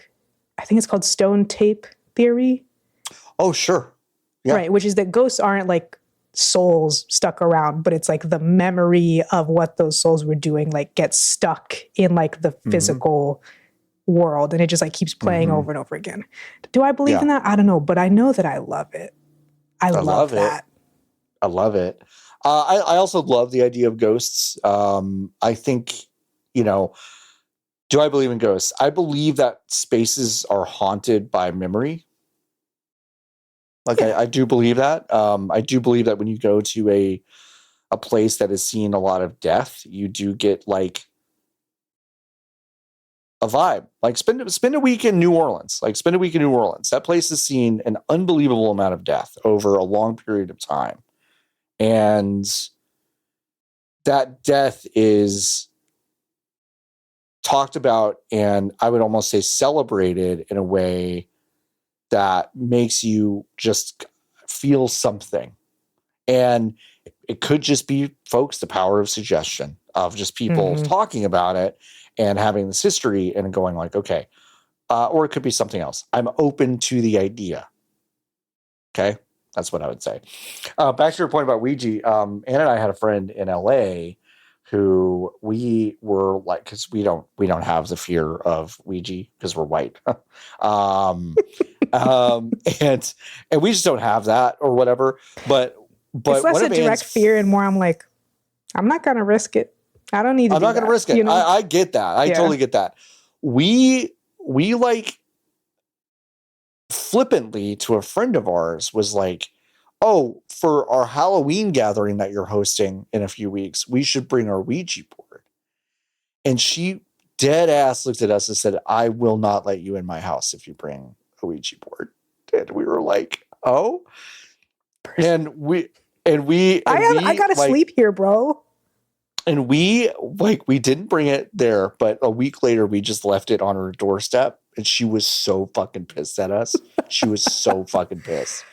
think it's called stone tape theory. Oh, sure. Yeah. Right, which is that ghosts aren't like souls stuck around, but it's like the memory of what those souls were doing gets stuck in like the physical world, and it just like keeps playing over and over again. Do I believe in that? I don't know, but I know that I love it. I love that. I love it. I also love the idea of ghosts. I think, do I believe in ghosts? I believe that spaces are haunted by memory. I do believe that. I do believe that when you go to a place that has seen a lot of death, you do get like a vibe. Like spend a week in New Orleans. That place has seen an unbelievable amount of death over a long period of time. And that death is talked about, and I would almost say celebrated in a way that makes you just feel something. And it could just be, folks, the power of suggestion, of just people talking about it and having this history and going like, okay, or it could be something else. I'm open to the idea. Okay. That's what I would say. Back to your point about Ouija. Anna and I had a friend in LA who we were like, because we don't have the fear of Ouija because we're white, and we just don't have that or whatever. But it's less a direct fear and more I'm like, I'm not gonna risk it. I don't need to. I'm not gonna risk it. I get that. I totally get that. We like flippantly to a friend of ours was like, oh, for our Halloween gathering that you're hosting in a few weeks, we should bring our Ouija board. And she dead ass looked at us and said, I will not let you in my house if you bring a Ouija board. And we were like, oh. And I gotta sleep here, bro. And we didn't bring it there, but a week later we just left it on her doorstep, and she was so fucking pissed at us. She was so fucking pissed.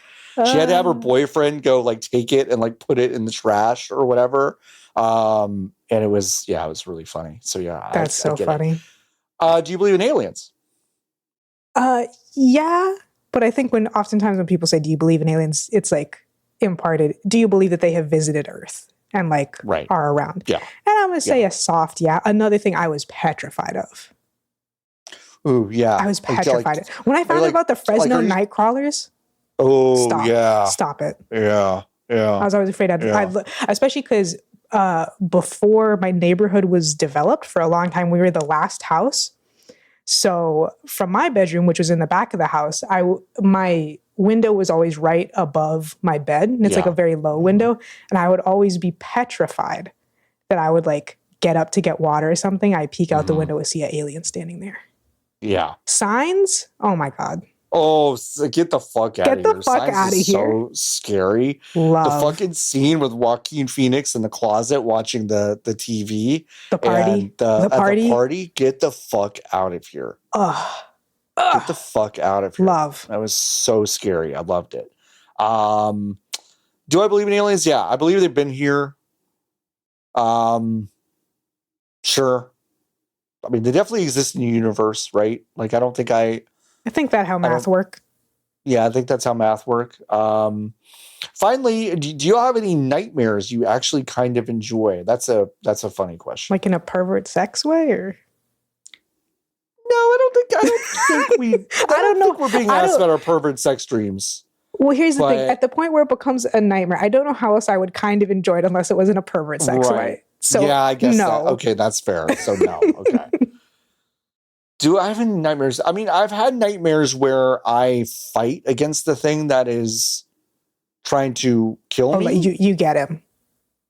She had to have her boyfriend go take it and put it in the trash or whatever. And it was really funny. So yeah, that's so funny. Do you believe in aliens? Yeah, but I think oftentimes when people say, "Do you believe in aliens?" it's like imparted. Do you believe that they have visited Earth and like are around? Yeah, and I'm gonna say a soft yeah. Another thing I was petrified of. Ooh, yeah. I was petrified when I found out about the Fresno night crawlers. Oh, stop it. Yeah. I was always afraid especially because before my neighborhood was developed for a long time, we were the last house. So from my bedroom, which was in the back of the house, my window was always right above my bed. And it's like a very low window. And I would always be petrified that I would like get up to get water or something. I peek out the window and see an alien standing there. Yeah. Signs? Oh my God. Oh, get the fuck out of here. Get the fuck out of here. So scary. Love. The fucking scene with Joaquin Phoenix in the closet watching the TV. The party. And, the party. Get the fuck out of here. Get the fuck out of here. Love. That was so scary. I loved it. Do I believe in aliens? Yeah, I believe they've been here. Sure. I mean, they definitely exist in the universe, right? Like, I think that's how math work. Yeah, I think that's how math work. Finally, do you have any nightmares you actually kind of enjoy? That's a funny question. Like in a pervert sex way, or? No, I don't think we. I don't think we're being asked about our pervert sex dreams. Well, here's the thing. At the point where it becomes a nightmare, I don't know how else I would kind of enjoy it unless it was in a pervert sex way. So yeah, I guess no. Okay, that's fair. So no. Okay. Do I have any nightmares? I mean, I've had nightmares where I fight against the thing that is trying to kill me. You get him.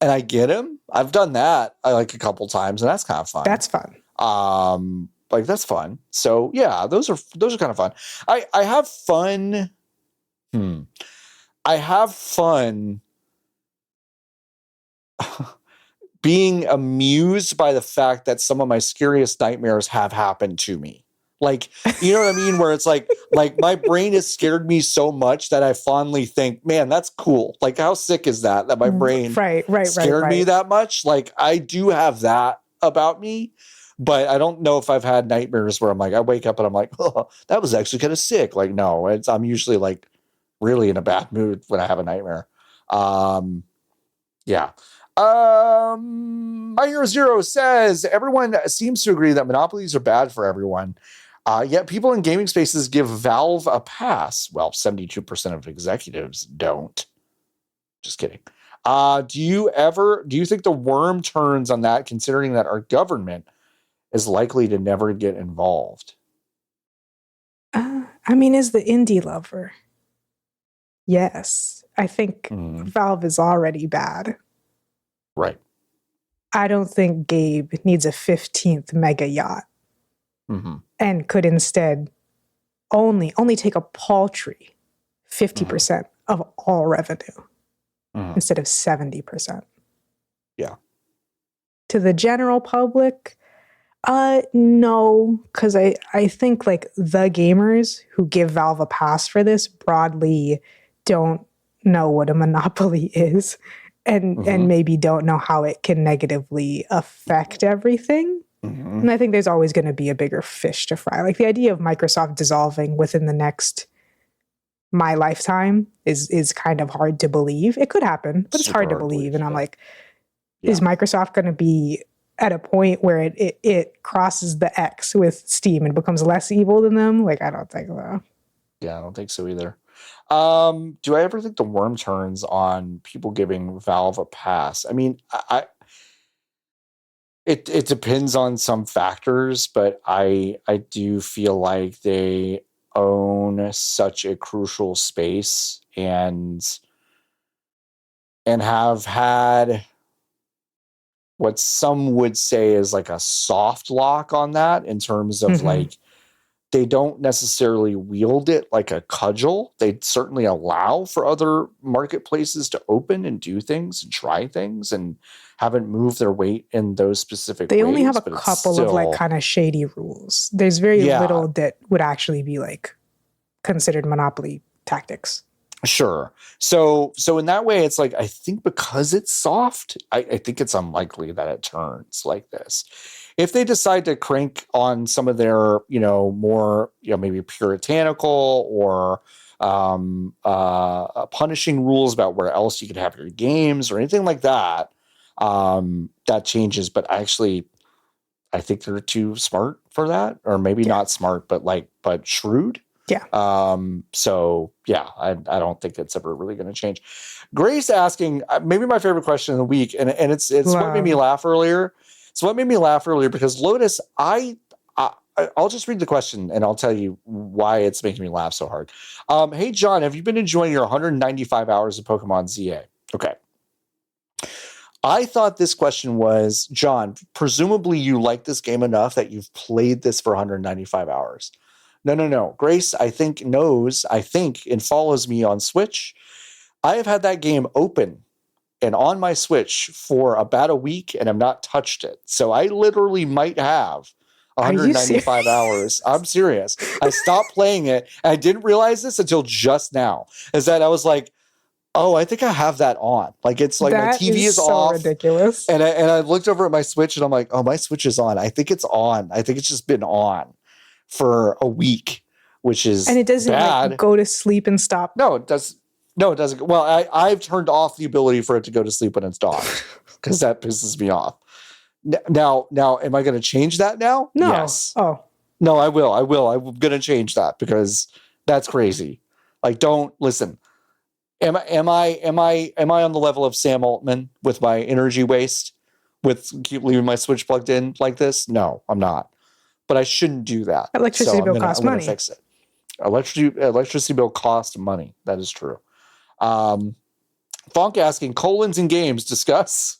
And I get him. I've done that like a couple times, and that's kind of fun. That's fun. Like that's fun. So yeah, those are kind of fun. I have fun. I have fun being amused by the fact that some of my scariest nightmares have happened to me. Like, you know what I mean? Where it's like my brain has scared me so much that I fondly think, man, that's cool. Like, how sick is that my brain scared me that much? Like, I do have that about me, but I don't know if I've had nightmares where I'm like, I wake up and I'm like, oh, that was actually kind of sick. Like, no, I'm usually like really in a bad mood when I have a nightmare. Yeah. My Hero Zero says everyone seems to agree that monopolies are bad for everyone. Yet people in gaming spaces give Valve a pass. Well, 72% of executives don't. Just kidding. Do you think the worm turns on that, considering that our government is likely to never get involved? I mean, as the indie lover, yes. I think Valve is already bad. Right. I don't think Gabe needs a 15th mega yacht and could instead only take a paltry 50% of all revenue instead of 70%. Yeah. To the general public, no, because I think like the gamers who give Valve a pass for this broadly don't know what a monopoly is. And maybe don't know how it can negatively affect everything. And I think there's always going to be a bigger fish to fry. Like the idea of Microsoft dissolving within my lifetime is kind of hard to believe. It could happen, but it's hard to believe. And I'm like, is Microsoft going to be at a point where it crosses the X with Steam and becomes less evil than them? Like, I don't think so. Yeah, I don't think so either. Do I ever think the worm turns on people giving Valve a pass? I mean, it depends on some factors, but I do feel like they own such a crucial space and have had what some would say is like a soft lock on that in terms of like, they don't necessarily wield it like a cudgel. They certainly allow for other marketplaces to open and do things and try things and haven't moved their weight in those specific ways. They only have a couple of like kind of shady rules. There's very little that would actually be like considered monopoly tactics. Sure. So in that way, it's like, I think because it's soft, I think it's unlikely that it turns like this. If they decide to crank on some of their, more, maybe puritanical or punishing rules about where else you could have your games or anything like that, that changes. But I think they're too smart for that, or maybe not smart, but shrewd. Yeah. So yeah, I don't think it's ever really going to change. Grace asking maybe my favorite question of the week, and it's what made me laugh earlier. It's what made me laugh earlier because Lotus, I'll just read the question and I'll tell you why it's making me laugh so hard. Hey John, have you been enjoying your 195 hours of Pokemon ZA? Okay. I thought this question was, John, presumably you like this game enough that you've played this for 195 hours. No. Grace, I think, and follows me on Switch. I have had that game open and on my Switch for about a week and have not touched it. So I literally might have 195 hours. I'm serious. I stopped playing it. And I didn't realize this until just now, is that I was like, oh, I think I have that on. Like, it's like my TV is so off. Ridiculous. And I looked over at my Switch and I'm like, oh, my Switch is on. I think it's on. I think it's just been on for a week, which is and it doesn't bad. Like, go to sleep and stop. No, it doesn't. Well, I've turned off the ability for it to go to sleep when it's docked because that pisses me off. Now, am I going to change that now? No. Yes. Oh, no, I will. I'm going to change that because that's crazy. Like, don't listen. Am I on the level of Sam Altman with my energy waste, with keep leaving my Switch plugged in like this? No, I'm not. But I shouldn't do that. Electricity bill costs money. Fix it. Electricity bill costs money. That is true. Fonk asking, colons in games, discuss.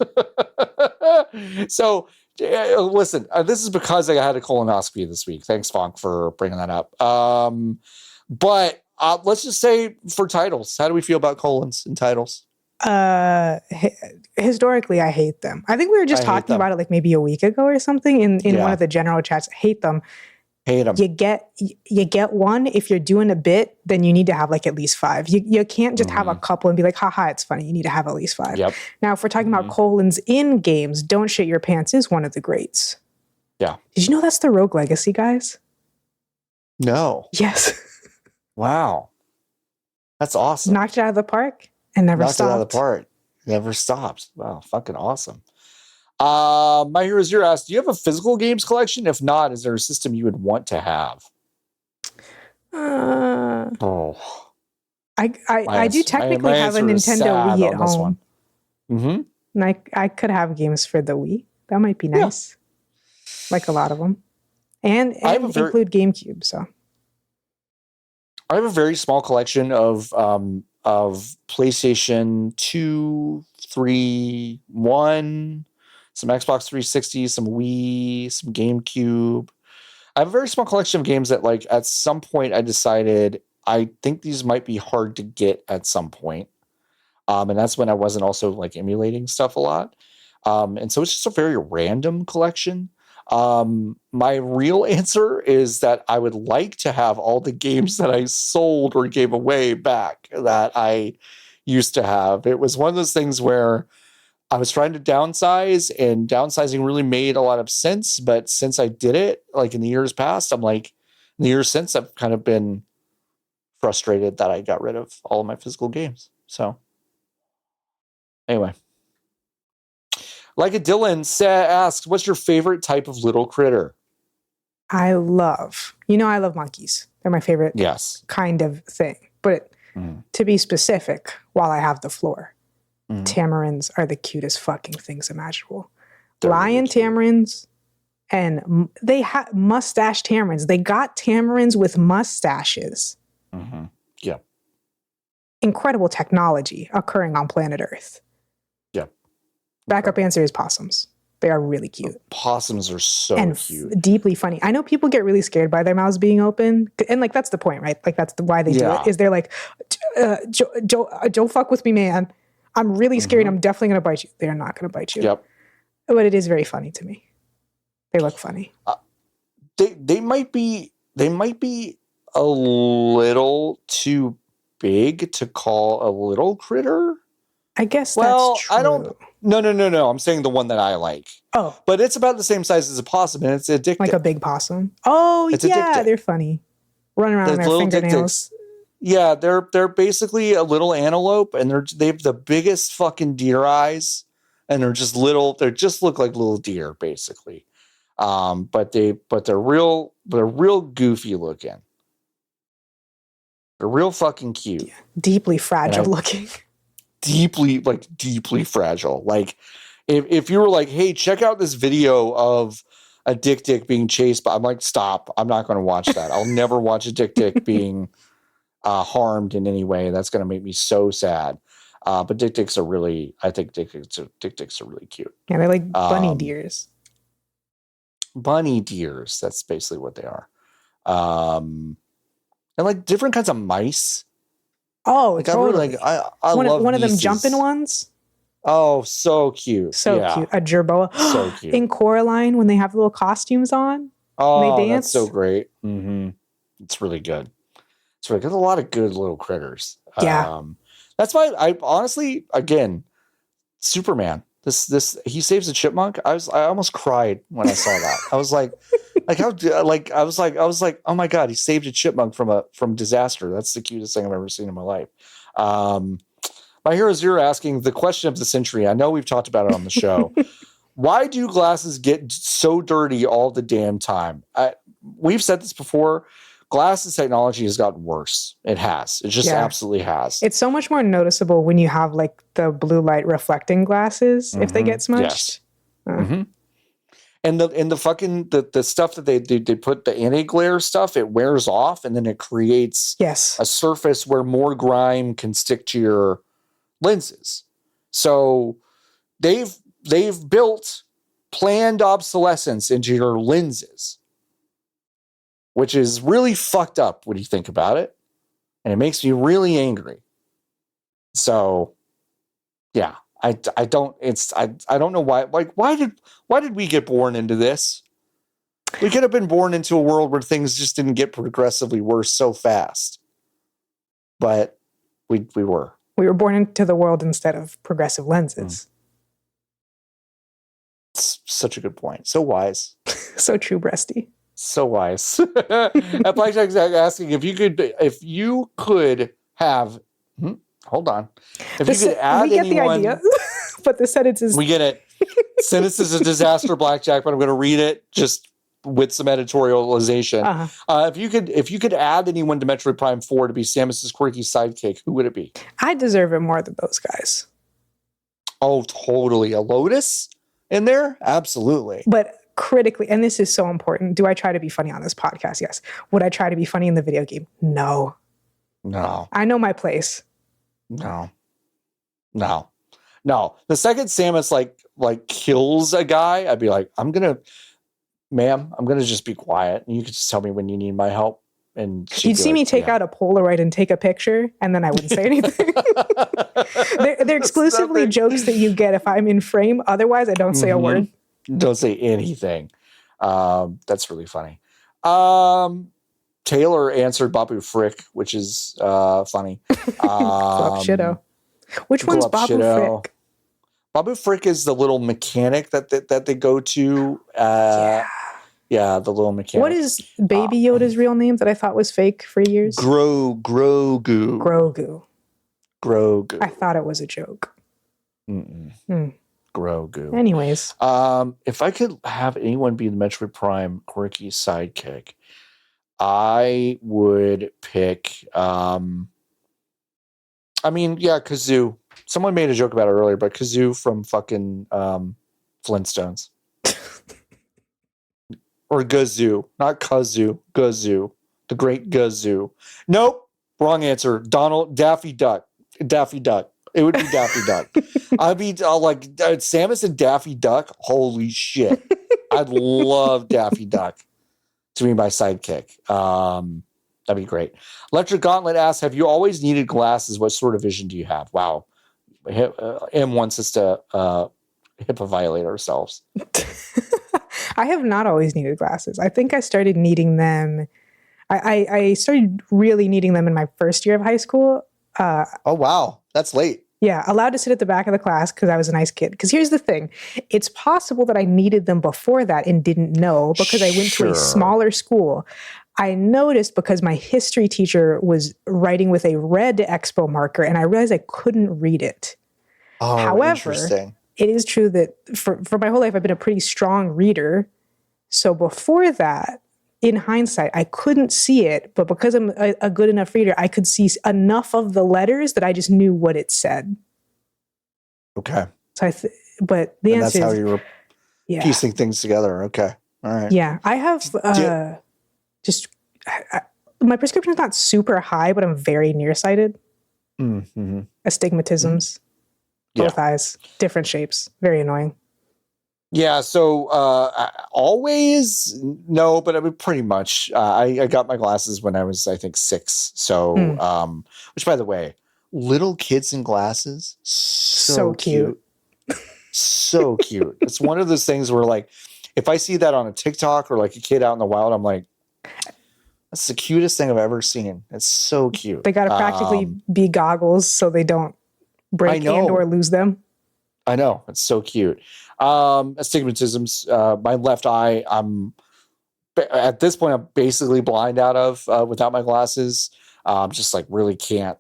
So, listen, this is because I had a colonoscopy this week. Thanks, Fonk, for bringing that up. But let's just say for titles, how do we feel about colons in titles? Historically, I hate them. I think we were just talking about it like maybe a week ago or something in one of the general chats. Hate them. Hate them. You get one. If you're doing a bit, then you need to have like at least 5. You can't just have a couple and be like, haha, it's funny. You need to have at least 5. Yep. Now, if we're talking about colons in games, Don't Shit Your Pants is one of the greats. Yeah. Did you know that's the Rogue Legacy, guys? No. Yes. Wow. That's awesome. Knocked it out of the park and never stopped. Knocked it out of the park. Never stopped. Wow. Fucking awesome. My Hero Zero asked, do you have a physical games collection? If not, is there a system you would want to have? I do technically have a Nintendo Wii at home. Mm-hmm. And I could have games for the Wii. That might be nice. Yeah. Like a lot of them. And include GameCube, so. I have a very small collection of PlayStation 2, 3, 1, some Xbox 360, some Wii, some GameCube. I have a very small collection of games that, like, at some point I decided I think these might be hard to get at some point. And that's when I wasn't also like emulating stuff a lot. And so it's just a very random collection. My real answer is that I would like to have all the games that I sold or gave away back that I used to have. It was one of those things where I was trying to downsize, and downsizing really made a lot of sense. But since I did it, like in the years past, I'm like, in the years since, I've kind of been frustrated that I got rid of all of my physical games. So anyway. Like a Dylan asks, what's your favorite type of little critter? I love monkeys. They're my favorite kind of thing. But to be specific, while I have the floor, tamarins are the cutest fucking things imaginable. Lion tamarins, and they have mustache tamarins. They got tamarins with mustaches. Mm-hmm. Yeah. Incredible technology occurring on planet Earth. Backup answer is possums. They are really cute. Possums are so cute. Deeply funny. I know people get really scared by their mouths being open. And like, that's the point, right? Like, that's why they do it. Is they're like, Joe, fuck with me, man. I'm really scared. I'm definitely going to bite you. They're not going to bite you. Yep. But it is very funny to me. They look funny. They might be a little too big to call a little critter. I guess that's true. I don't. No. I'm saying the one that I like. Oh. But it's about the same size as a possum, and it's a dick. Like a big possum. Oh, it's yeah, they're funny. Run around their fingernails. Yeah, they're basically a little antelope, and they have the biggest fucking deer eyes, and they're just little. They just look like little deer, basically. But they're real goofy looking. They're real fucking cute. Yeah, deeply fragile looking. Deeply fragile. Like if you were like, hey, check out this video of a dick being chased, but I'm like, stop. I'm not going to watch that. I'll never watch a dick being harmed in any way. That's going to make me so sad. But dicks are really, I think dicks are really cute. Yeah, they're like bunny deers. Bunny deers. That's basically what they are. And like different kinds of mice. Oh, like, totally. I love one of them jumping ones. Oh, so cute. So cute. A gerboa. So cute. In Coraline, when they have little costumes on. Oh, they dance. That's so great. Mm-hmm. It's really good. It's really good. A lot of good little critters. Yeah. That's why I honestly, again, Superman. This he saves a chipmunk. I almost cried when I saw that. I was like oh my God, he saved a chipmunk from disaster. That's the cutest thing I've ever seen in my life. My Hero Zero asking the question of the century. I know we've talked about it on the show. Why do glasses get so dirty all the damn time? We've said this before. Glasses technology has gotten worse. It has. It just absolutely has. It's so much more noticeable when you have like the blue light reflecting glasses if they get smudged. Yes. Mm-hmm. And the stuff that they put, the anti-glare stuff, it wears off and then it creates a surface where more grime can stick to your lenses. So they've built planned obsolescence into your lenses, which is really fucked up when you think about it. And it makes me really angry. So yeah, I don't know why, like, why did we get born into this? We could have been born into a world where things just didn't get progressively worse so fast. But we were. We were born into the world instead of progressive lenses. It's such a good point. So wise. So true, Breasty. So wise. Blackjack's asking if you could have. Hold on. If you could add we get anyone, the idea, but the sentence is. We get it. Sentence is a disaster, Blackjack. But I'm going to read it just with some editorialization. If you could add anyone to Metroid Prime 4 to be Samus's quirky sidekick, who would it be? I deserve it more than those guys. Oh, totally. A Lotus in there? Absolutely. But critically, and this is so important, do I try to be funny on this podcast? Yes. Would I try to be funny in the video game? No. I know my place. No. The second Samus like kills a guy, I'd be like, ma'am, I'm gonna just be quiet, and you could just tell me when you need my help. And you'd see me take out a Polaroid and take a picture, and then I wouldn't say anything. they're exclusively jokes that you get if I'm in frame. Otherwise, I don't say a word. Don't say anything. That's really funny. Taylor answered Babu Frick, which is funny. Shitto. Which one's Babu Frick? Babu Frick is the little mechanic that they go to. Yeah, the little mechanic. What is Baby Yoda's real name that I thought was fake for years? Grogu. I thought it was a joke. Grogu. Anyways. If I could have anyone be the Metroid Prime quirky sidekick, I would pick Kazoo. Someone made a joke about it earlier, but Kazoo from fucking Flintstones. Or Gazoo. Not Kazoo. Gazoo. The great Gazoo. Nope. Wrong answer. Daffy Duck. It would be Daffy Duck. I'd be like Samus and Daffy Duck. Holy shit. I'd love Daffy Duck to be my sidekick. That'd be great. Electric Gauntlet asks, have you always needed glasses? What sort of vision do you have? Wow. M wants us to HIPAA violate ourselves. I have not always needed glasses. I think I started needing them. I started really needing them in my first year of high school. Oh, wow. That's late. Yeah, allowed to sit at the back of the class because I was a nice kid. Because here's the thing. It's possible that I needed them before that and didn't know because I went to a smaller school. I noticed because my history teacher was writing with a red expo marker and I realized I couldn't read it. Oh, however, interesting. It is true that for my whole life, I've been a pretty strong reader. So before that, in hindsight, I couldn't see it, but because I'm a good enough reader, I could see enough of the letters that I just knew what it said. Okay. So but the answer that's how you were piecing things together. Okay. All right. Yeah. I have my prescription is not super high, but I'm very nearsighted. Mm-hmm. Astigmatisms, both eyes, different shapes. Very annoying. Yeah, so always no, but I mean pretty much. I got my glasses when I was, I think, 6. So, which, by the way, little kids in glasses, so cute, so cute. It's one of those things where, like, if I see that on a TikTok or like a kid out in the wild, I'm like, that's the cutest thing I've ever seen. It's so cute. They got to practically be goggles so they don't break and or lose them. I know, it's so cute. Astigmatisms, my left eye, at this point, I'm basically blind out of without my glasses. Just like really can't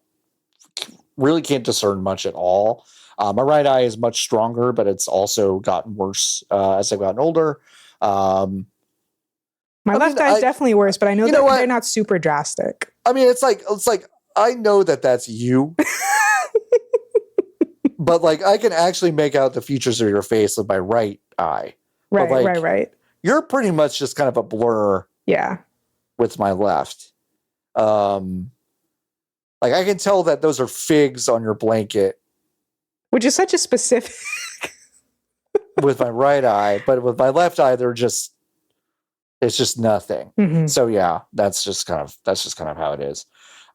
discern much at all. My right eye is much stronger, but it's also gotten worse as I've gotten older. My left eye is definitely worse, but I know that they're not super drastic. I mean, it's like I know that that's you. But like I can actually make out the features of your face with my right eye. Right. You're pretty much just kind of a blur. Yeah. With my left. Like I can tell that those are figs on your blanket. Which is such a specific with my right eye, but with my left eye, it's just nothing. Mm-hmm. So yeah, that's just kind of how it is.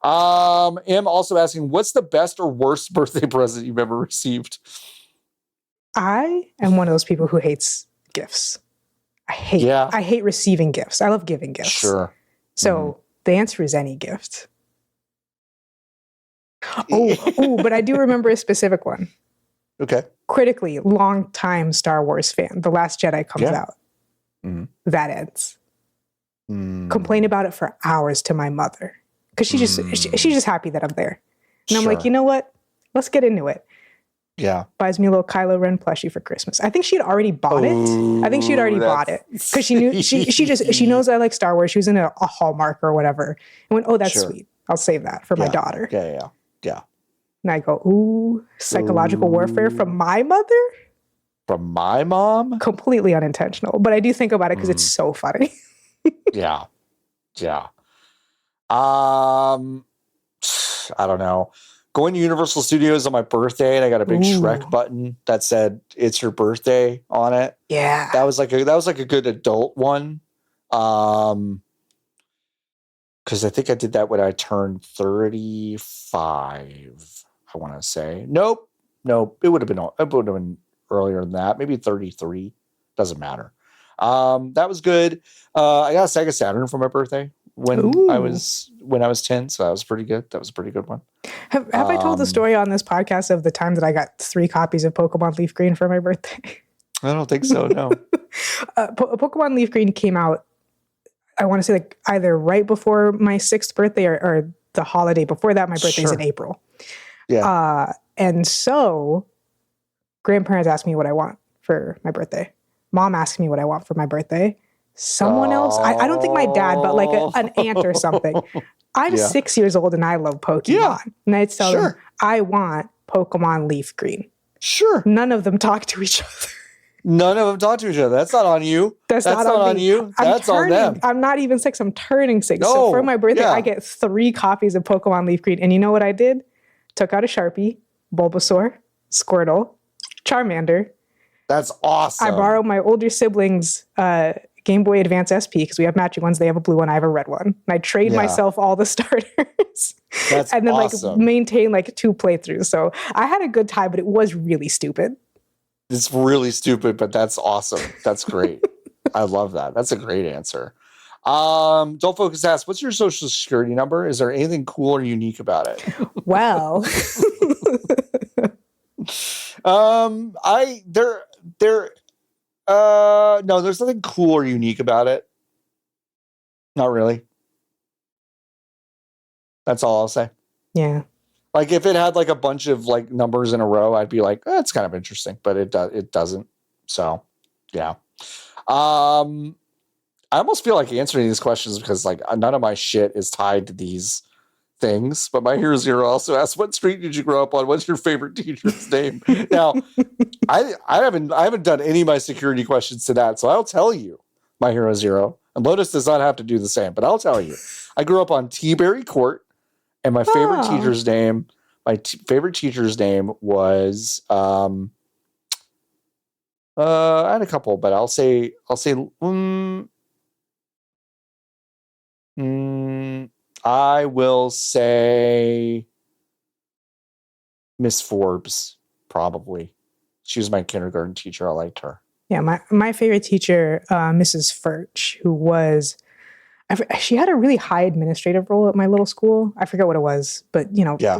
I'm also asking, what's the best or worst birthday present you've ever received? I am one of those people who hates gifts. I hate receiving gifts. I love giving gifts. Sure. So the answer is any gift. But I do remember a specific one. Okay. Critically, long-time Star Wars fan. The Last Jedi comes out. Mm-hmm. That ends. Complain about it for hours to my mother. Because she's just happy that I'm there. And I'm like, you know what? Let's get into it. Yeah. Buys me a little Kylo Ren plushie for Christmas. I think she had already bought it. Bought it. Because she knew she knows I like Star Wars. She was in a Hallmark or whatever. And went, oh, that's sweet. I'll save that for my daughter. Yeah. And I go, ooh, psychological warfare from my mother? From my mom? Completely unintentional. But I do think about it because it's so funny. Yeah. I don't know. Going to Universal Studios on my birthday, and I got a big Shrek button that said "It's your birthday" on it. Yeah, that was like a good adult one. Because I think I did that when I turned 35. I want to say nope. It would have been earlier than that. Maybe 33. Doesn't matter. That was good. I got a Sega Saturn for my birthday when I was 10, so that was pretty good. That was a pretty good one. Have I told the story on this podcast of the time that I got 3 copies of Pokemon Leaf Green for my birthday? I don't think so, no. Pokemon Leaf Green came out, I want to say like either right before my 6th birthday or the holiday before that. My birthday's in April. Yeah. And so grandparents asked me what I want for my birthday. Mom asked me what I want for my birthday. Someone else, I don't think my dad, but like an aunt or something. I'm 6 years old and I love Pokemon. Yeah. And I'd tell them, I want Pokemon Leaf Green. Sure. None of them talk to each other. None of them talk to each other. That's not on you. That's not on you. That's on them. I'm not even 6. I'm turning 6. No, so for my birthday, I get 3 copies of Pokemon Leaf Green. And you know what I did? Took out a Sharpie, Bulbasaur, Squirtle, Charmander. That's awesome. I borrowed my older siblings' Game Boy Advance SP because we have matching ones. They have a blue one. I have a red one. And I trade myself all the starters. That's and then awesome. like maintain like 2 playthroughs. So I had a good time, but it was really stupid. It's really stupid, but that's awesome. That's great. I love that. That's a great answer. Don't Focus asks, what's your social security number? Is there anything cool or unique about it? Well, no, there's nothing cool or unique about it. Not really. That's all I'll say. Yeah. Like if it had like a bunch of like numbers in a row, I'd be like, that's kind of interesting, but it doesn't. So yeah. I almost feel like answering these questions because like none of my shit is tied to these things. But My Hero Zero also asks, what street did you grow up on? What's your favorite teacher's name? Now, I haven't done any of my security questions to that, so I'll tell you, My Hero Zero. And Lotus does not have to do the same, but I'll tell you. I grew up on Teaberry Court, and my favorite teacher's name, favorite teacher's name was I had a couple, but I'll say I will say Miss Forbes, probably. She was my kindergarten teacher. I liked her. Yeah, my favorite teacher, Mrs. Furch, who was, she had a really high administrative role at my little school. I forget what it was, but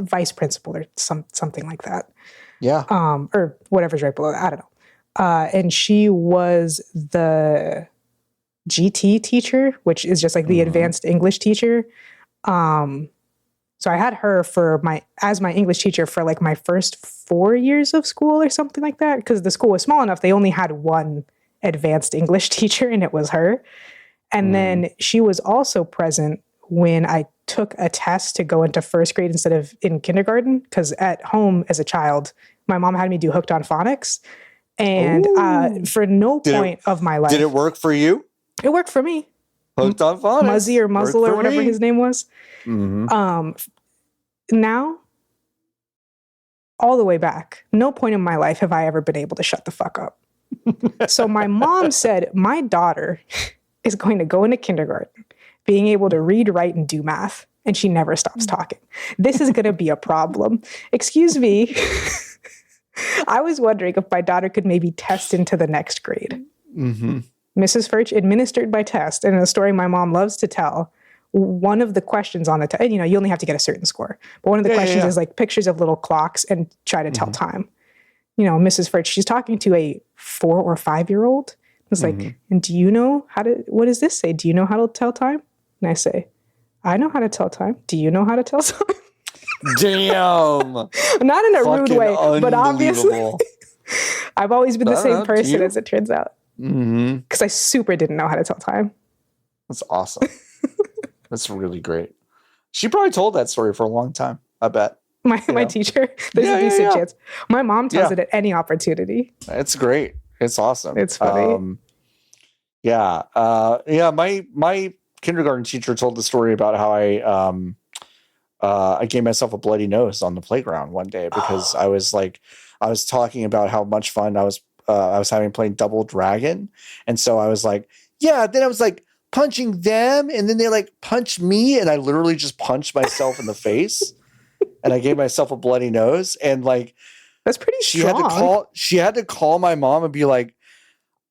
vice principal or something like that. Yeah. Or whatever's right below that. I don't know. And she was the GT teacher, which is just like the advanced English teacher. So I had her as my English teacher for like my first 4 years of school or something like that. Because the school was small enough, they only had one advanced English teacher, and it was her. And then she was also present when I took a test to go into first grade instead of in kindergarten. Because at home as a child, my mom had me do Hooked on Phonics. And for no point of my life. Did it work for you? It worked for me. Hooked on Phonics. Muzzy or Muzzle or whatever his name was. Now, all the way back, no point in my life have I ever been able to shut the fuck up. So my mom said, my daughter is going to go into kindergarten being able to read, write, and do math. And she never stops talking. This is going to be a problem. Excuse me. I was wondering if my daughter could maybe test into the next grade. Mrs. Furch administered my test. And in a story my mom loves to tell, one of the questions on the test, you only have to get a certain score. But one of the questions is like pictures of little clocks and try to tell time. Mrs. Furch, she's talking to a 4 or 5-year-old. It's like, and do you know what does this say? Do you know how to tell time? And I say, I know how to tell time. Do you know how to tell time? Damn. Not in a rude way, but obviously I've always been the same person as it turns out. Because I super didn't know how to tell time. That's awesome. That's really great. She probably told that story for a long time, I bet. My teacher, there's a decent chance. My mom tells it at any opportunity. It's great. It's awesome. It's funny. My kindergarten teacher told the story about how I gave myself a bloody nose on the playground one day because I was talking about how much fun I was having playing Double Dragon. And so I was like, then I was like punching them and then they like punched me and I literally just punched myself in the face and I gave myself a bloody nose. And like, that's pretty strong. She had to call my mom and be like,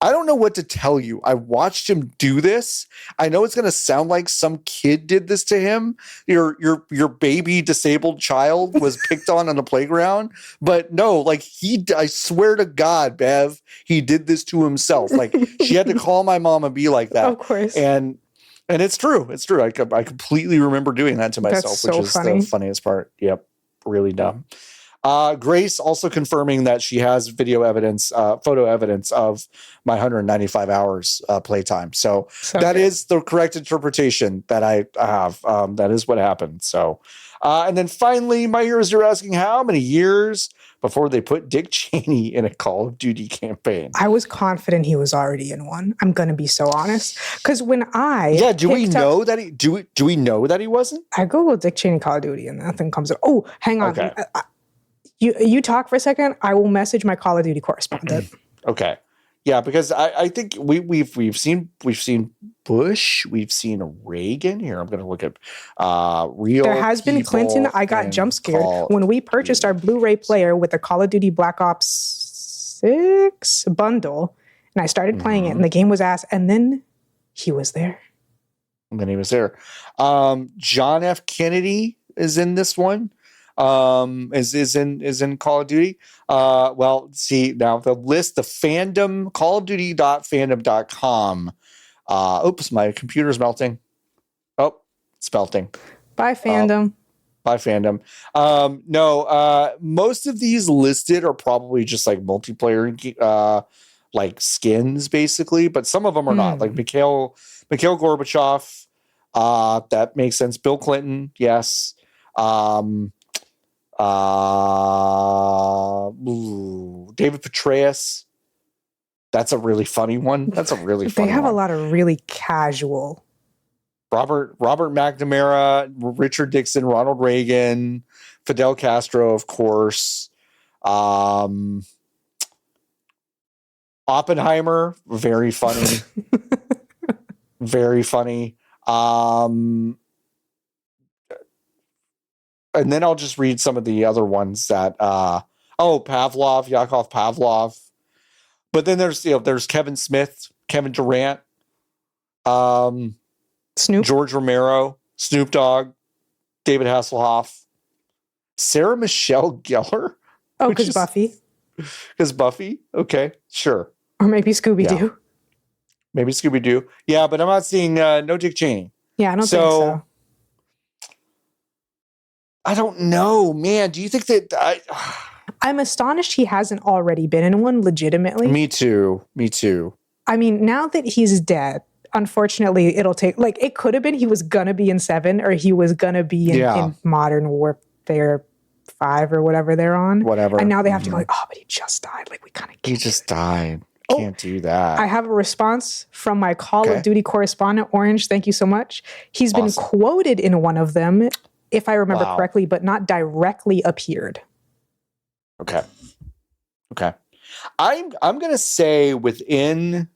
I don't know what to tell you. I watched him do this. I know it's going to sound like some kid did this to him. Your baby disabled child was picked on the playground, but no, like I swear to God, Bev, he did this to himself. Like she had to call my mom and be like that. Of course. And it's true. It's true. I completely remember doing that to myself, which is funny. The funniest part. Yep. Really dumb. Grace also confirming that she has photo evidence of my 195 hours playtime. So that is the correct interpretation that I have. That is what happened. So, and then finally, my heroes are asking how many years before they put Dick Cheney in a Call of Duty campaign. I was confident he was already in one. I'm going to be so honest. Because when do we know that he wasn't? I Googled Dick Cheney Call of Duty and nothing comes up. Oh, hang on. Okay. You talk for a second. I will message my Call of Duty correspondent. Okay, yeah, because I think we've seen Bush, we've seen Reagan. Here, I'm going to look at real. There has been Clinton. I got jump scared when we purchased our Blu-ray player with the Call of Duty Black Ops 6 bundle, and I started playing it, and the game was ass, and then he was there. when he was there. John F. Kennedy is in this one. Is in Call of Duty. Well, see now the list, the fandom, callofduty.fandom.com. Oops, my computer's melting. Oh, it's melting. Bye, fandom. By fandom. No, most of these listed are probably just like multiplayer, like skins, basically, but some of them are not. Like Mikhail Gorbachev, that makes sense. Bill Clinton, yes. David Petraeus. That's a really funny one. That's a really funny one. They have a lot of really casual. Robert McNamara, Richard Nixon, Ronald Reagan, Fidel Castro, of course. Oppenheimer, very funny. Very funny. And then I'll just read some of the other ones that Yakov Pavlov. But then there's Kevin Smith, Kevin Durant, Snoop, George Romero, Snoop Dogg, David Hasselhoff, Sarah Michelle Gellar. Oh, because Buffy. Because Buffy? Okay, sure. Or maybe Scooby-Doo. Yeah. Maybe Scooby-Doo. Yeah, but I'm not seeing no Dick Cheney. Yeah, I don't think so. I don't know, man. Do you think that I'm astonished he hasn't already been in one, legitimately. Me too. I mean, now that he's dead, unfortunately, it'll take, like, it could have been he was gonna be in 7 or he was gonna be in Modern Warfare 5 or whatever they're on. Whatever. And now they have to go like, oh, but he just died. Like, we kind of He just died. Can't do that. I have a response from my Call of Duty correspondent, Orange. Thank you so much. He's been quoted in one of them, if I remember correctly, but not directly appeared. Okay. I'm gonna say within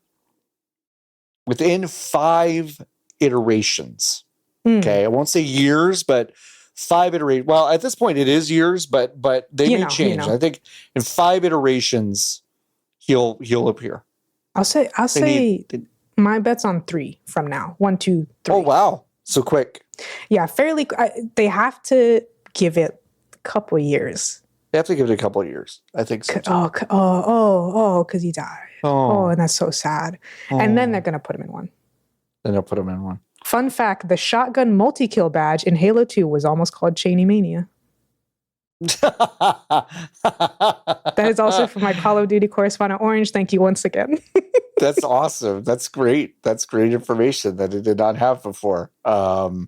5 iterations. Okay, I won't say years, but 5 iterations. Well, at this point, it is years, but they may change. I think in 5 iterations, he'll appear. I'll say my bet's on 3 from now. 1, 2, 3. Oh wow, so quick. Yeah, fairly. They have to give it a couple of years. They have to give it a couple of years. I think so. Because he died. And that's so sad. And then they're going to put him in one. Then they'll put him in one. Fun fact, the shotgun multi-kill badge in Halo 2 was almost called Cheney Mania. That is also from my Call of Duty correspondent, Orange. Thank you once again. That's awesome. That's great. That's great information that it did not have before. God,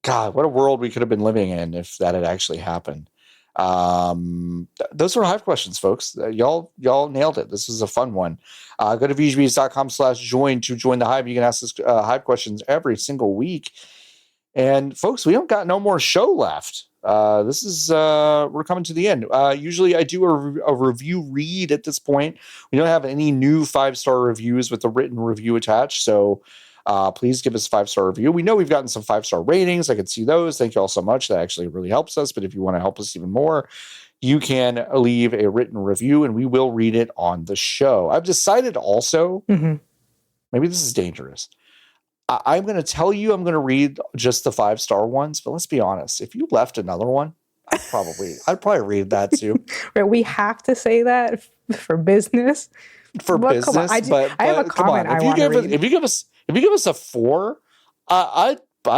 what a world we could have been living in if that had actually happened. Those were Hive questions, folks. Y'all nailed it. This was a fun one. Go to vgbs.com/join to join the Hive. You can ask us Hive questions every single week. And folks, we don't got no more show left. This is we're coming to the end. Usually I do a review read at this point. We don't have any new 5-star reviews with a written review attached, so please give us a 5-star review. We know we've gotten some 5-star ratings. I can see those. Thank you all so much. That actually really helps us. But if you want to help us even more, you can leave a written review and we will read it on the show. I've decided also, maybe this is dangerous. I'm going to tell you I'm going to read just the 5-star ones, but let's be honest. If you left another one, I'd probably read that too. Right, we have to say that for business. For business, but I have a comment I want to read. If you give us a 4, I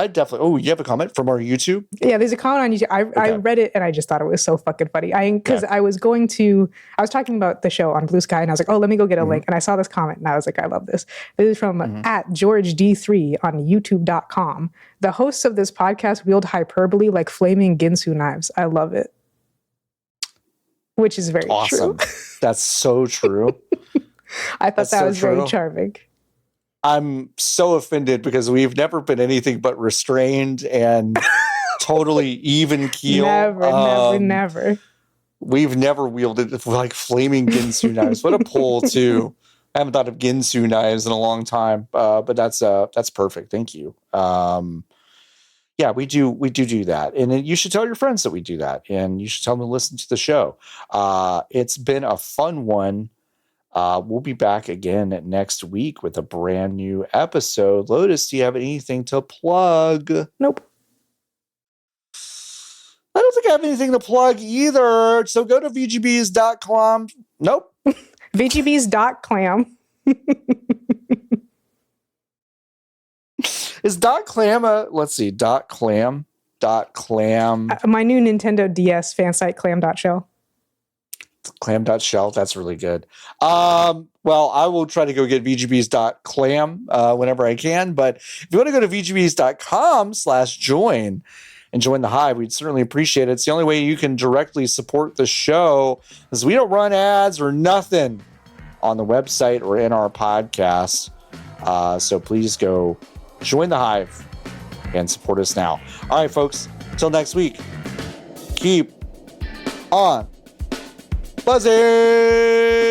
definitely. Oh, you have a comment from our YouTube? Yeah, there's a comment on YouTube. I read it and I just thought it was so fucking funny. Because I was talking about the show on Blue Sky and I was like, oh, let me go get a link. And I saw this comment and I was like, I love this. This is from at GeorgeD3 on YouTube.com. The hosts of this podcast wield hyperbole like flaming Ginsu knives. I love it. Which is very true. That's so true. I thought that was very charming. I'm so offended because we've never been anything but restrained and totally even keel. Never. We've never wielded like flaming Ginsu knives. What a pull too. I haven't thought of Ginsu knives in a long time, but that's perfect. Thank you. Yeah, we do that, and you should tell your friends that we do that, and you should tell them to listen to the show. It's been a fun one. We'll be back again next week with a brand new episode. Lotus, do you have anything to plug? Nope. I don't think I have anything to plug either. So go to vgbs.com. Nope. vgbs.clam. Is .clam let's see, .clam. My new Nintendo DS fan site, clam.shell. Clam.shell, that's really good. Well, I will try to go get vgbs.clam whenever I can, but if you want to go to vgbs.com/join and join the hive, we'd certainly appreciate it. It's the only way you can directly support the show, because we don't run ads or nothing on the website or in our podcast. So please go join the hive and support us now. All right, folks, until next week, keep on buzzing.